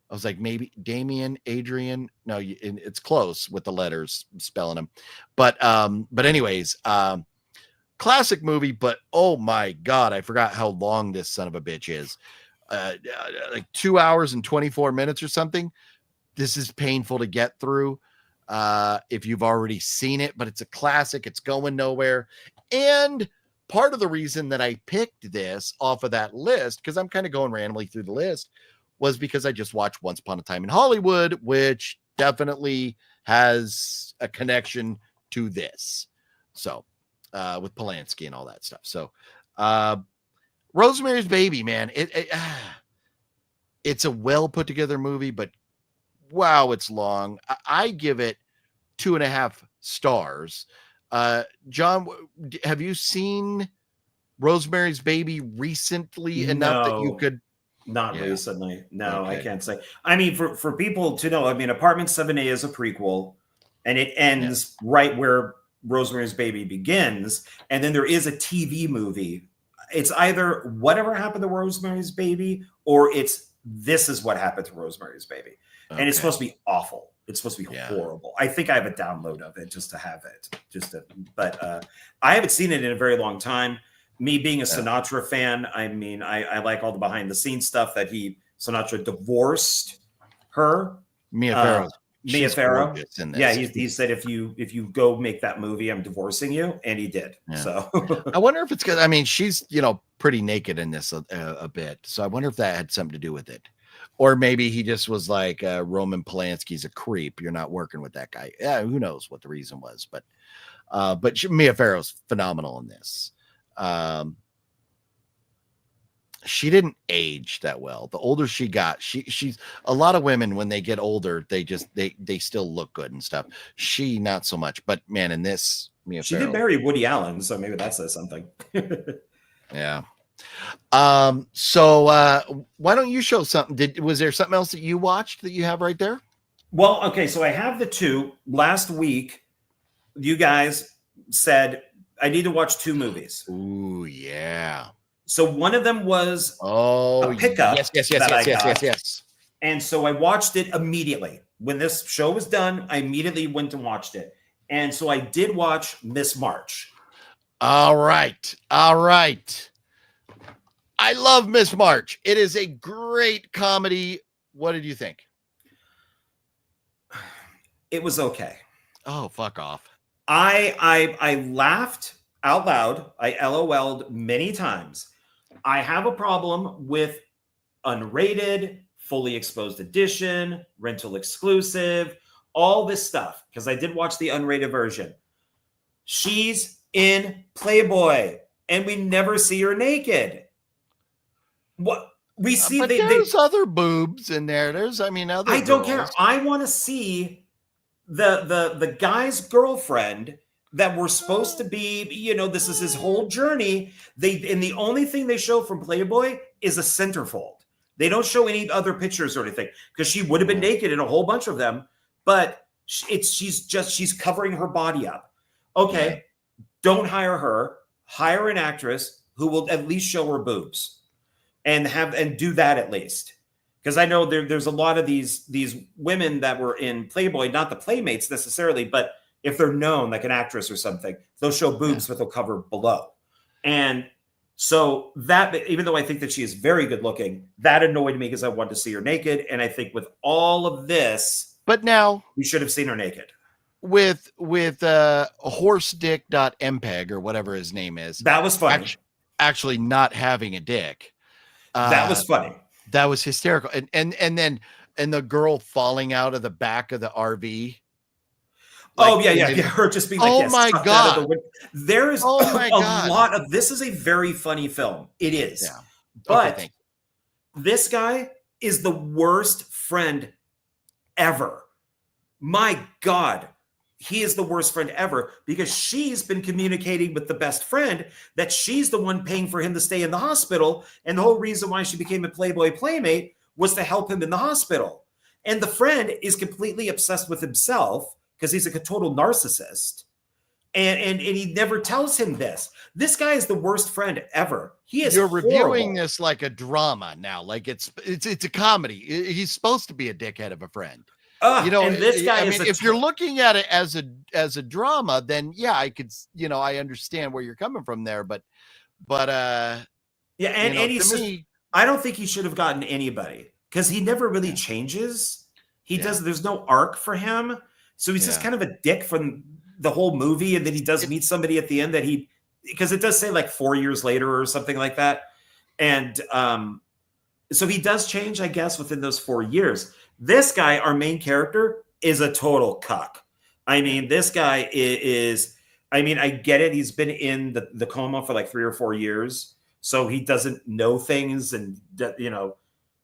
I was like, maybe Damien, Adrian. No, it's close with the letters spelling them. But anyways, classic movie. But oh my God, I forgot how long this son of a bitch is. Like 2 hours and 24 minutes or something. This is painful to get through if you've already seen it, but it's a classic. It's going nowhere. And part of the reason that I picked this off of that list, because I'm kind of going randomly through the list, was because I just watched Once Upon a Time in Hollywood, which definitely has a connection to this. So with Polanski and all that stuff. So Rosemary's Baby, man, it's a well put together movie, but wow, it's long. I give it 2.5 stars. John, have you seen Rosemary's Baby recently enough that you could? Not recently. No, okay. I can't say. I mean, for people to know, I mean, Apartment 7A is a prequel, and it ends right where Rosemary's Baby begins, and then there is a TV movie. It's either Whatever Happened to Rosemary's Baby, or it's This Is What Happened to Rosemary's Baby. Okay. And it's supposed to be awful. It's supposed to be horrible. I think I have a download of it just to have it. But I haven't seen it in a very long time. Me being a Sinatra fan, I mean, I like all the behind the scenes stuff that Sinatra divorced her. Mia Farrow. Yeah, he said if you go make that movie, I'm divorcing you, and he did. Yeah. So I wonder if it's because, I mean, she's pretty naked in this a bit, so I wonder if that had something to do with it, or maybe he just was like Roman Polanski's a creep. You're not working with that guy. Yeah, who knows what the reason was, but Mia Farrow's phenomenal in this. She didn't age that well. The older she got, she's a lot of women when they get older, they still look good and stuff. She not so much, but man, in this, she did marry Woody Allen, so maybe that says something. Yeah. So why don't you show something? Was there something else that you watched that you have right there? Well, okay, so I have the two. Last week, you guys said I need to watch 2 movies. Ooh, yeah. So one of them was a pickup. Yes. And so I watched it immediately. When this show was done, I immediately went and watched it. And so I did watch Miss March. All right. I love Miss March. It is a great comedy. What did you think? It was okay. Oh, fuck off. I laughed out loud. I LOL'd many times. I have a problem with unrated, fully exposed edition, rental exclusive, all this stuff, because I did watch the unrated version. She's in Playboy, and we never see her naked. What we see, but there's other boobs in there. I don't care. I want to see the guy's girlfriend that we're supposed to be, this is his whole journey. And the only thing they show from Playboy is a centerfold. They don't show any other pictures or anything, because she would have been naked in a whole bunch of them, but she's covering her body up. Okay. Don't hire her, hire an actress who will at least show her boobs and do that at least. Because I know there's a lot of these women that were in Playboy, not the Playmates necessarily, but if they're known, like an actress or something, they'll show boobs, but they'll cover below. And so that, even though I think that she is very good looking, that annoyed me because I wanted to see her naked. And I think with all of this, but now we should have seen her naked. With horsedick.mpeg or whatever his name is. That was funny. Actually not having a dick. That was funny. That was hysterical. And then the girl falling out of the back of the RV. Her just being like, oh my God. There is a lot of, this is a very funny film. It is. Yeah. But this guy is the worst friend ever. My God. He is the worst friend ever, because she's been communicating with the best friend that she's the one paying for him to stay in the hospital. And the whole reason why she became a Playboy Playmate was to help him in the hospital. And the friend is completely obsessed with himself, because he's like a total narcissist. And he never tells him this. This guy is the worst friend ever. He is You're horrible. reviewing this like a drama now, like it's a comedy. He's supposed to be a dickhead of a friend. You know, and this guy if you're looking at it as a drama, then yeah, I could, I understand where you're coming from there, but yeah, and he's me, I don't think he should have gotten anybody because he never really changes. There's no arc for him. So he's just kind of a dick from the whole movie. And then he does meet somebody at the end because it does say like 4 years later or something like that. And so he does change, I guess, within those 4 years. This guy, our main character, is a total cuck. I mean, this guy is I get it. He's been in the coma for like 3 or 4 years. So he doesn't know things. And,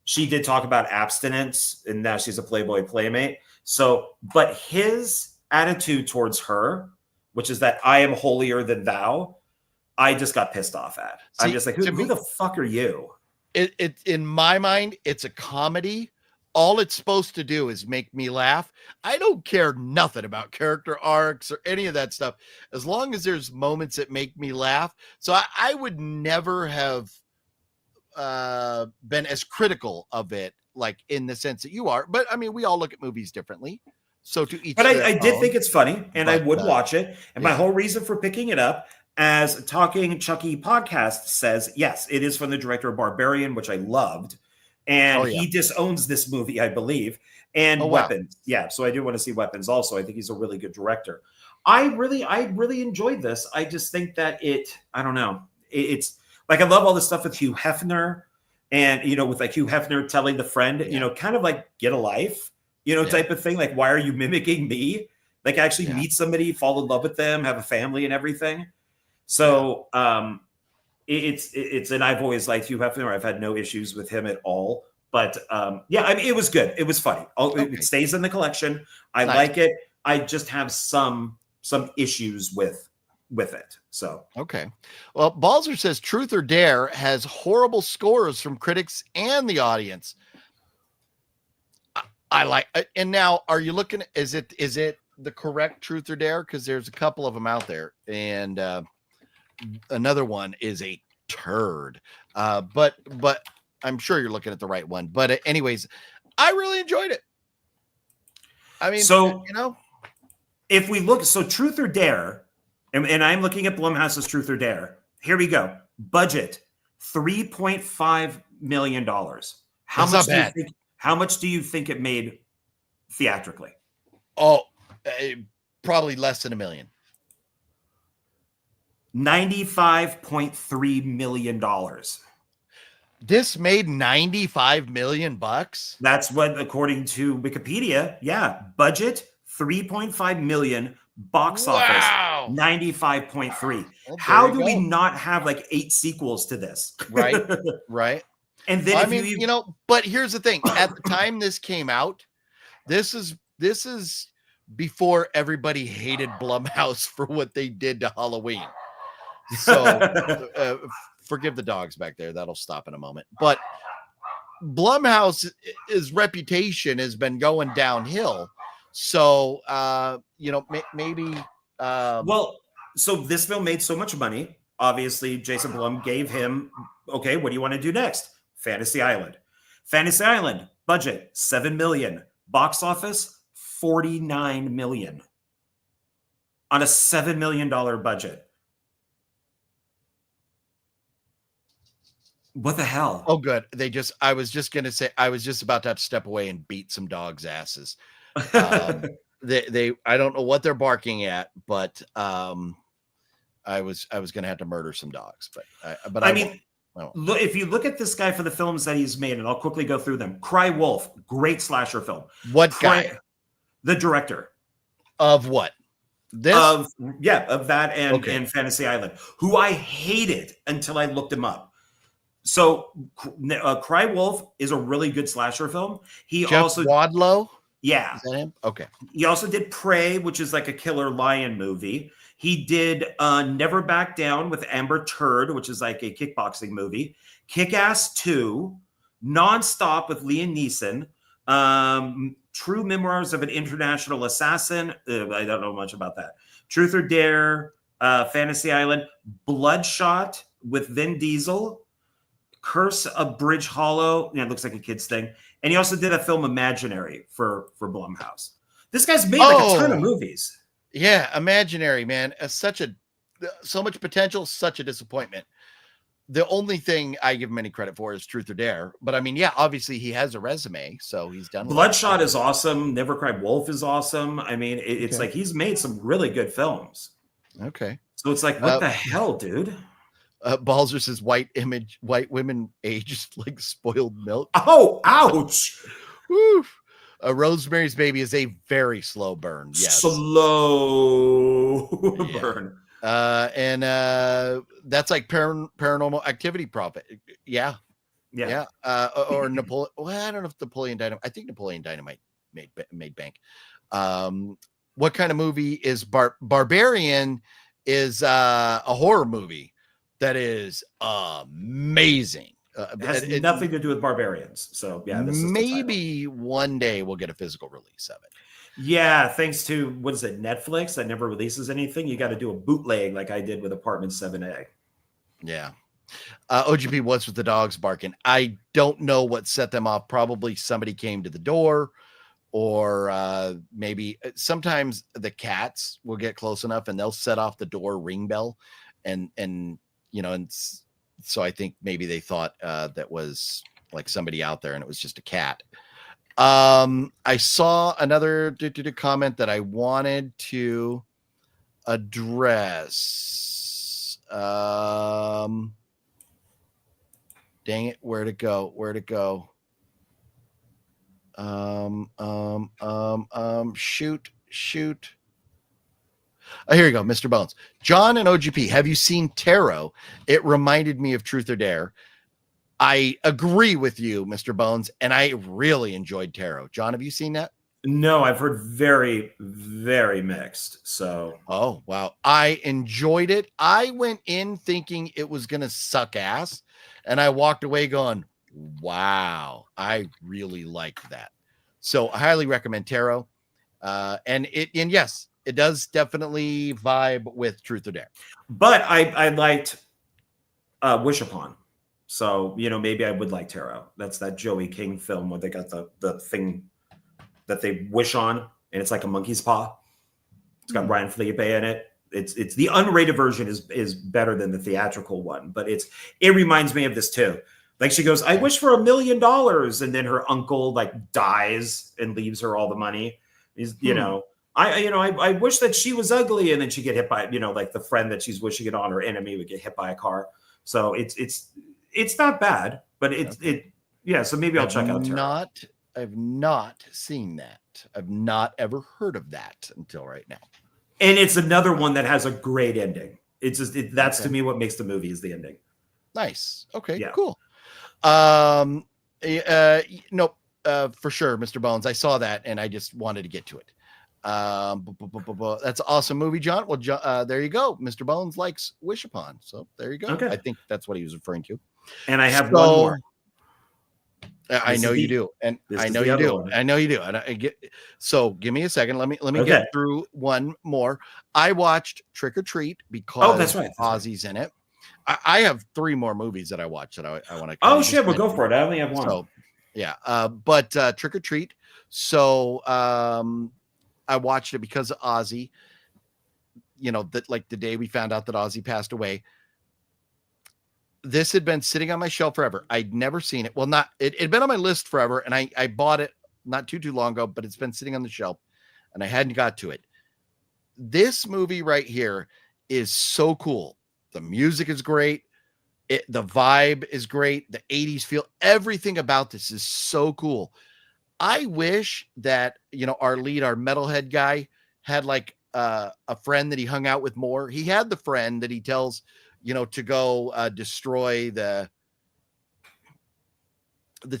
she did talk about abstinence and now she's a Playboy playmate. So, but his attitude towards her, which is that I am holier than thou, I just got pissed off at. I'm just like, who the fuck are you? It in my mind, it's a comedy. All it's supposed to do is make me laugh. I don't care nothing about character arcs or any of that stuff, as long as there's moments that make me laugh. So I would never have been as critical of it, like in the sense that you are. But I mean, we all look at movies differently. So to each, but I did think it's funny, and I would watch it. And yeah. My whole reason for picking it up, as Talking Chucky podcast says, yes, it is from the director of Barbarian, which I loved. And he disowns this movie, I believe. And Weapons. Wow. Yeah. So I do want to see Weapons also. I think he's a really good director. I really enjoyed this. I just think that I don't know. It's like, I love all the stuff with Hugh Hefner and, with like Hugh Hefner telling the friend, kind of like get a life, type of thing. Like, why are you mimicking me? Like actually meet somebody, fall in love with them, have a family and everything. So, and I've always liked Hugh Hefner. I've had no issues with him at all. But it was good. It was funny. It stays in the collection. I like it. I just have some issues with it. So okay. Well, Balzer says Truth or Dare has horrible scores from critics and the audience. I like. And now, are you looking? Is it the correct Truth or Dare? Because there's a couple of them out there, and another one is a turd. But I'm sure you're looking at the right one. But anyways, I really enjoyed it. I mean, so if we look, so Truth or Dare, and I'm looking at Blumhouse's Truth or Dare. Here we go. Budget $3.5 million. How much do you think it made theatrically? Oh, probably less than $1 million. $95.3 million. This made $95 million. That's what, according to Wikipedia. Yeah, budget $3.5 million, box office 95.3. Well, how do we not have like 8 sequels to this? Right. And then but here's the thing: at the time this came out, this is before everybody hated Blumhouse for what they did to Halloween. So forgive the dogs back there. That'll stop in a moment. But Blumhouse's reputation has been going downhill. So, maybe. So this film made so much money. Obviously, Jason Blum gave him, okay, what do you want to do next? Fantasy Island. Fantasy Island, budget, $7 million. Box office, $49 million. On a $7 million budget. What the hell? Oh, good. I was just going to say, I was just about to have to step away and beat some dogs' asses. I don't know what they're barking at, but I was going to have to murder some dogs, but I mean, look, if you look at this guy for the films that he's made, and I'll quickly go through them. Cry Wolf, great slasher film. What guy? The director of what? This? Of that and Fantasy Island, who I hated until I looked him up. So Cry Wolf is a really good slasher film. Jeff Wadlow? Yeah. Is that him? Okay. He also did Prey, which is like a killer lion movie. He did Never Back Down with Amber Turd, which is like a kickboxing movie. Kick-Ass 2, Nonstop with Liam Neeson, True Memoirs of an International Assassin. I don't know much about that. Truth or Dare, Fantasy Island, Bloodshot with Vin Diesel, Curse of Bridge Hollow. Yeah, it looks like a kid's thing. And he also did a film Imaginary for Blumhouse. This guy's made like a ton of movies. Yeah, Imaginary, man. So much potential, such a disappointment. The only thing I give him any credit for is Truth or Dare. But I mean, yeah, obviously he has a resume, so he's done. Bloodshot is awesome. Never Cry Wolf is awesome. I mean, it's like he's made some really good films. Okay. So it's like, what the hell, dude? Balzer says white women aged like spoiled milk. Oh, ouch. Woo. Rosemary's Baby is a very slow burn. Yes. Slow burn. And that's like Paranormal Activity profit. Yeah. Or Napoleon. Well, I don't know if Napoleon Dynamite. I think Napoleon Dynamite made bank. What kind of movie is Barbarian? Is a horror movie that is amazing. It has nothing to do with Barbarians. So yeah, maybe one day we'll get a physical release of it. Yeah, thanks to what is it, Netflix that never releases anything. You got to do a bootleg like I did with Apartment 7A. Yeah. OGP, what's with the dogs barking? I don't know what set them off. Probably somebody came to the door, or maybe sometimes the cats will get close enough and they'll set off the door ring bell, and so I think maybe they thought that was like somebody out there and it was just a cat. I saw another comment that I wanted to address. Dang it, where'd it go? Shoot. Oh, here you go, Mr. Bones. John and OGP, have you seen Tarot? It reminded me of Truth or Dare. I agree with you, Mr. Bones, and I really enjoyed Tarot. John, have you seen that? No, I've heard very, very mixed. So, oh wow, I enjoyed it. I went in thinking it was gonna suck ass, and I walked away going, "Wow, I really liked that." So, I highly recommend Tarot. And yes, it does definitely vibe with Truth or Dare. But I liked Wish Upon. So, maybe I would like Tarot. That's that Joey King film where they got the thing that they wish on, and it's like a monkey's paw. It's got Ryan Felipe in it. It's the unrated version is better than the theatrical one, but it reminds me of this too. Like she goes, I wish for $1 million, and then her uncle like dies and leaves her all the money. I wish that she was ugly, and then she get hit by, like the friend that she's wishing it on, her enemy would get hit by a car. So it's not bad, but so maybe I'll check out Tarot. I've not seen that. I've not ever heard of that until right now. And it's another one that has a great ending. It's just that's to me what makes the movie is the ending. Nice. Okay, yeah. Cool. Nope. For sure, Mr. Bones. I saw that and I just wanted to get to it. That's an awesome movie, John. Well, there you go. Mr. Bones likes Wish Upon. So there you go. Okay. I think that's what he was referring to. And I have one more. I know you do. And I know you do. I know you do. And so give me a second. Let me get through one more. I watched Trick or Treat because that's right. Ozzy's in it. I have 3 more movies that I watched that I want to. Oh shit, we'll go for it. I only have one. So, yeah. But Trick or Treat. So I watched it because of Ozzy. That like the day we found out that Ozzy passed away. This had been sitting on my shelf forever. I'd never seen it. Well, it had been on my list forever, and I bought it not too long ago, but it's been sitting on the shelf, and I hadn't got to it. This movie right here is so cool. The music is great. The vibe is great. The 80s feel. Everything about this is so cool. I wish that, our metalhead guy had like a friend that he hung out with more. He had the friend that he tells, to go destroy the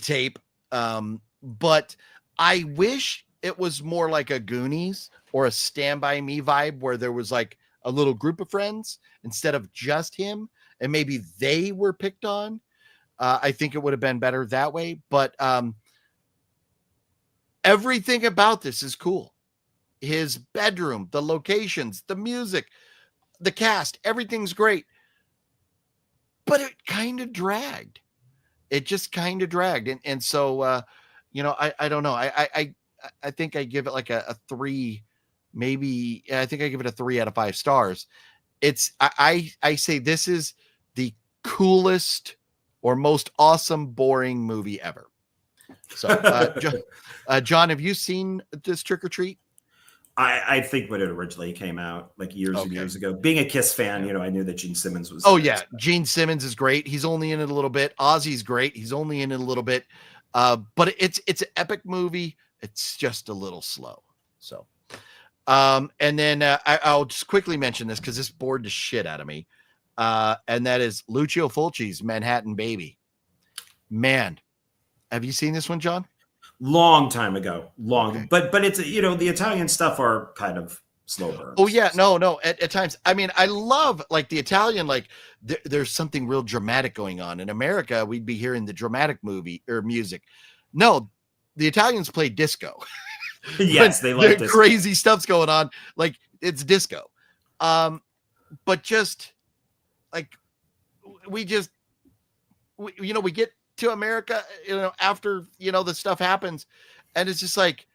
tape. But I wish it was more like a Goonies or a Stand By Me vibe where there was like a little group of friends instead of just him. And maybe they were picked on. I think it would have been better that way. But everything about this is cool. his bedroom, the locations, the music, the cast, everything's great. But it kind of dragged. It just kind of dragged. And so, you know, I don't know. I think I give it like a 3, maybe. I think I give it a 3 out of 5 stars. I say this is the coolest or most awesome boring movie ever. So, John, have you seen this Trick or Treat? I think when it originally came out, like years and years ago, being a Kiss fan, you know, I knew that Gene Simmons was. Oh yeah, Gene Simmons is great. He's only in it a little bit. Ozzy's great. He's only in it a little bit. But it's an epic movie. It's just a little slow. So, and then I'll just quickly mention this because this bored the shit out of me. And that is Luchio Fulci's Manhattan Baby. Man, have you seen this one, John? Long time ago, but it's, you know, the Italian stuff are kind of slow burns. Oh yeah, no. At times, I mean, I love like the Italian, like there's something real dramatic going on. In America, we'd be hearing the dramatic movie or music. No, the Italians play disco. Yes, they like disco. Crazy stuff's going on. Like it's disco. But just like we get to America, you know, after, you know, the stuff happens, and it's just like,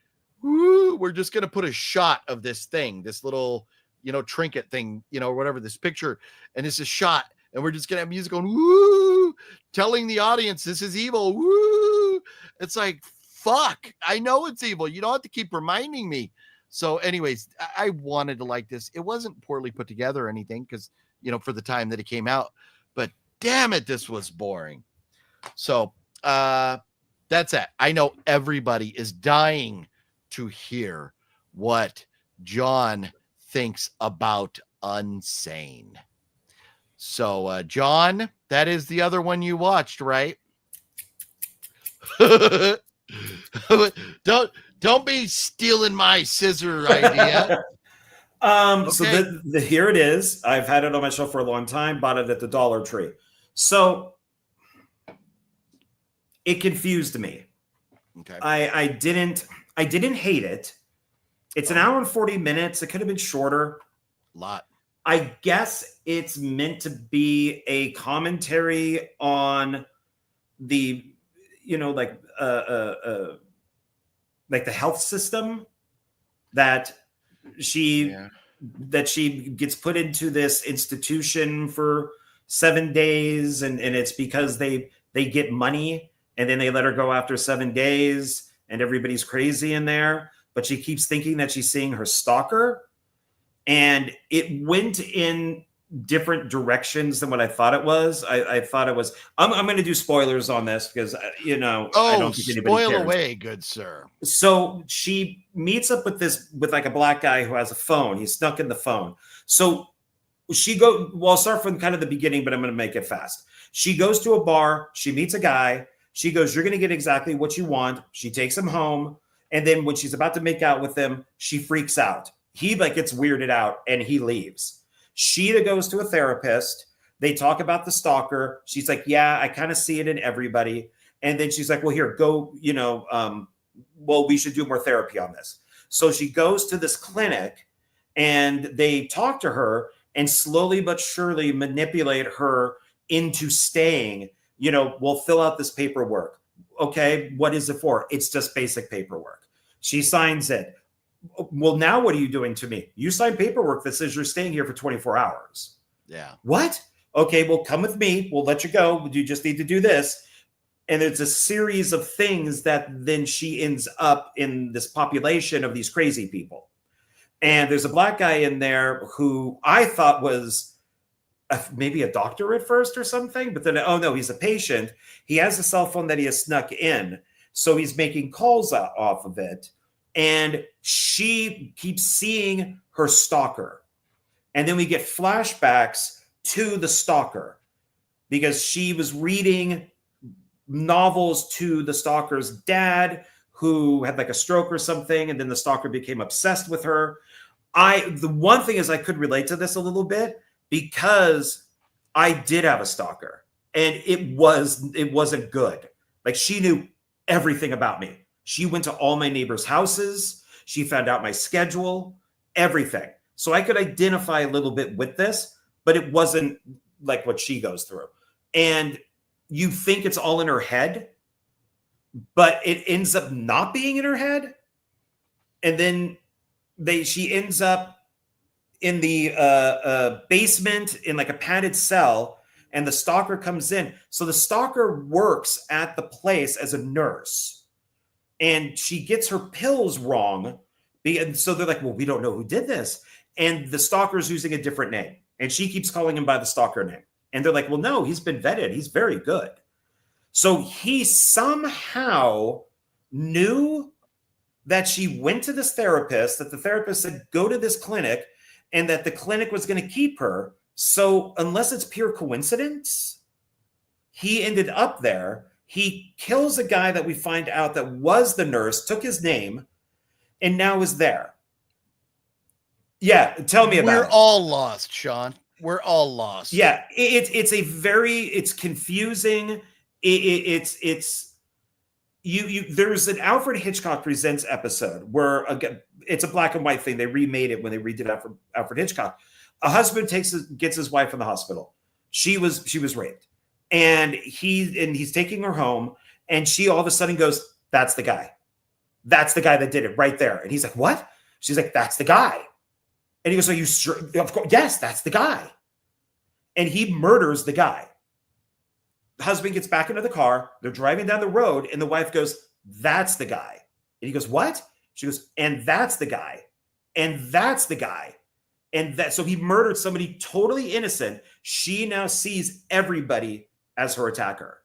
woo, we're just going to put a shot of this thing, this little, you know, trinket thing, you know, or whatever, this picture, and it's a shot, and we're just going to have music going, woo, telling the audience this is evil, woo. It's like, fuck, I know it's evil. You don't have to keep reminding me. So anyways, I wanted to like this. It wasn't poorly put together or anything because, you know, for the time that it came out, but damn it, this was boring. So that's that. I know everybody is dying to hear what John thinks about Unsane. So, John, that is the other one you watched, right? Don't be stealing my scissor idea. Okay. So here it is. I've had it on my shelf for a long time. Bought it at the Dollar Tree. So it confused me. Okay. I didn't hate it. It's an hour and 40 minutes. It could have been shorter. A lot. I guess it's meant to be a commentary on the, you know, like the health system that she gets put into this institution for 7 days, and it's because they get money. And then they let her go after 7 days, and everybody's crazy in there. But she keeps thinking that she's seeing her stalker. And it went in different directions than what I thought it was. I thought it was, I'm going to do spoilers on this because, you know, I don't think anybody cares. Spoil away, good sir. So she meets up with like a black guy who has a phone. He's stuck in the phone. So I'll start from kind of the beginning, but I'm going to make it fast. She goes to a bar. She meets a guy. She goes, you're going to get exactly what you want. She takes him home. And then when she's about to make out with him, she freaks out. He like gets weirded out and he leaves. She goes to a therapist. They talk about the stalker. She's like, yeah, I kind of see it in everybody. And then she's like, well, here, go, you know, well, we should do more therapy on this. So she goes to this clinic and they talk to her and slowly but surely manipulate her into staying. You know, we'll fill out this paperwork. Okay, what is it for? It's just basic paperwork. She signs it. Well, now what are you doing to me? You signed paperwork that says you're staying here for 24 hours. Yeah. What? Okay, well, come with me. We'll let you go. You just need to do this. And it's a series of things that then she ends up in this population of these crazy people. And there's a black guy in there who I thought was maybe a doctor at first or something, but then, oh no, he's a patient. He has a cell phone that he has snuck in. So he's making calls off of it. And she keeps seeing her stalker. And then we get flashbacks to the stalker because she was reading novels to the stalker's dad who had like a stroke or something. And then the stalker became obsessed with her. The one thing is I could relate to this a little bit because I did have a stalker and it wasn't good. Like she knew everything about me. She went to all my neighbors' houses. She found out my schedule, everything. So I could identify a little bit with this, but it wasn't like what she goes through. And you think it's all in her head, but it ends up not being in her head. And then she ends up in the basement in like a padded cell, and the stalker comes in. So the stalker works at the place as a nurse, and she gets her pills wrong. And so they're like, well, we don't know who did this. And the stalker's using a different name, and she keeps calling him by the stalker name. And they're like, well, no, he's been vetted. He's very good. So he somehow knew that she went to this therapist, that the therapist said, go to this clinic, and that the clinic was going to keep her. So unless it's pure coincidence, he ended up there. He kills a guy that we find out that was the nurse, took his name, and now is there. Yeah, tell me about it. We're all lost, Sean. We're all lost. Yeah, it's confusing. There's an Alfred Hitchcock Presents episode where it's a black and white thing. They remade it when they redid Alfred Hitchcock. A husband gets his wife in the hospital. She was raped, and he's taking her home, and she all of a sudden goes, "That's the guy. That's the guy that did it right there." And he's like, "What?" She's like, "That's the guy." And he goes, "Are you sure?" Of course, yes, that's the guy. And he murders the guy. The husband gets back into the car. They're driving down the road, and the wife goes, "That's the guy." And he goes, "What?" She goes, "And that's the guy. And that's the guy." And so he murdered somebody totally innocent. She now sees everybody as her attacker.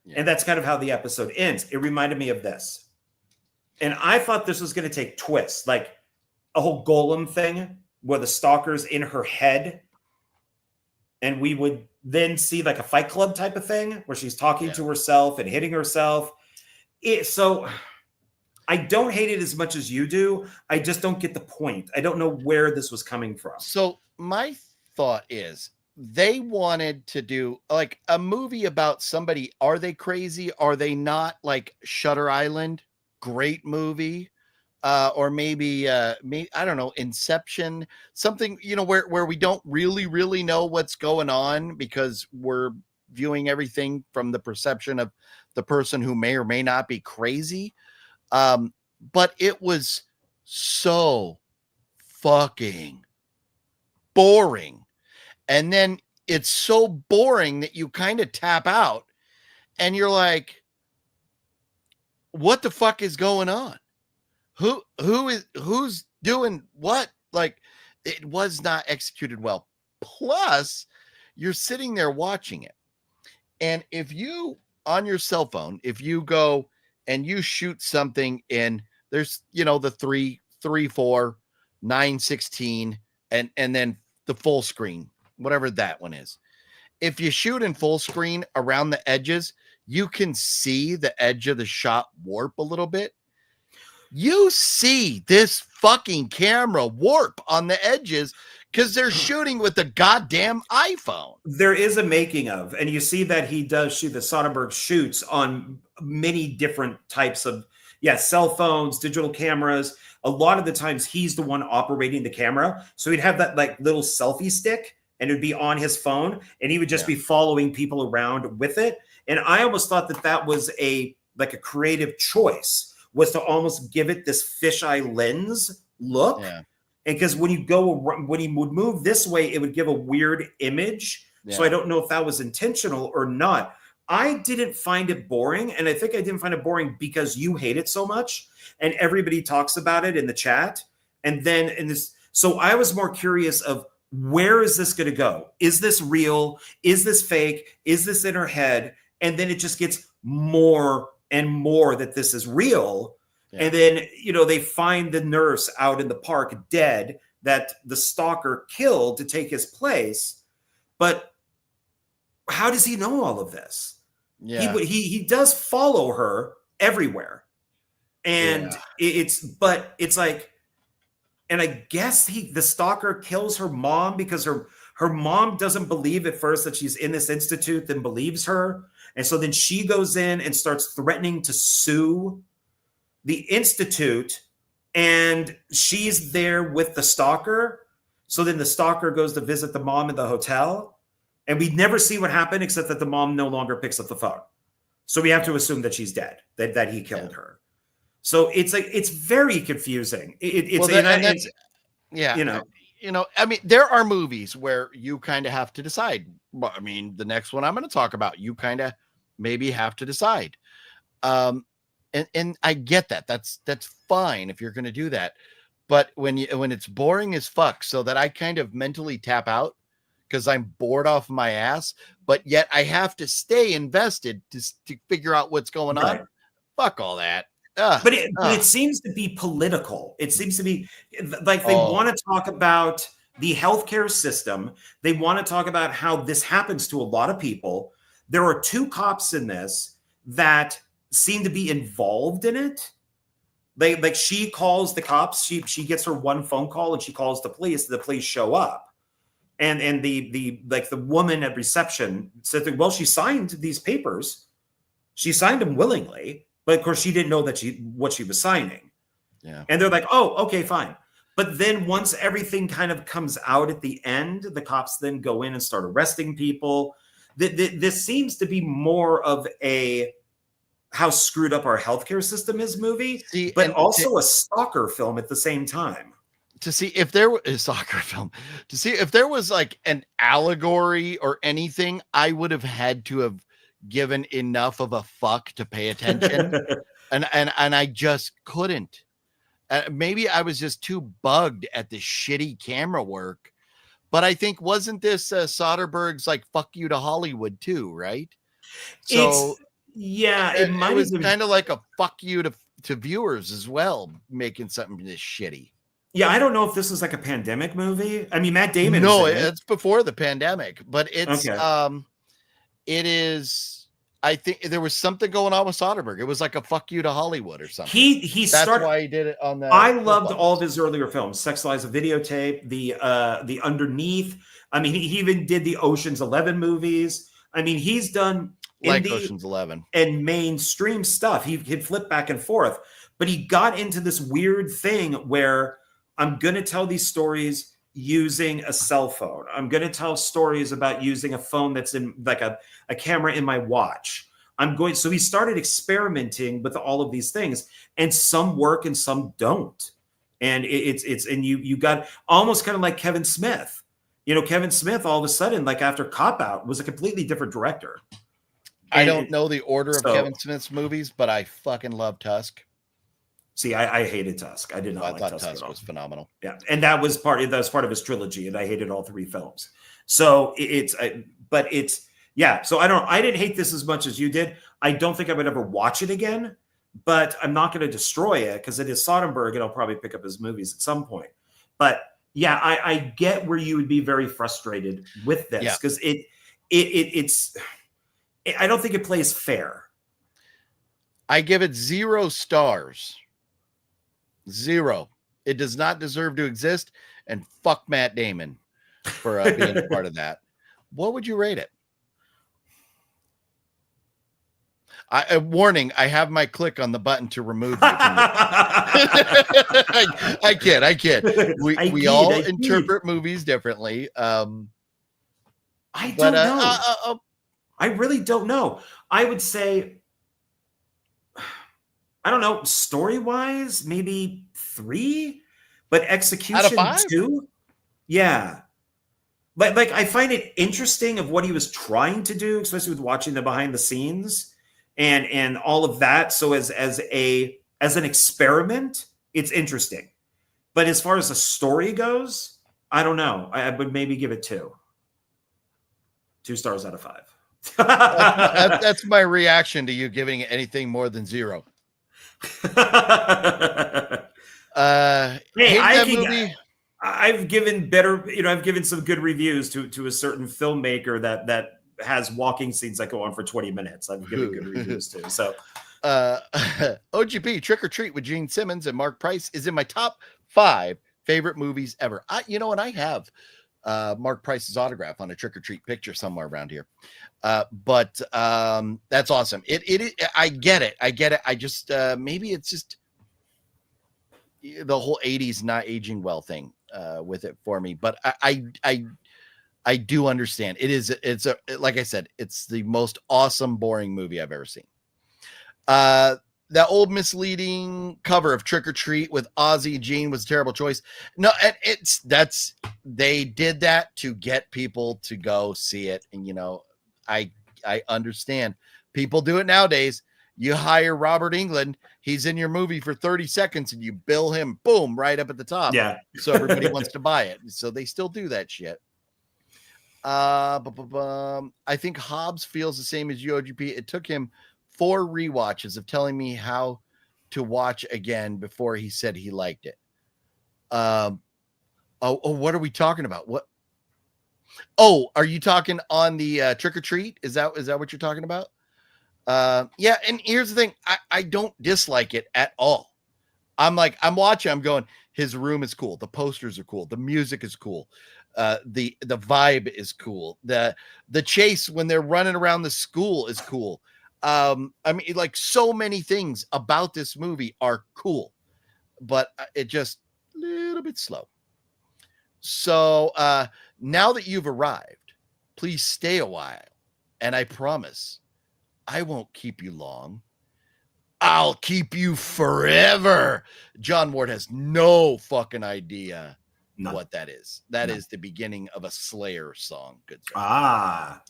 Yeah. And that's kind of how the episode ends. It reminded me of this. And I thought this was going to take twists, like a whole golem thing where the stalker's in her head. And we would then see like a Fight Club type of thing where she's talking to herself and hitting herself. So I don't hate it as much as you do. I just don't get the point. I don't know where this was coming from. So my thought is they wanted to do like a movie about somebody. Are they crazy? Are they not? Like Shutter Island, great movie. Or maybe I don't know, Inception, something, where we don't really know what's going on because we're viewing everything from the perception of the person who may or may not be crazy. But it was so fucking boring. And then it's so boring that you kind of tap out and you're like, what the fuck is going on? Who's doing what? Like, it was not executed well. Plus, you're sitting there watching it. And if you, on your cell phone, if you go and you shoot something in, there's, the 3:4, 9:16, and then the full screen, whatever that one is. If you shoot in full screen around the edges, you can see the edge of the shot warp a little bit. You see this fucking camera warp on the edges because they're shooting with the goddamn iPhone. There is a making of, and you see that he does shoot, the Soderbergh shoots on many different types of, cell phones, digital cameras. A lot of the times he's the one operating the camera. So he'd have that like little selfie stick and it'd be on his phone and he would just be following people around with it. And I almost thought that was a creative choice, was to almost give it this fisheye lens look. Yeah. And because when he would move this way, it would give a weird image. Yeah. So I don't know if that was intentional or not. I didn't find it boring. And I think I didn't find it boring because you hate it so much. And everybody talks about it in the chat. And then so I was more curious of, where is this going to go? Is this real? Is this fake? Is this in her head? And then it just gets more and more that this is real. Yeah. And then, they find the nurse out in the park dead that the stalker killed to take his place. But how does he know all of this? Yeah. He does follow her everywhere. And it's like, and I guess the stalker kills her mom because her mom doesn't believe at first that she's in this institute, then believes her. And so then she goes in and starts threatening to sue the institute and she's there with the stalker. So then the stalker goes to visit the mom in the hotel, and we never see what happened except that the mom no longer picks up the phone. So we have to assume that she's dead, that he killed her. So it's like, it's very confusing. I mean, there are movies where you kind of have to decide. I mean, the next one I'm going to talk about, you kind of maybe have to decide. And I get that. That's fine if you're going to do that. But when it's boring as fuck, so that I kind of mentally tap out because I'm bored off my ass, but yet I have to stay invested to figure out what's going on. Fuck all that. But it seems to be political. It seems to be like they want to talk about the healthcare system. They want to talk about how this happens to a lot of people. There are 2 cops in this that seem to be involved in it. Like she calls the cops. She gets her one phone call and she calls the police. The police show up, and the woman at reception said, "Well, she signed these papers. She signed them willingly." But of course, she didn't know what she was signing. Yeah. And they're like, "Oh, okay, fine." But then once everything kind of comes out at the end, the cops then go in and start arresting people. This seems to be more of a how screwed up our healthcare system is movie, but also a stalker film at the same time. To see if there was a soccer film, to see if there was like an allegory or anything, I would have had to have given enough of a fuck to pay attention. and I just couldn't. Maybe I was just too bugged at the shitty camera work. But I think, wasn't this Soderbergh's like fuck you to Hollywood too, right? So it was kind of like a fuck you to viewers as well, making something this shitty. Yeah, I don't know if this is like a pandemic movie. I mean, Matt Damon. No, it's before the pandemic, but it's it is. I think there was something going on with Soderbergh. It was like a fuck you to Hollywood or something. That's why he did it on that. I loved all of his earlier films, Sex Lies of Videotape, the Underneath. I mean, he even did the Ocean's 11 movies. I mean, he's done like Ocean's 11 and mainstream stuff. He'd flip back and forth, but he got into this weird thing where I'm going to tell these stories using a cell phone. I'm going to tell stories about using a phone that's in like a camera in my watch. So he started experimenting with all of these things, and some work and some don't. And you got almost kind of like Kevin Smith. You know, Kevin Smith all of a sudden, like after Cop Out, was a completely different director. I don't know the order of Kevin Smith's movies, but I fucking love Tusk. See, I hated Tusk. I did not like Tusk. Tusk was phenomenal. Yeah, and that was part of his trilogy, and I hated all 3 films. So so I didn't hate this as much as you did. I don't think I would ever watch it again, but I'm not going to destroy it because it is Soderbergh, and I'll probably pick up his movies at some point. But yeah, I get where you would be very frustrated with this because it's I don't think it plays fair. I give it 0 stars. 0. It does not deserve to exist. And fuck Matt Damon for being a part of that. What would you rate it? Warning, I have my click on the button to remove it. I kid. We all interpret movies differently. I don't know. I really don't know. I would say, I don't know, story-wise, maybe 3, but execution 2. Yeah. Like I find it interesting of what he was trying to do, especially with watching the behind the scenes and all of that. So as an experiment, it's interesting. But as far as the story goes, I don't know. I would maybe give it 2. 2 stars out of 5. That's my reaction to you giving it anything more than 0. I've given better, I've given some good reviews to a certain filmmaker that has walking scenes that go on for 20 minutes. I've given good reviews too. So OGP Trick or Treat with Gene Simmons and Mark Price is in my top 5 favorite movies ever. And I have Mark Price's autograph on a Trick or Treat picture somewhere around here. But that's awesome. I get it. I just maybe it's just the whole 80s not aging well thing with it for me. But I do understand. It's like I said, it's the most awesome, boring movie I've ever seen. That old misleading cover of Trick or Treat with Ozzy Gene was a terrible choice. No, and they did that to get people to go see it. And I understand people do it nowadays. You hire Robert Englund, he's in your movie for 30 seconds and you bill him, boom, right up at the top. Yeah. So everybody wants to buy it. So they still do that shit. I think Hobbs feels the same as UOGP. It took him 4 rewatches of telling me how to watch again before he said he liked it. What are we talking about? What? Oh, are you talking on the Trick or Treat? Is that what you're talking about? Yeah, and here's the thing. I don't dislike it at all. I'm watching, I'm going, his room is cool. The posters are cool. The music is cool. The vibe is cool. The chase when they're running around the school is cool. I mean, like, so many things about this movie are cool, but it just a little bit slow. So now that you've arrived, please stay a while. And I promise I won't keep you long. I'll keep you forever. John Ward has no fucking idea what that is. That is the beginning of a Slayer song. Good sir.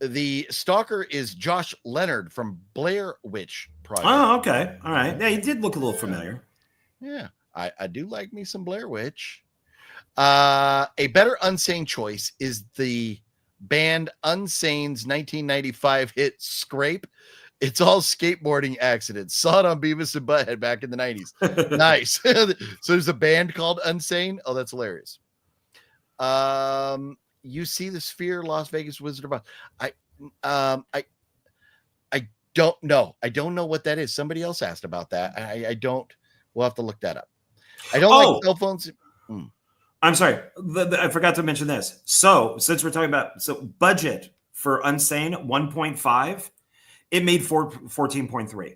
The stalker is Josh Leonard from Blair Witch Project. Oh, okay. All right. Yeah, he did look a little familiar. Yeah, I do like me some Blair Witch. A better Unsane choice is the band Unsane's 1995 hit Scrape. It's all skateboarding accidents. Saw it on Beavis and Butthead back in the 90s. Nice. So there's a band called Unsane. Oh, that's hilarious. You see the Sphere, Las Vegas Wizard of Oz. I don't know. I don't know what that is. Somebody else asked about that. I don't. We'll have to look that up. I don't like cell phones. I'm sorry. I forgot to mention this. So since we're talking about budget for Unsane 1.5, it made 14.3.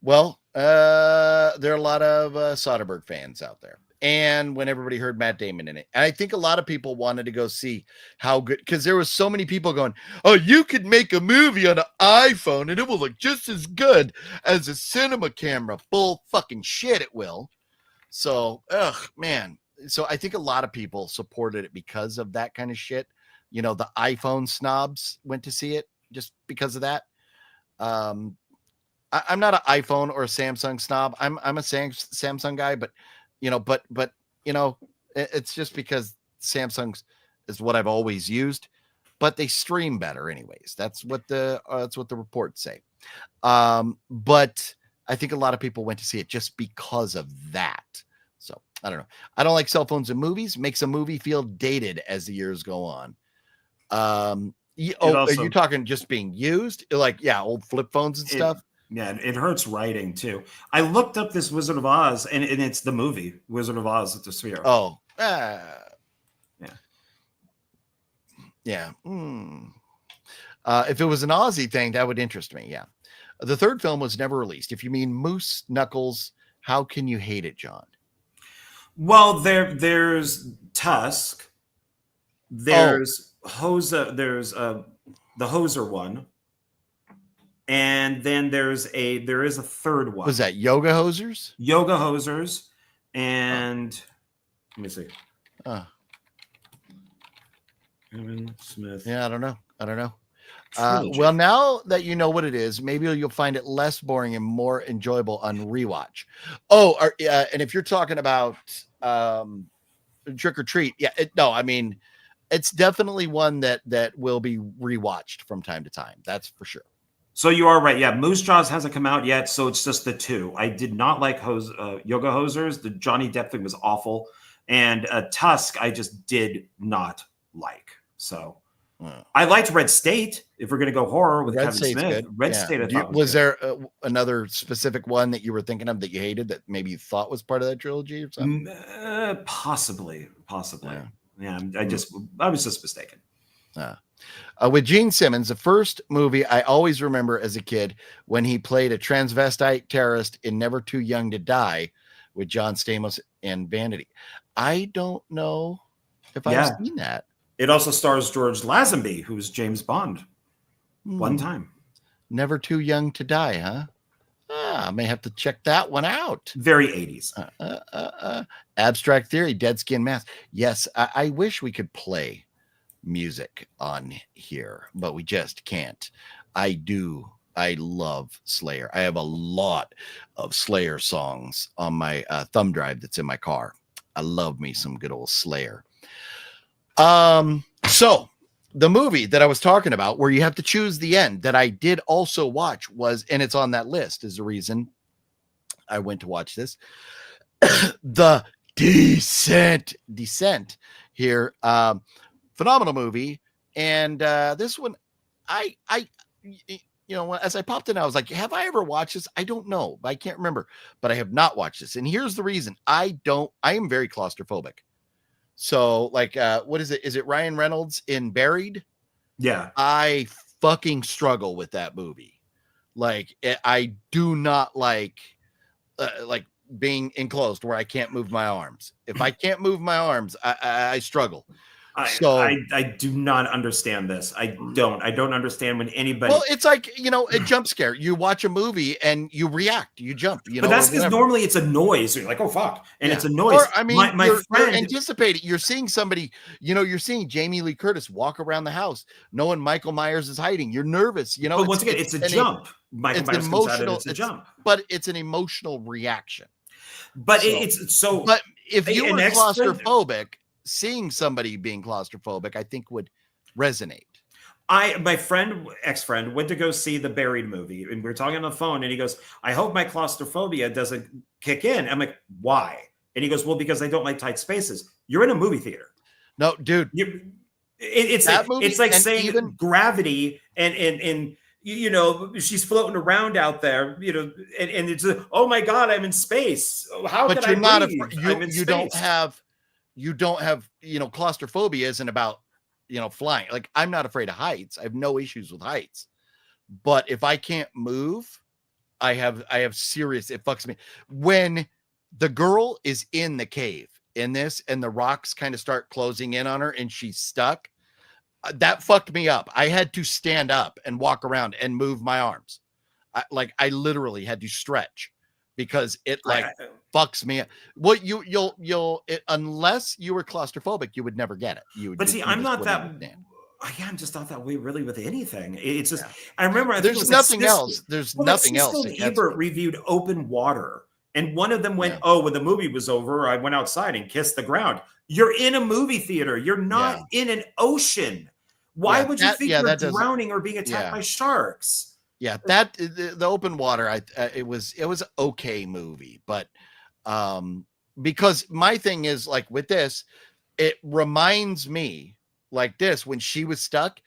Well, there are a lot of Soderbergh fans out there. And when everybody heard Matt Damon in it, and I think a lot of people wanted to go see how good, because there was so many people going, oh, you could make a movie on an iPhone and it will look just as good as a cinema camera. Bull fucking shit, it will. So, man. So I think a lot of people supported it because of that kind of shit. The iPhone snobs went to see it just because of that. I'm not an iPhone or a Samsung snob. I'm a Samsung guy, but it's just because Samsung's is what I've always used, but they stream better anyways. That's what the reports say. But I think a lot of people went to see it just because of that. So I don't know. I don't like cell phones in movies. Makes a movie feel dated as the years go on. Are you talking just being used? Like, yeah, old flip phones and stuff. Yeah, it hurts writing too. I looked up this Wizard of Oz, and it's the movie Wizard of Oz at the Sphere. Oh, yeah. If it was an Ozzy thing, that would interest me. Yeah. The third film was never released. If you mean Moose Knuckles, how can you hate it, John? Well, there's Tusk. There's Hoser. There's the Hoser one. And then there is a third one. Was that Yoga Hosers? Yoga Hosers. And let me see. Kevin Smith. Yeah, I don't know. Well, now that you know what it is, maybe you'll find it less boring and more enjoyable on rewatch. And if you're talking about Trick or Treat, it's definitely one that will be rewatched from time to time. That's for sure. So you are right. Yeah, Moose Jaws hasn't come out yet, so it's just the two. I did not like Yoga Hosers. The Johnny Depp thing was awful. And Tusk, I just did not like. So I liked Red State, if we're going to go horror with Kevin Smith. Good. Red State, I thought was there another specific one that you were thinking of that you hated that maybe you thought was part of that trilogy or something? Possibly. Yeah, I was just mistaken. With Gene Simmons, the first movie I always remember as a kid when he played a transvestite terrorist in Never Too Young to Die with John Stamos and Vanity. I don't know if I've seen that. It also stars George Lazenby, who's James Bond. One time. Never Too Young to Die, huh? I may have to check that one out. Very 80s. Abstract Theory, Dead Skin Mask. Yes, I wish we could play music on here, but we just can't. I love Slayer. I have a lot of Slayer songs on my thumb drive that's in my car. I love me some good old Slayer. So the movie that I was talking about where you have to choose the end that I did also watch was, and it's on that list is the reason I went to watch this. The Descent here. Phenomenal movie. And this one, as I popped in, I was like, have I ever watched this? I don't know, but I can't remember, but I have not watched this. And here's the reason. I am very claustrophobic. So like, what is it? Is it Ryan Reynolds in Buried? Yeah. I fucking struggle with that movie. Like I do not like being enclosed where I can't move my arms. If I can't move my arms, I struggle. I do not understand this. I don't understand when anybody. Well, it's like, a jump scare. You watch a movie and you react, you jump, but that's because normally it's a noise. So you're like, oh fuck. And it's a noise. Or, I mean, my friend, you're anticipating, you're seeing somebody, you're seeing Jamie Lee Curtis walk around the house, knowing Michael Myers is hiding. You're nervous, But once again, it's a jump. Michael Myers comes out and it's a jump. But it's an emotional reaction. But it's so. But if you were claustrophobic, seeing somebody being claustrophobic, I think would resonate. My ex-friend went to go see the Buried movie, and we were talking on the phone, and he goes, I hope my claustrophobia doesn't kick in. I'm like, why? And he goes, well, because I don't like tight spaces. You're in a movie theater. No, dude. It's like saying even Gravity and she's floating around out there, and it's oh my God, I'm in space. How but can you're I not breathe? you don't have claustrophobia isn't about flying. Like, I'm not afraid of heights. I have no issues with heights, but if I can't move, I have serious, it fucks me. When the girl is in the cave in this and the rocks kind of start closing in on her and she's stuck, that fucked me up. I had to stand up and walk around and move my arms. I literally had to stretch because it fucks me up. Well, unless you were claustrophobic, you would never get it. But see, I'm not that. I'm just not that way really with anything. It's just, I remember there's nothing else. There's nothing else. Ebert reviewed Open Water, and one of them went, "Oh, when the movie was over, I went outside and kissed the ground." You're in a movie theater. You're not in an ocean. Why would you think you're drowning or being attacked by sharks? Yeah, that the Open Water, it was okay movie, but because my thing is like with this, it reminds me like this when she was stuck,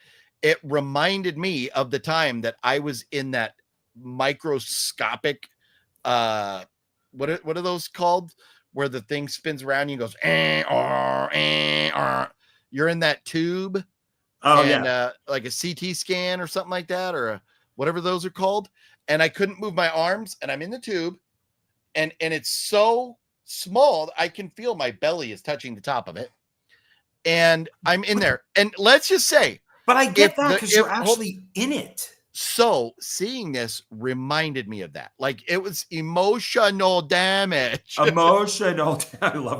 it reminded me of the time that I was in that microscopic what are those called, where the thing spins around and goes you're in that tube. Like a CT scan or something like that, or whatever those are called. And I couldn't move my arms, and I'm in the tube, and it's so small that I can feel my belly is touching the top of it. And I'm in there. And let's just say, but I get that because you're actually in it. So seeing this reminded me of that. Like, it was emotional damage. I love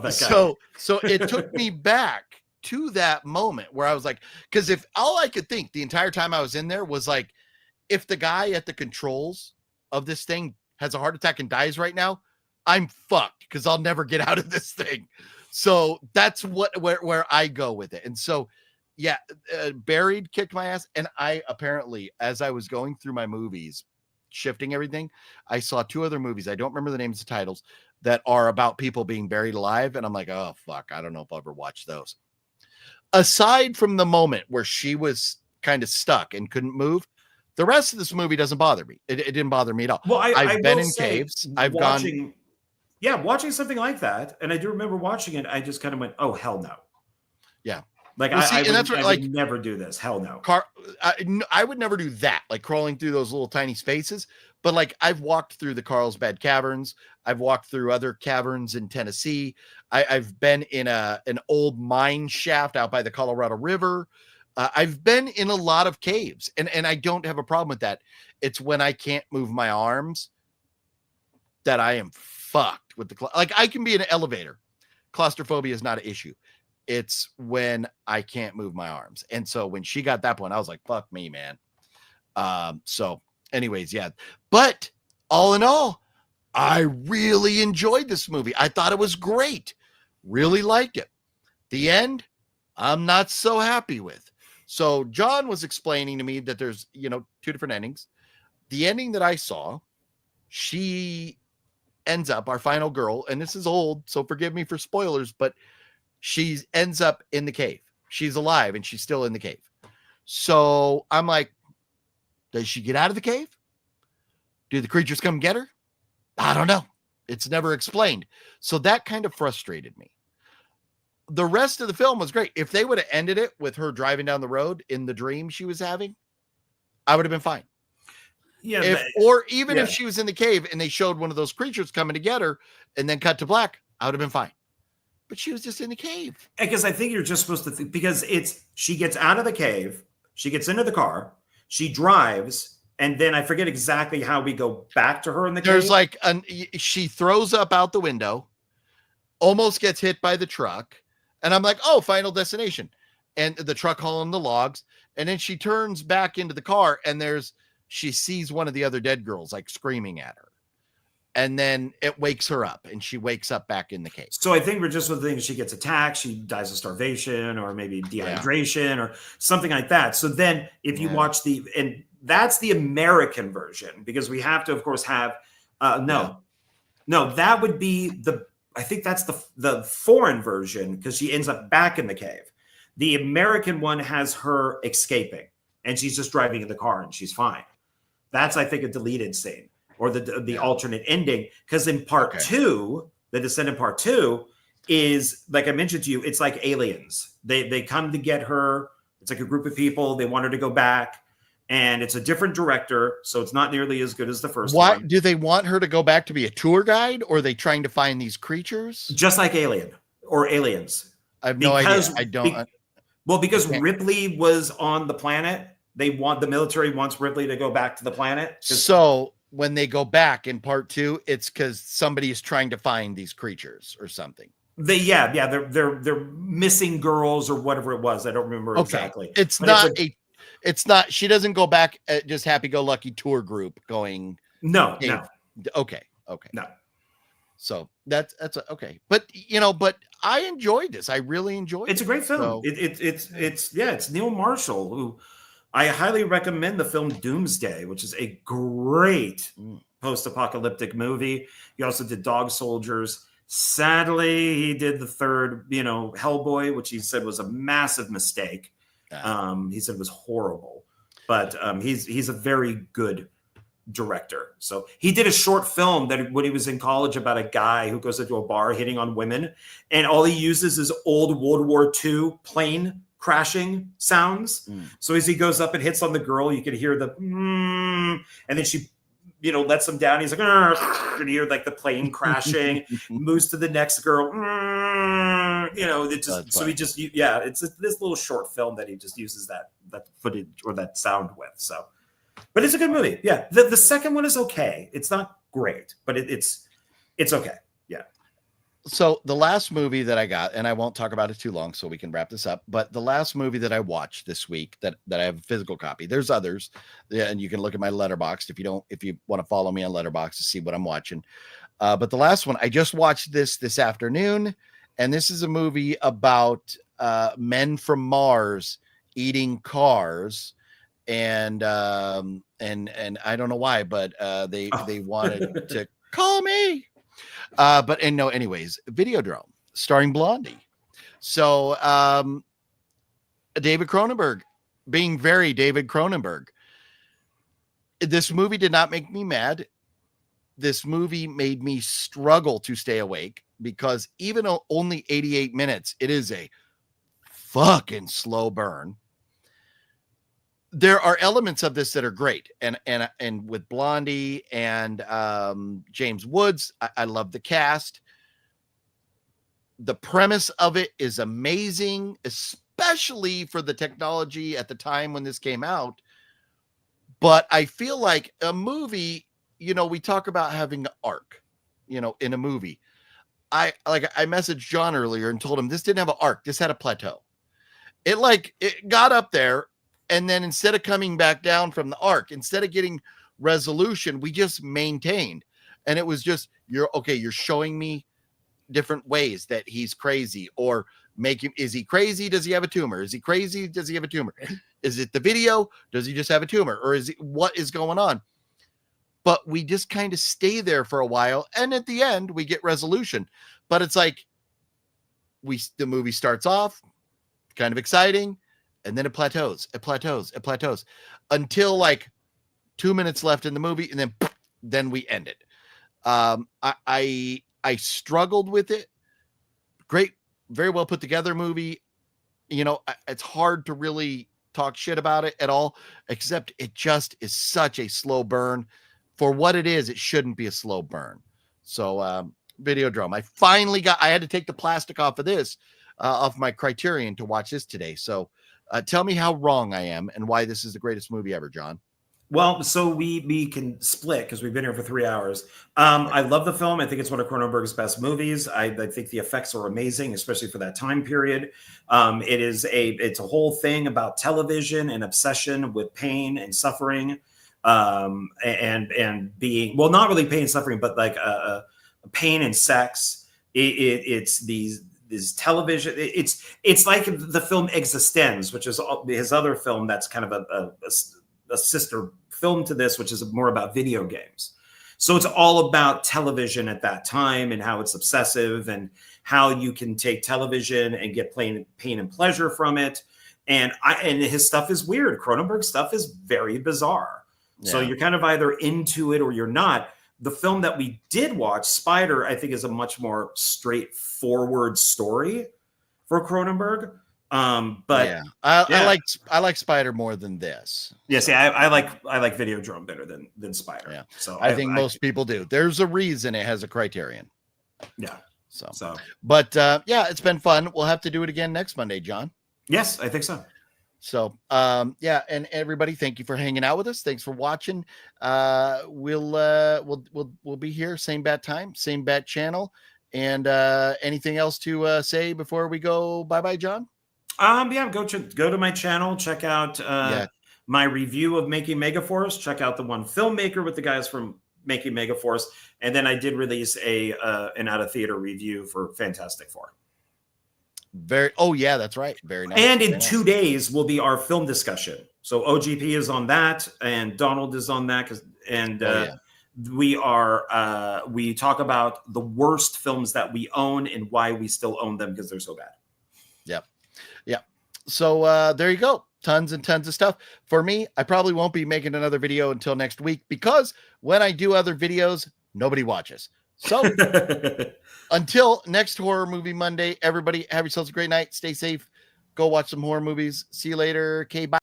that guy. So it took me back to that moment where I was like, because if all I could think the entire time I was in there was like, if the guy at the controls of this thing has a heart attack and dies right now, I'm fucked because I'll never get out of this thing. So that's where I go with it. And so, yeah, Buried kicked my ass. And I apparently, as I was going through my movies, shifting everything, I saw two other movies. I don't remember the names of the titles that are about people being buried alive. And I'm like, oh, fuck, I don't know if I'll ever watch those. Aside from the moment where she was kind of stuck and couldn't move, the rest of this movie doesn't bother me. It didn't bother me at all. Well, I've been in caves. I've gone. Yeah, watching something like that. And I do remember watching it. I just kind of went, oh, hell no. Yeah. Like Well, see, I and would, that's what, I like, would never do this. Hell no. I would never do that, like crawling through those little tiny spaces. But like I've walked through the Carlsbad Caverns. I've walked through other caverns in Tennessee. I've been in an old mine shaft out by the Colorado River. I've been in a lot of caves, and I don't have a problem with that. It's when I can't move my arms that I am fucked with like I can be in an elevator. Claustrophobia is not an issue. It's when I can't move my arms. And so when she got that one, I was like, fuck me, man. So anyways, yeah. But all in all, I really enjoyed this movie. I thought it was great. Really liked it. The end, I'm not so happy with. So John was explaining to me that there's, two different endings. The ending that I saw, she ends up, our final girl, and this is old, so forgive me for spoilers, but she ends up in the cave. She's alive and she's still in the cave. So I'm like, does she get out of the cave? Do the creatures come get her? I don't know. It's never explained. So that kind of frustrated me. The rest of the film was great. If they would have ended it with her driving down the road in the dream she was having, I would have been fine. Yeah. If she was in the cave and they showed one of those creatures coming to get her and then cut to black, I would have been fine. But she was just in the cave. Because I think you're just supposed to think, because she gets out of the cave, she gets into the car, she drives, and then I forget exactly how we go back to her in the cave. There's like she throws up out the window, almost gets hit by the truck, and I'm like, oh, final destination. And the truck hauling the logs, and then she turns back into the car, and she sees one of the other dead girls like screaming at her. And then it wakes her up and she wakes up back in the cave. So I think we're just with the thing, she gets attacked, she dies of starvation or maybe dehydration or something like that. So then if you watch and that's the American version, because we have to, of course, have, no, that would be I think that's the foreign version because she ends up back in the cave. The American one has her escaping and she's just driving in the car and she's fine. That's, I think, a deleted scene. Or the alternate ending, because in part 2, the Descendant part 2 is, like I mentioned to you, it's like aliens. They come to get her. It's like a group of people. They want her to go back, and it's a different director, so it's not nearly as good as the first one. Why do they want her to go back to be a tour guide, or are they trying to find these creatures? Just like Alien or Aliens. I have no idea. I don't. Because Ripley was on the planet, the military wants Ripley to go back to the planet. So when they go back in part 2, it's because somebody is trying to find these creatures or something. They're missing girls or whatever it was. I don't remember exactly. It's not. She doesn't go back at just happy-go-lucky tour group going. No. Okay. No. So that's okay. But I enjoyed this. I really enjoyed it. It's a great film. So, it's Neil Marshall, who I highly recommend the film Doomsday, which is a great post-apocalyptic movie. He also did Dog Soldiers. Sadly, he did the third, Hellboy, which he said was a massive mistake. He said it was horrible, but he's a very good director. So he did a short film that when he was in college about a guy who goes into a bar hitting on women, and all he uses is old World War II plane crashing sounds. So as he goes up and hits on the girl, you can hear the and then she lets him down. He's like, and you hear like the plane crashing. Moves to the next girl. It just so he just it's this little short film that he just uses that footage or that sound with. So, but it's a good movie. Yeah, the second one is okay. It's not great, but it's okay. Yeah. So the last movie that I got, and I won't talk about it too long so we can wrap this up, but the last movie that I watched this week that I have a physical copy, there's others, and you can look at my Letterboxd if you want to follow me on Letterboxd to see what I'm watching. But the last one, I just watched this afternoon, and this is a movie about men from Mars eating cars, and I don't know why, but they wanted to call me. Anyways, Videodrome starring Blondie. So, David Cronenberg being very David Cronenberg. This movie did not make me mad. This movie made me struggle to stay awake because even though only 88 minutes, it is a fucking slow burn. There are elements of this that are great, and with Blondie and James Woods, I love the cast. The premise of it is amazing, especially for the technology at the time when this came out. But I feel like a movie, you know, we talk about having an arc, you know, in a movie. I messaged John earlier and told him this didn't have an arc. This had a plateau. It got up there. And then instead of coming back down from the arc, instead of getting resolution, we just maintained. And it was just, you're showing me different ways that he's crazy, or is he crazy? Does he have a tumor? Is he crazy? Does he have a tumor? Is it the video? Does he just have a tumor? Or what is going on? But we just kind of stay there for a while. And at the end, we get resolution. But it's like the movie starts off kind of exciting. And then it plateaus until like 2 minutes left in the movie. And then we end it. I struggled with it. Great. Very well put together movie. You know, it's hard to really talk shit about it at all, except it just is such a slow burn. For what it is, it shouldn't be a slow burn. So, Videodrome. I had to take the plastic off of this, off my Criterion to watch this today. So, tell me how wrong I am and why this is the greatest movie ever, John. Well, so we can split because we've been here for 3 hours. I love the film. I think it's one of Cronenberg's best movies. I think the effects are amazing, especially for that time period. It's a whole thing about television and obsession with pain and suffering, and being, well, not really pain and suffering, but like pain and sex. It's these television. It's like the film Existenz, which is his other film that's kind of a sister film to this, which is more about video games. So it's all about television at that time and how it's obsessive and how you can take television and get pain and pleasure from it. And his stuff is weird. Cronenberg's stuff is very bizarre. Yeah. So you're kind of either into it or you're not. The film that we did watch, Spider, I think is a much more straightforward story for Cronenberg. But yeah, I like Spider more than this. Yes, yeah, I like Videodrome better than Spider. Yeah, so I think most people do. There's a reason it has a Criterion. Yeah. So, but yeah, it's been fun. We'll have to do it again next Monday, John. Yes, I think so. So, yeah, and everybody, thank you for hanging out with us. Thanks for watching. We'll be here, same bat time, same bat channel. And anything else to say before we go? Bye, John. Yeah, go to my channel, check out my review of Making Megaforce, check out the one Filmmaker with the guys from Making Megaforce, and then I did release an out of theater review for Fantastic Four. Yeah, that's right. Very nice. And in 2 days will be our film discussion. So OGP is on that, and Donald is on that, we talk about the worst films that we own and why we still own them because they're so bad. Yep. Yeah. So there you go. Tons and tons of stuff. For me, I probably won't be making another video until next week because when I do other videos, nobody watches. So until next Horror Movie Monday, everybody have yourselves a great night. Stay safe. Go watch some horror movies. See you later. Okay, bye.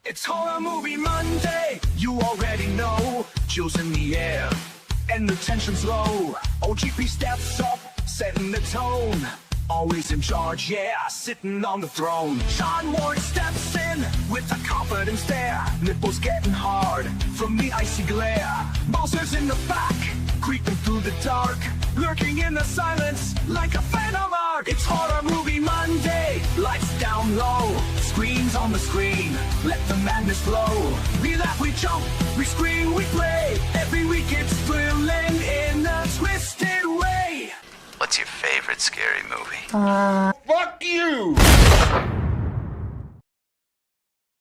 It's Horror Movie Monday. You already know. Chills in the air. And the tension's low. OGP steps up, setting the tone. Always in charge, yeah, sitting on the throne. Sean Ward steps in with a confident stare. Nipples getting hard from the icy glare. Bowser's in the back, creeping through the dark. Lurking in the silence like a phantom arc. It's Horror Movie Monday, lights down low. Screens on the screen, let the madness flow. We laugh, we jump, we scream, we play. Every week it's thrilling in a twisted way. What's your favorite scary movie? Fuck you!